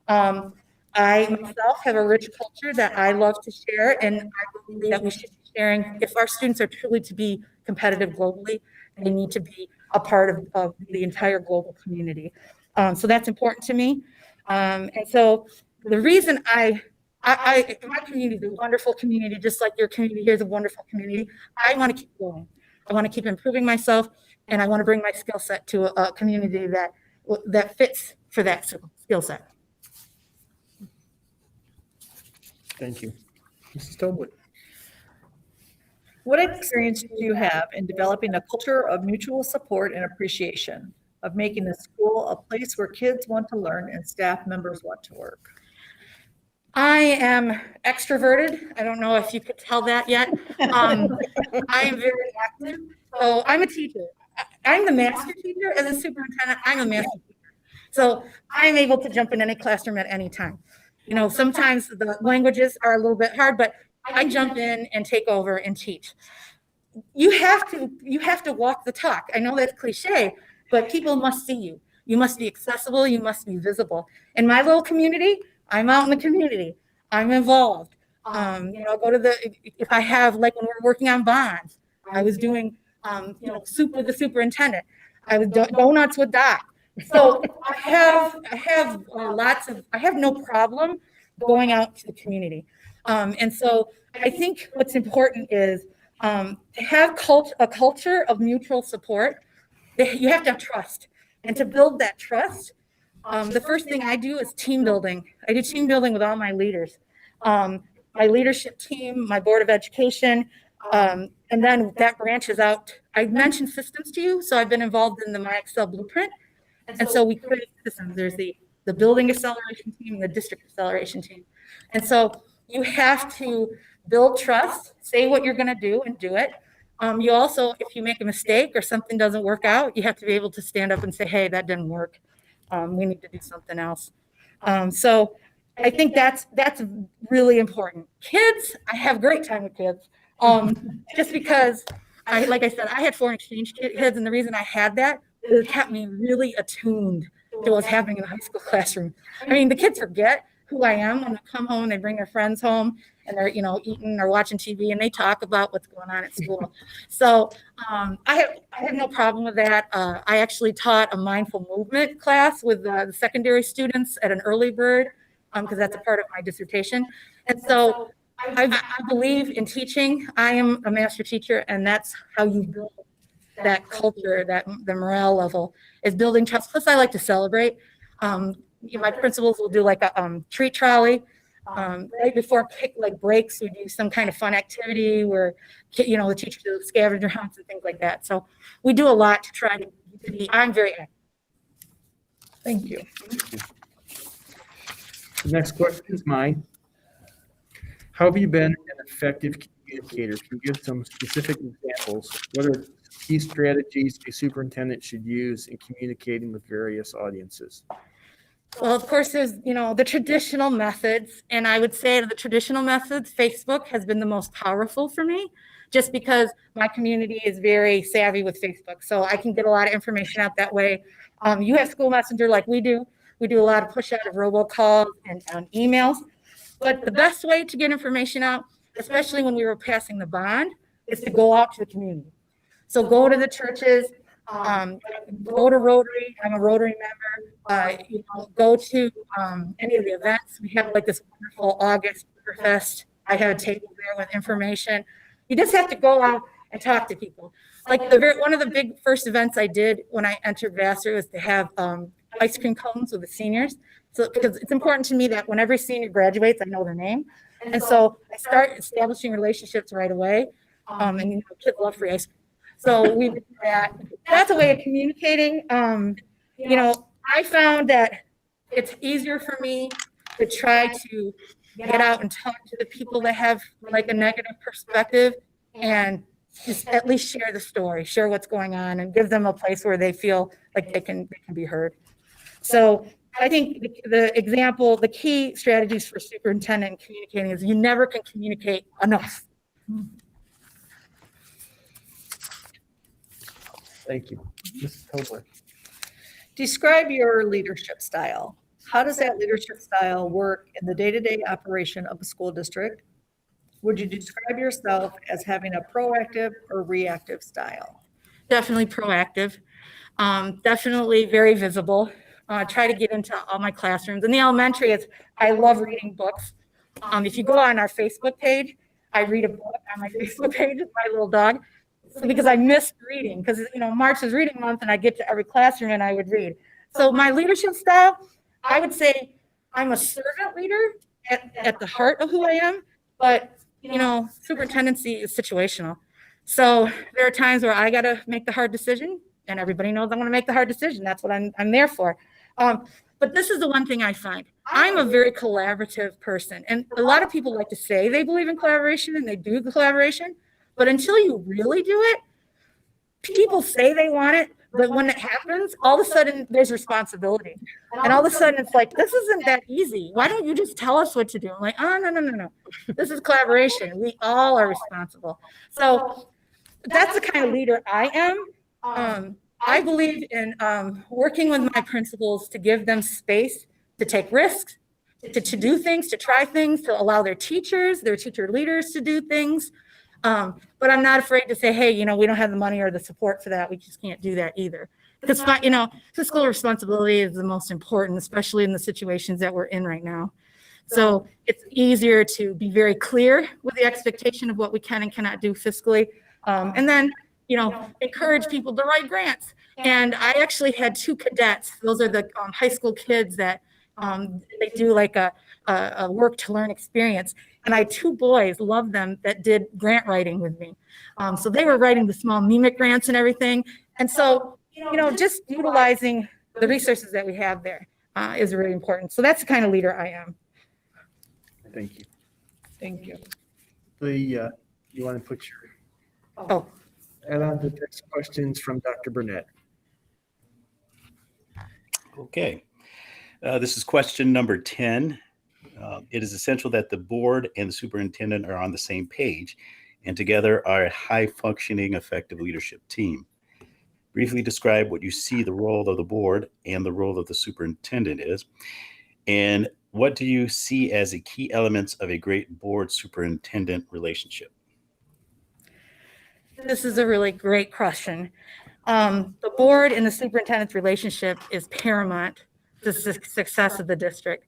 I myself have a rich culture that I love to share, and I believe that we should be sharing. If our students are truly to be competitive globally, they need to be a part of the entire global community. So that's important to me. And so the reason my community is a wonderful community, just like your community here is a wonderful community. I want to keep going. I want to keep improving myself, and I want to bring my skill set to a community that fits for that skill set. Thank you. Mrs. Tobwood. What experience do you have in developing a culture of mutual support and appreciation, of making the school a place where kids want to learn and staff members want to work? I am extroverted. I don't know if you could tell that yet. I am very active. So I'm a teacher. I'm the master teacher. As a superintendent, I'm a master teacher. So I'm able to jump in any classroom at any time. Sometimes the languages are a little bit hard, but I jump in and take over and teach. You have to walk the talk. I know that's cliche, but people must see you. You must be accessible. You must be visible. In my little community, I'm out in the community. I'm involved. Go to if I have, like when we're working on bonds, I was doing, soup with the superintendent. I was donuts with Doc. So I have no problem going out to the community. And so I think what's important is to have a culture of mutual support. You have to have trust. And to build that trust, the first thing I do is team building. I do team building with all my leaders, my leadership team, my board of education, and then that branches out. I mentioned systems to you, so I've been involved in the My Excel blueprint, and so we create systems. There's the building acceleration team and the district acceleration team, and so you have to build trust, say what you're going to do, and do it. You also, if you make a mistake or something doesn't work out, you have to be able to stand up and say, "Hey, that didn't work. We need to do something else." So I think that's really important. Kids, I have great time with kids. Just because like I said, I had foreign exchange kids, and the reason I had that is it kept me really attuned to what's happening in the high school classroom. I mean, the kids forget who I am when they come home, they bring their friends home and they're, eating or watching TV and they talk about what's going on at school. So I have no problem with that. I actually taught a mindful movement class with the secondary students at an early bird because that's a part of my dissertation. And so I believe in teaching. I am a master teacher, and that's how you build that culture, the morale level is building trust. Plus, I like to celebrate. My principals will do like a treat trolley. Right before breaks, we do some kind of fun activity where, the teachers do scavenger hunts and things like that. So we do a lot to try to be, I'm very active. Thank you. The next question is mine. How have you been an effective communicator? Can you give some specific examples? What are key strategies a superintendent should use in communicating with various audiences? Well, of course, there's, the traditional methods. And I would say the traditional methods, Facebook has been the most powerful for me, just because my community is very savvy with Facebook. So I can get a lot of information out that way. You have School Messenger like we do. We do a lot of push out of robocalls and emails. But the best way to get information out, especially when we were passing the bond, is to go out to the community. So go to the churches, go to Rotary. I'm a Rotary member. Go to any of the events. We have like this wonderful August Fest. I have a table there with information. You just have to go out and talk to people. Like one of the big first events I did when I entered Vassar was to have ice cream cones with the seniors. So because it's important to me that when every senior graduates, I know their name. And so I start establishing relationships right away. And kids love free ice cream. So we did that. That's a way of communicating. I found that it's easier for me to try to get out and talk to the people that have like a negative perspective and just at least share the story, share what's going on, and give them a place where they feel like they can be heard. So I think the key strategies for superintendent communicating is you never can communicate enough. Thank you. Mrs. Tobler. Describe your leadership style. How does that leadership style work in the day-to-day operation of a school district? Would you describe yourself as having a proactive or reactive style? Definitely proactive. Definitely very visible. Try to get into all my classrooms. In the elementary, I love reading books. If you go on our Facebook page, I read a book on my Facebook page with my little dog. So because I missed reading, because March is reading month, and I get to every classroom and I would read. So my leadership style, I would say I'm a servant leader at the heart of who I am, but superintendency is situational. So there are times where I got to make the hard decision, and everybody knows I'm going to make the hard decision. That's what I'm there for. But this is the one thing I find. I'm a very collaborative person, and a lot of people like to say they believe in collaboration and they do the collaboration. But until you really do it, people say they want it, but when it happens, all of a sudden there's responsibility. And all of a sudden it's like, this isn't that easy. Why don't you just tell us what to do? I'm like, oh, no. This is collaboration. We all are responsible. So that's the kind of leader I am. I believe in working with my principals to give them space to take risks, to do things, to try things, to allow their teachers, their teacher leaders to do things. But I'm not afraid to say, hey, we don't have the money or the support for that. We just can't do that either. Because, fiscal responsibility is the most important, especially in the situations that we're in right now. So it's easier to be very clear with the expectation of what we can and cannot do fiscally. And then, encourage people to write grants. And I actually had 2 cadets. Those are the high school kids that they do like a work to learn experience. And I had 2 boys, love them, that did grant writing with me. So they were writing the small mimic grants and everything. And so, just utilizing the resources that we have there is really important. So that's the kind of leader I am. Thank you. Thank you. You want to put your add on the text questions from Dr. Burnett. Okay. This is question number 10. It is essential that the board and the superintendent are on the same page and together are a high-functioning, effective leadership team. Briefly describe what you see the role of the board and the role of the superintendent is, and what do you see as the key elements of a great board-superintendent relationship? This is a really great question. The board and the superintendent's relationship is paramount to the success of the district.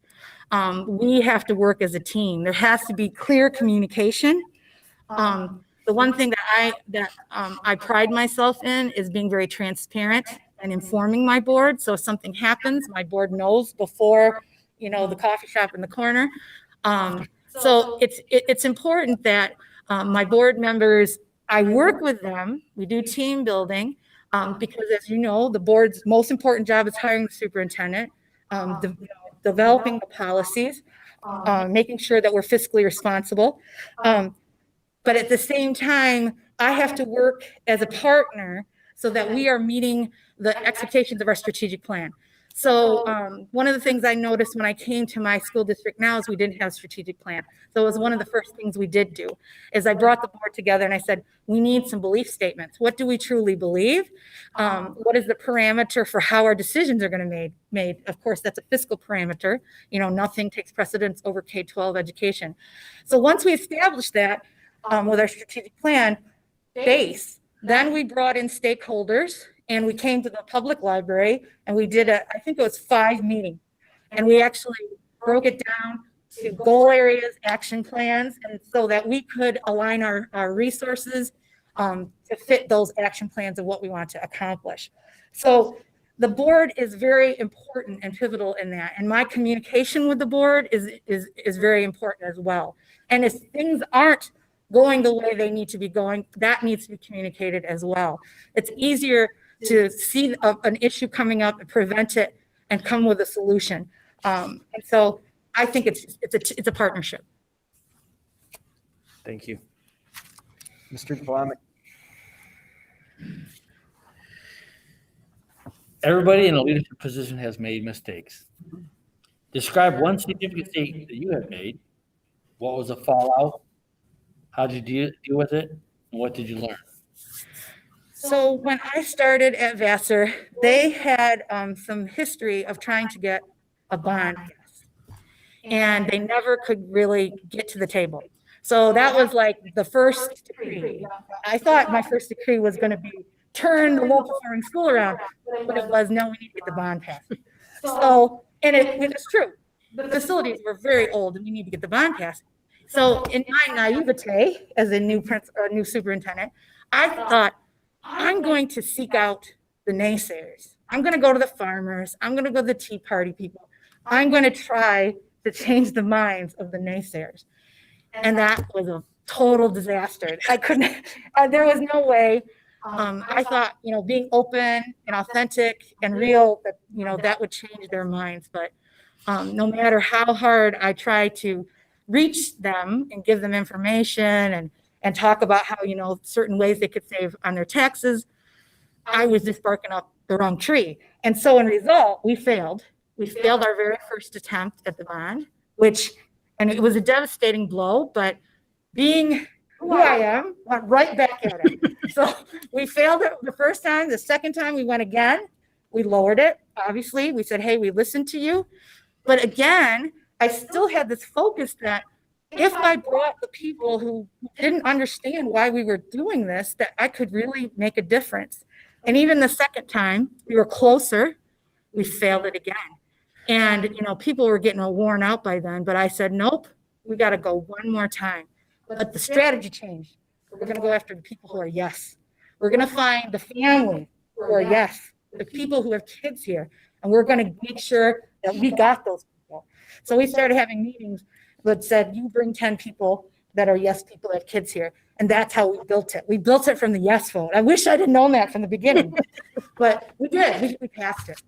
We have to work as a team. There has to be clear communication. The one thing that I pride myself in is being very transparent and informing my board. So if something happens, my board knows before, the coffee shop in the corner. So it's important that my board members, I work with them. We do team building because, as you know, the board's most important job is hiring the superintendent, developing the policies, making sure that we're fiscally responsible. But at the same time, I have to work as a partner so that we are meeting the expectations of our strategic plan. So one of the things I noticed when I came to my school district now is we didn't have a strategic plan. So it was one of the first things we did do is I brought the board together and I said, we need some belief statements. What do we truly believe? What is the parameter for how our decisions are going to be made? Of course, that's a fiscal parameter. Nothing takes precedence over K-12 education. So once we established that with our strategic plan base, then we brought in stakeholders and we came to the public library and we did I think it was 5 meetings. And we actually broke it down to goal areas, action plans, and so that we could align our resources to fit those action plans of what we want to accomplish. So the board is very important and pivotal in that. And my communication with the board is very important as well. And if things aren't going the way they need to be going, that needs to be communicated as well. It's easier to see an issue coming up and prevent it and come with a solution. And so I think it's a partnership. Thank you. Mr. Glamek. Everybody in a leadership position has made mistakes. Describe one significant mistake that you have made. What was the fallout? How did you deal with it? And what did you learn? So when I started at Vassar, they had some history of trying to get a bond pass, and they never could really get to the table. So that was like the first decree. I thought my first decree was going to be turn the local farming school around, but it was no, we need to get the bond pass. So, and it's true. The facilities were very old and we need to get the bond pass. So in my naivete as a new superintendent, I thought, I'm going to seek out the naysayers. I'm going to go to the farmers. I'm going to go to the Tea Party people. I'm going to try to change the minds of the naysayers. And that was a total disaster. I couldn't, there was no way. I thought, being open and authentic and real, that would change their minds. But no matter how hard I try to reach them and give them information and talk about how, certain ways they could save on their taxes, I was just barking up the wrong tree. And so in result, we failed. We failed our very first attempt at the bond, and it was a devastating blow, but being who I am, went right back at it. So we failed it the first time. The second time we went again. We lowered it, obviously. We said, hey, we listened to you. But again, I still had this focus that if I brought the people who didn't understand why we were doing this, that I could really make a difference. And even the second time, we were closer. We failed it again. And, people were getting worn out by then. But I said, nope, we got to go one more time. But the strategy changed. We're going to go after the people who are yes. We're going to find the family who are yes, the people who have kids here. And we're going to make sure that we got those people. So we started having meetings that said, you bring 10 people that are yes people that have kids here. And that's how we built it. We built it from the yes vote. I wish I'd have known that from the beginning. But we did. We passed it.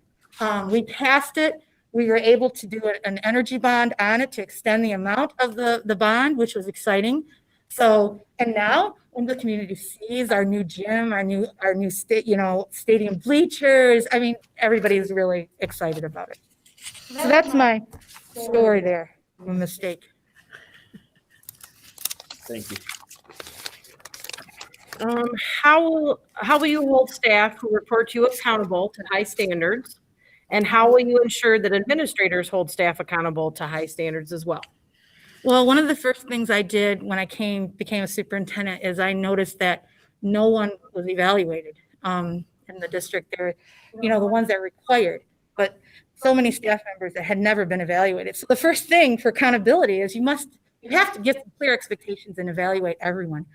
We passed it. We were able to do an energy bond on it to extend the amount of the bond, which was exciting. So, and now when the community sees our new gym, our new stadium bleachers, I mean, everybody is really excited about it. So that's my story there, a mistake. Thank you. How will you hold staff who report to you accountable to high standards? And how will you ensure that administrators hold staff accountable to high standards as well? Well, one of the first things I did when I became a superintendent is I noticed that no one was evaluated in the district. There, the ones that were required, but so many staff members that had never been evaluated. So the first thing for accountability is you have to get some clear expectations and evaluate everyone.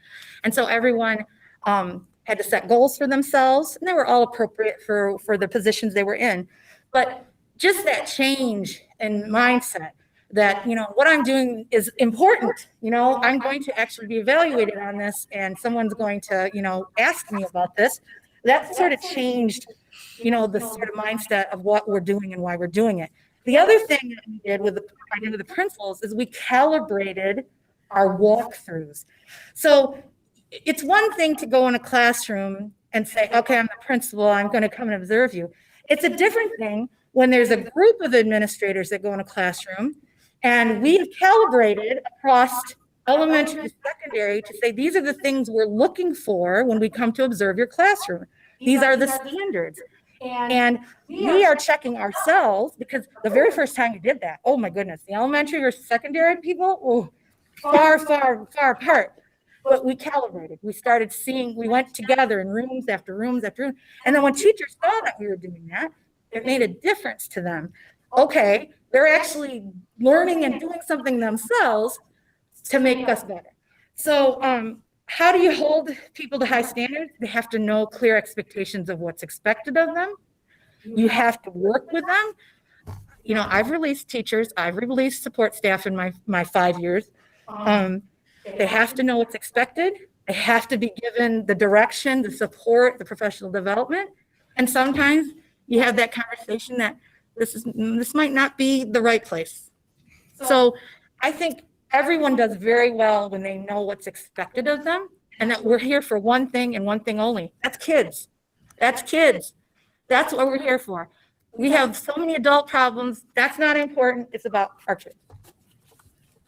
And so everyone had to set goals for themselves, and they were all appropriate for the positions they were in. But just that change in mindset that, what I'm doing is important. I'm going to actually be evaluated on this, and someone's going to, ask me about this. That sort of changed, the sort of mindset of what we're doing and why we're doing it. The other thing that we did with the principals is we calibrated our walkthroughs. So it's one thing to go in a classroom and say, okay, I'm the principal, I'm going to come and observe you. It's a different thing when there's a group of administrators that go in a classroom, and we've calibrated across elementary to secondary to say, these are the things we're looking for when we come to observe your classroom. These are the standards. And we are checking ourselves, because the very first time we did that, oh my goodness, the elementary or secondary people, far, far, far apart. But we calibrated. We started seeing, we went together in rooms after rooms after rooms. And then when teachers saw that we were doing that, it made a difference to them. Okay, they're actually learning and doing something themselves to make us better. So how do you hold people to high standards? They have to know clear expectations of what's expected of them. You have to work with them. I've released teachers, I've released support staff in my 5 years. They have to know what's expected. They have to be given the direction, the support, the professional development. And sometimes you have that conversation that this might not be the right place. So I think everyone does very well when they know what's expected of them, and that we're here for one thing and one thing only. That's kids. That's kids. That's what we're here for. We have so many adult problems. That's not important. It's about our kids.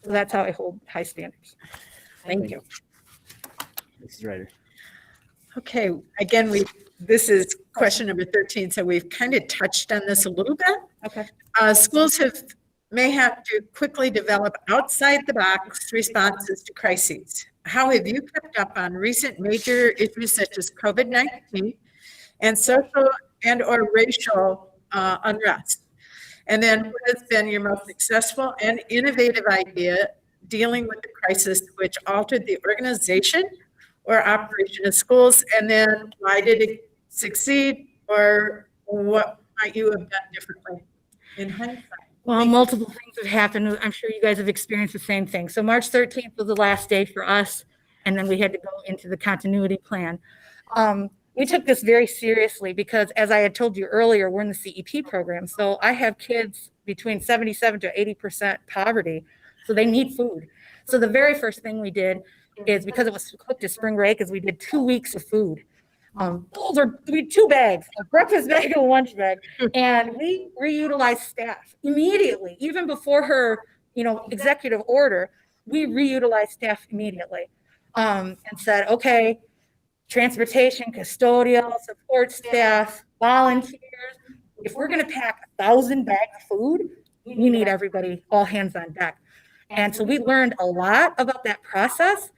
So that's how I hold high standards. Thank you. Mrs. Ryder. Okay, again, this is question number 13, so we've kind of touched on this a little bit. Okay. Schools may have to quickly develop outside-the-box responses to crises. How have you kept up on recent major issues such as COVID-19 and social and/or racial unrest? And then what has been your most successful and innovative idea dealing with the crisis which altered the organization or operation of schools? And then why did it succeed, or what might you have done differently in hindsight? Well, multiple things have happened. I'm sure you guys have experienced the same thing. So March 13th was the last day for us, and then we had to go into the continuity plan. We took this very seriously because, as I had told you earlier, we're in the CEP program. So I have kids between 77 to 80% poverty, so they need food. So the very first thing we did is, because it was cooked to spring break, is we did 2 weeks of food. We had 2 bags, a breakfast bag and a lunch bag, and we reutilized staff immediately, even before her, executive order. We reutilized staff immediately, and said, okay, transportation, custodial, support staff, volunteers. If we're going to pack 1,000 bags of food, we need everybody, all hands on deck. And so we learned a lot about that process.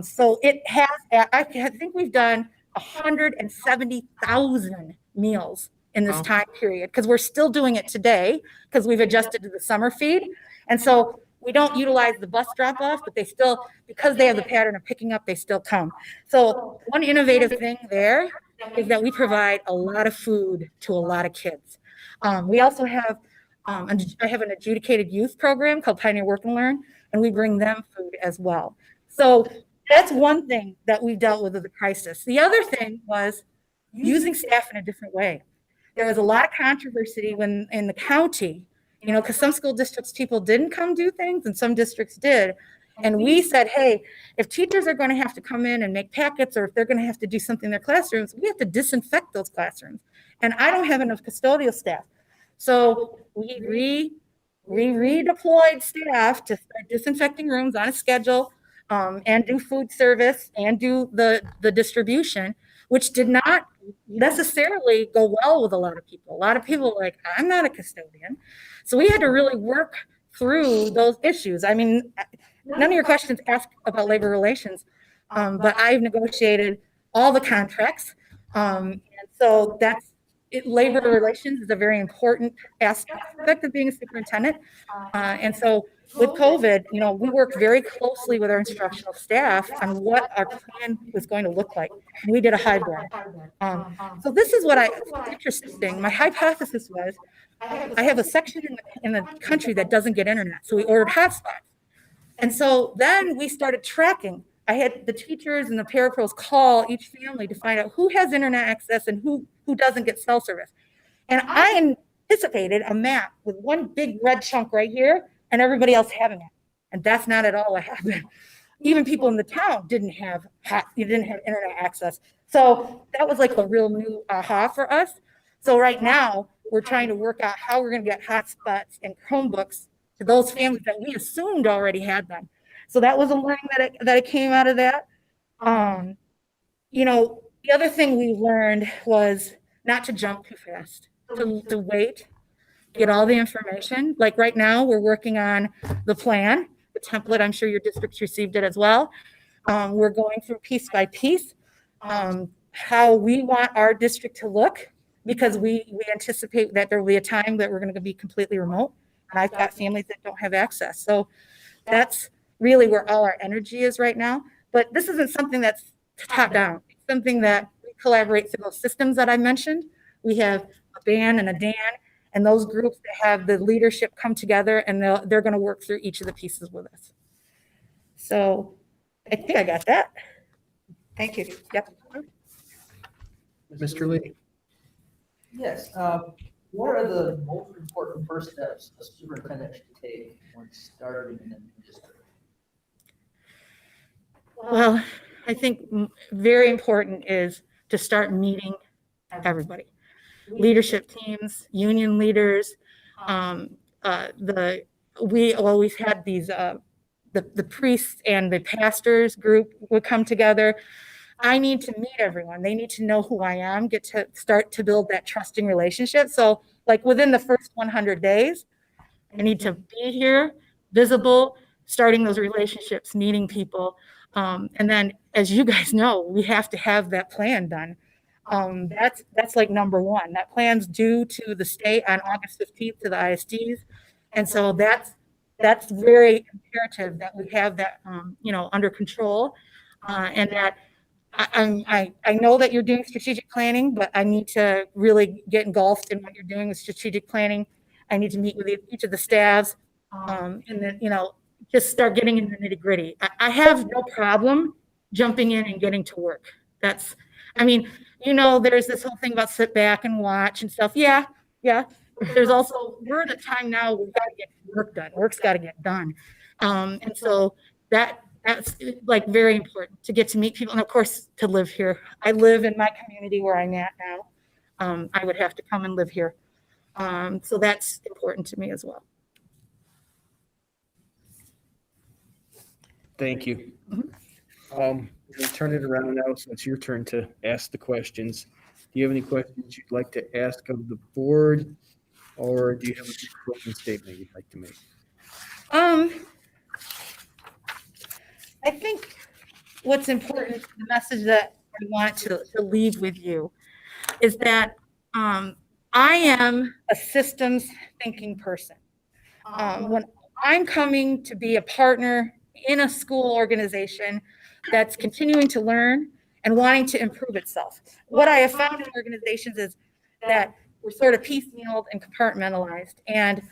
So it has, I think we've done 170,000 meals in this time period, because we're still doing it today because we've adjusted to the summer feed. And so we don't utilize the bus drop off, but they still, because they have the pattern of picking up, they still come. So one innovative thing there is that we provide a lot of food to a lot of kids. We also have, I have an adjudicated youth program called Pioneer Work and Learn, and we bring them food as well. So that's one thing that we dealt with the crisis. The other thing was using staff in a different way. There was a lot of controversy when in the county, because some school districts, people didn't come do things and some districts did. And we said, hey, if teachers are going to have to come in and make packets, or if they're going to have to do something in their classrooms, we have to disinfect those classrooms. And I don't have enough custodial staff. So we redeployed staff to start disinfecting rooms on a schedule. and do food service and do the distribution, which did not necessarily go well with a lot of people. A lot of people were like, I'm not a custodian. So we had to really work through those issues. I mean, none of your questions ask about labor relations, but I've negotiated all the contracts. And so labor relations is a very important aspect of being a superintendent. And so with COVID, we worked very closely with our instructional staff on what our plan was going to look like. And we did a hybrid. So this is what's interesting. My hypothesis was I have a section in the country that doesn't get internet. So we ordered hotspots. And so then we started tracking. I had the teachers and the parapros call each family to find out who has internet access and who doesn't get cell service. And I anticipated a map with one big red chunk right here and everybody else having it. And that's not at all what happened. Even people in the town didn't have internet access. So that was like a real new aha for us. So right now we're trying to work out how we're going to get hotspots and Chromebooks to those families that we assumed already had them. So that was a learning that came out of that. The other thing we learned was not to jump too fast, to wait, get all the information. Like right now, we're working on the plan, the template. I'm sure your district's received it as well. We're going through piece by piece how we want our district to look, because we anticipate that there will be a time that we're going to be completely remote. And I've got families that don't have access. So that's really where all our energy is right now. But this isn't something that's top down. It's something that we collaborate through those systems that I mentioned. We have a BAN and a DAN, and those groups that have the leadership come together, and they're going to work through each of the pieces with us. So I think I got that. Thank you. Yep. Mr. Lee. Yes, what are the most important first steps a superintendent should take when starting in the district? Well, I think very important is to start meeting everybody, leadership teams, union leaders. We've had these, the priests and the pastors group would come together. I need to meet everyone. They need to know who I am, get to start to build that trusting relationship. So like within the first 100 days, I need to be here, visible, starting those relationships, meeting people. And then, as you guys know, we have to have that plan done. That's like number one. That plan's due to the state on August 15th to the ISDs. And so that's very imperative that we have that, under control, and that I know that you're doing strategic planning, but I need to really get engulfed in what you're doing with strategic planning. I need to meet with each of the staffs, and then, just start getting in the nitty gritty. I have no problem jumping in and getting to work. There's this whole thing about sit back and watch and stuff. Yeah. There's also, we're at a time now we've got to get work done. Work's got to get done. And so that's like very important to get to meet people. And of course, to live here. I live in my community where I'm at now. I would have to come and live here. So that's important to me as well. Thank you. We'll turn it around now, so it's your turn to ask the questions. Do you have any questions you'd like to ask of the board, or do you have a closing statement you'd like to make? I think what's important, the message that I want to leave with you is that I am a systems thinking person. When I'm coming to be a partner in a school organization that's continuing to learn and wanting to improve itself, what I have found in organizations is that we're sort of piecemealed and compartmentalized. And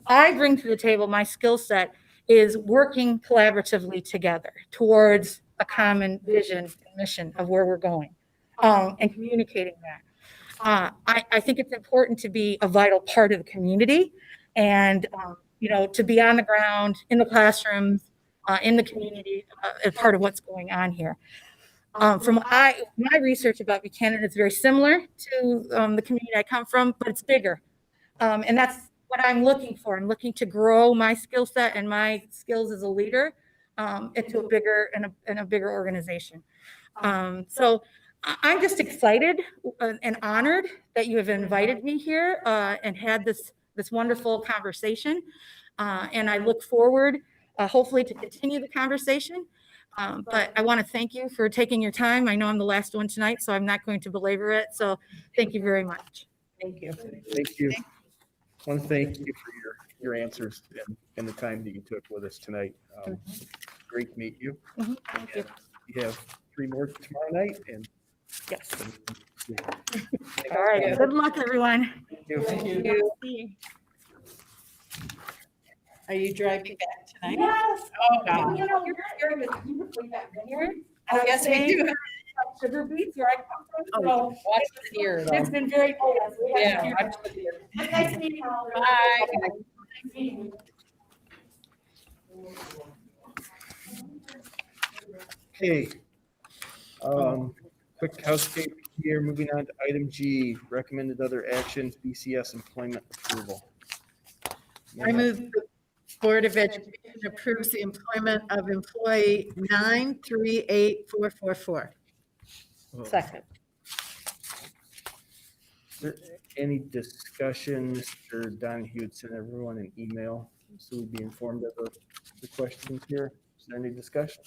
I bring to the table my skill set is working collaboratively together towards a common vision and mission of where we're going, and communicating that. I think it's important to be a vital part of the community and, to be on the ground, in the classrooms, in the community, as part of what's going on here. My research about Buchanan is very similar to the community I come from, but it's bigger. And that's what I'm looking for. I'm looking to grow my skill set and my skills as a leader into a bigger and a bigger organization. So I'm just excited and honored that you have invited me here and had this wonderful conversation. And I look forward, hopefully, to continue the conversation. But I want to thank you for taking your time. I know I'm the last one tonight, so I'm not going to belabor it. So thank you very much. Thank you. Thank you. I want to thank you for your answers and the time that you took with us tonight. Great to meet you. Thank you. You have 3 more tomorrow night, and Yes. Thank All right. Good luck, everyone. you. Thank you. See you. Are you driving back tonight? Yes. Oh, God. You know, you're beautifully back there. Oh, yes, we do. Sugar beets where I come from. So Watch the deer, though. it's been very, oh, yes, we have Yeah, to- watch the deer. Nice meeting you all. Bye. Nice meeting you. Okay. Quick housekeeping here, moving on to item G, recommended other actions, BCS employment approval. I move the Board of Education approves the employment of employee 938444. Second. Is there any discussion? Mr. Donahue had sent everyone an email, so we'd be informed of the questions here. Is there any discussion?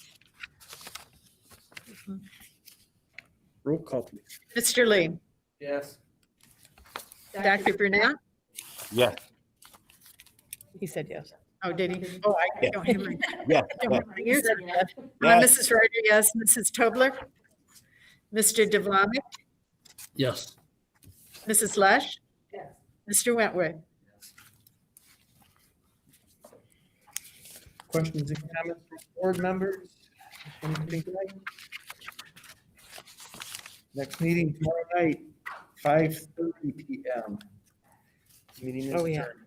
Roll call, please. Mr. Lee, Yes. Dr. Burnett? Yes. He said yes. Oh, did he? Oh, I Yeah. don't have my. Yeah. don't have my ears. Yes. Mrs. Rodriguez, Mrs. Tobler? Mr. Devlamic? Yes. Mrs. Lesh? Mr. Wentworth? Questions and comments from board members? Anything tonight? Next meeting tomorrow night, 5:30 PM. Meeting is Oh, yeah. adjourned.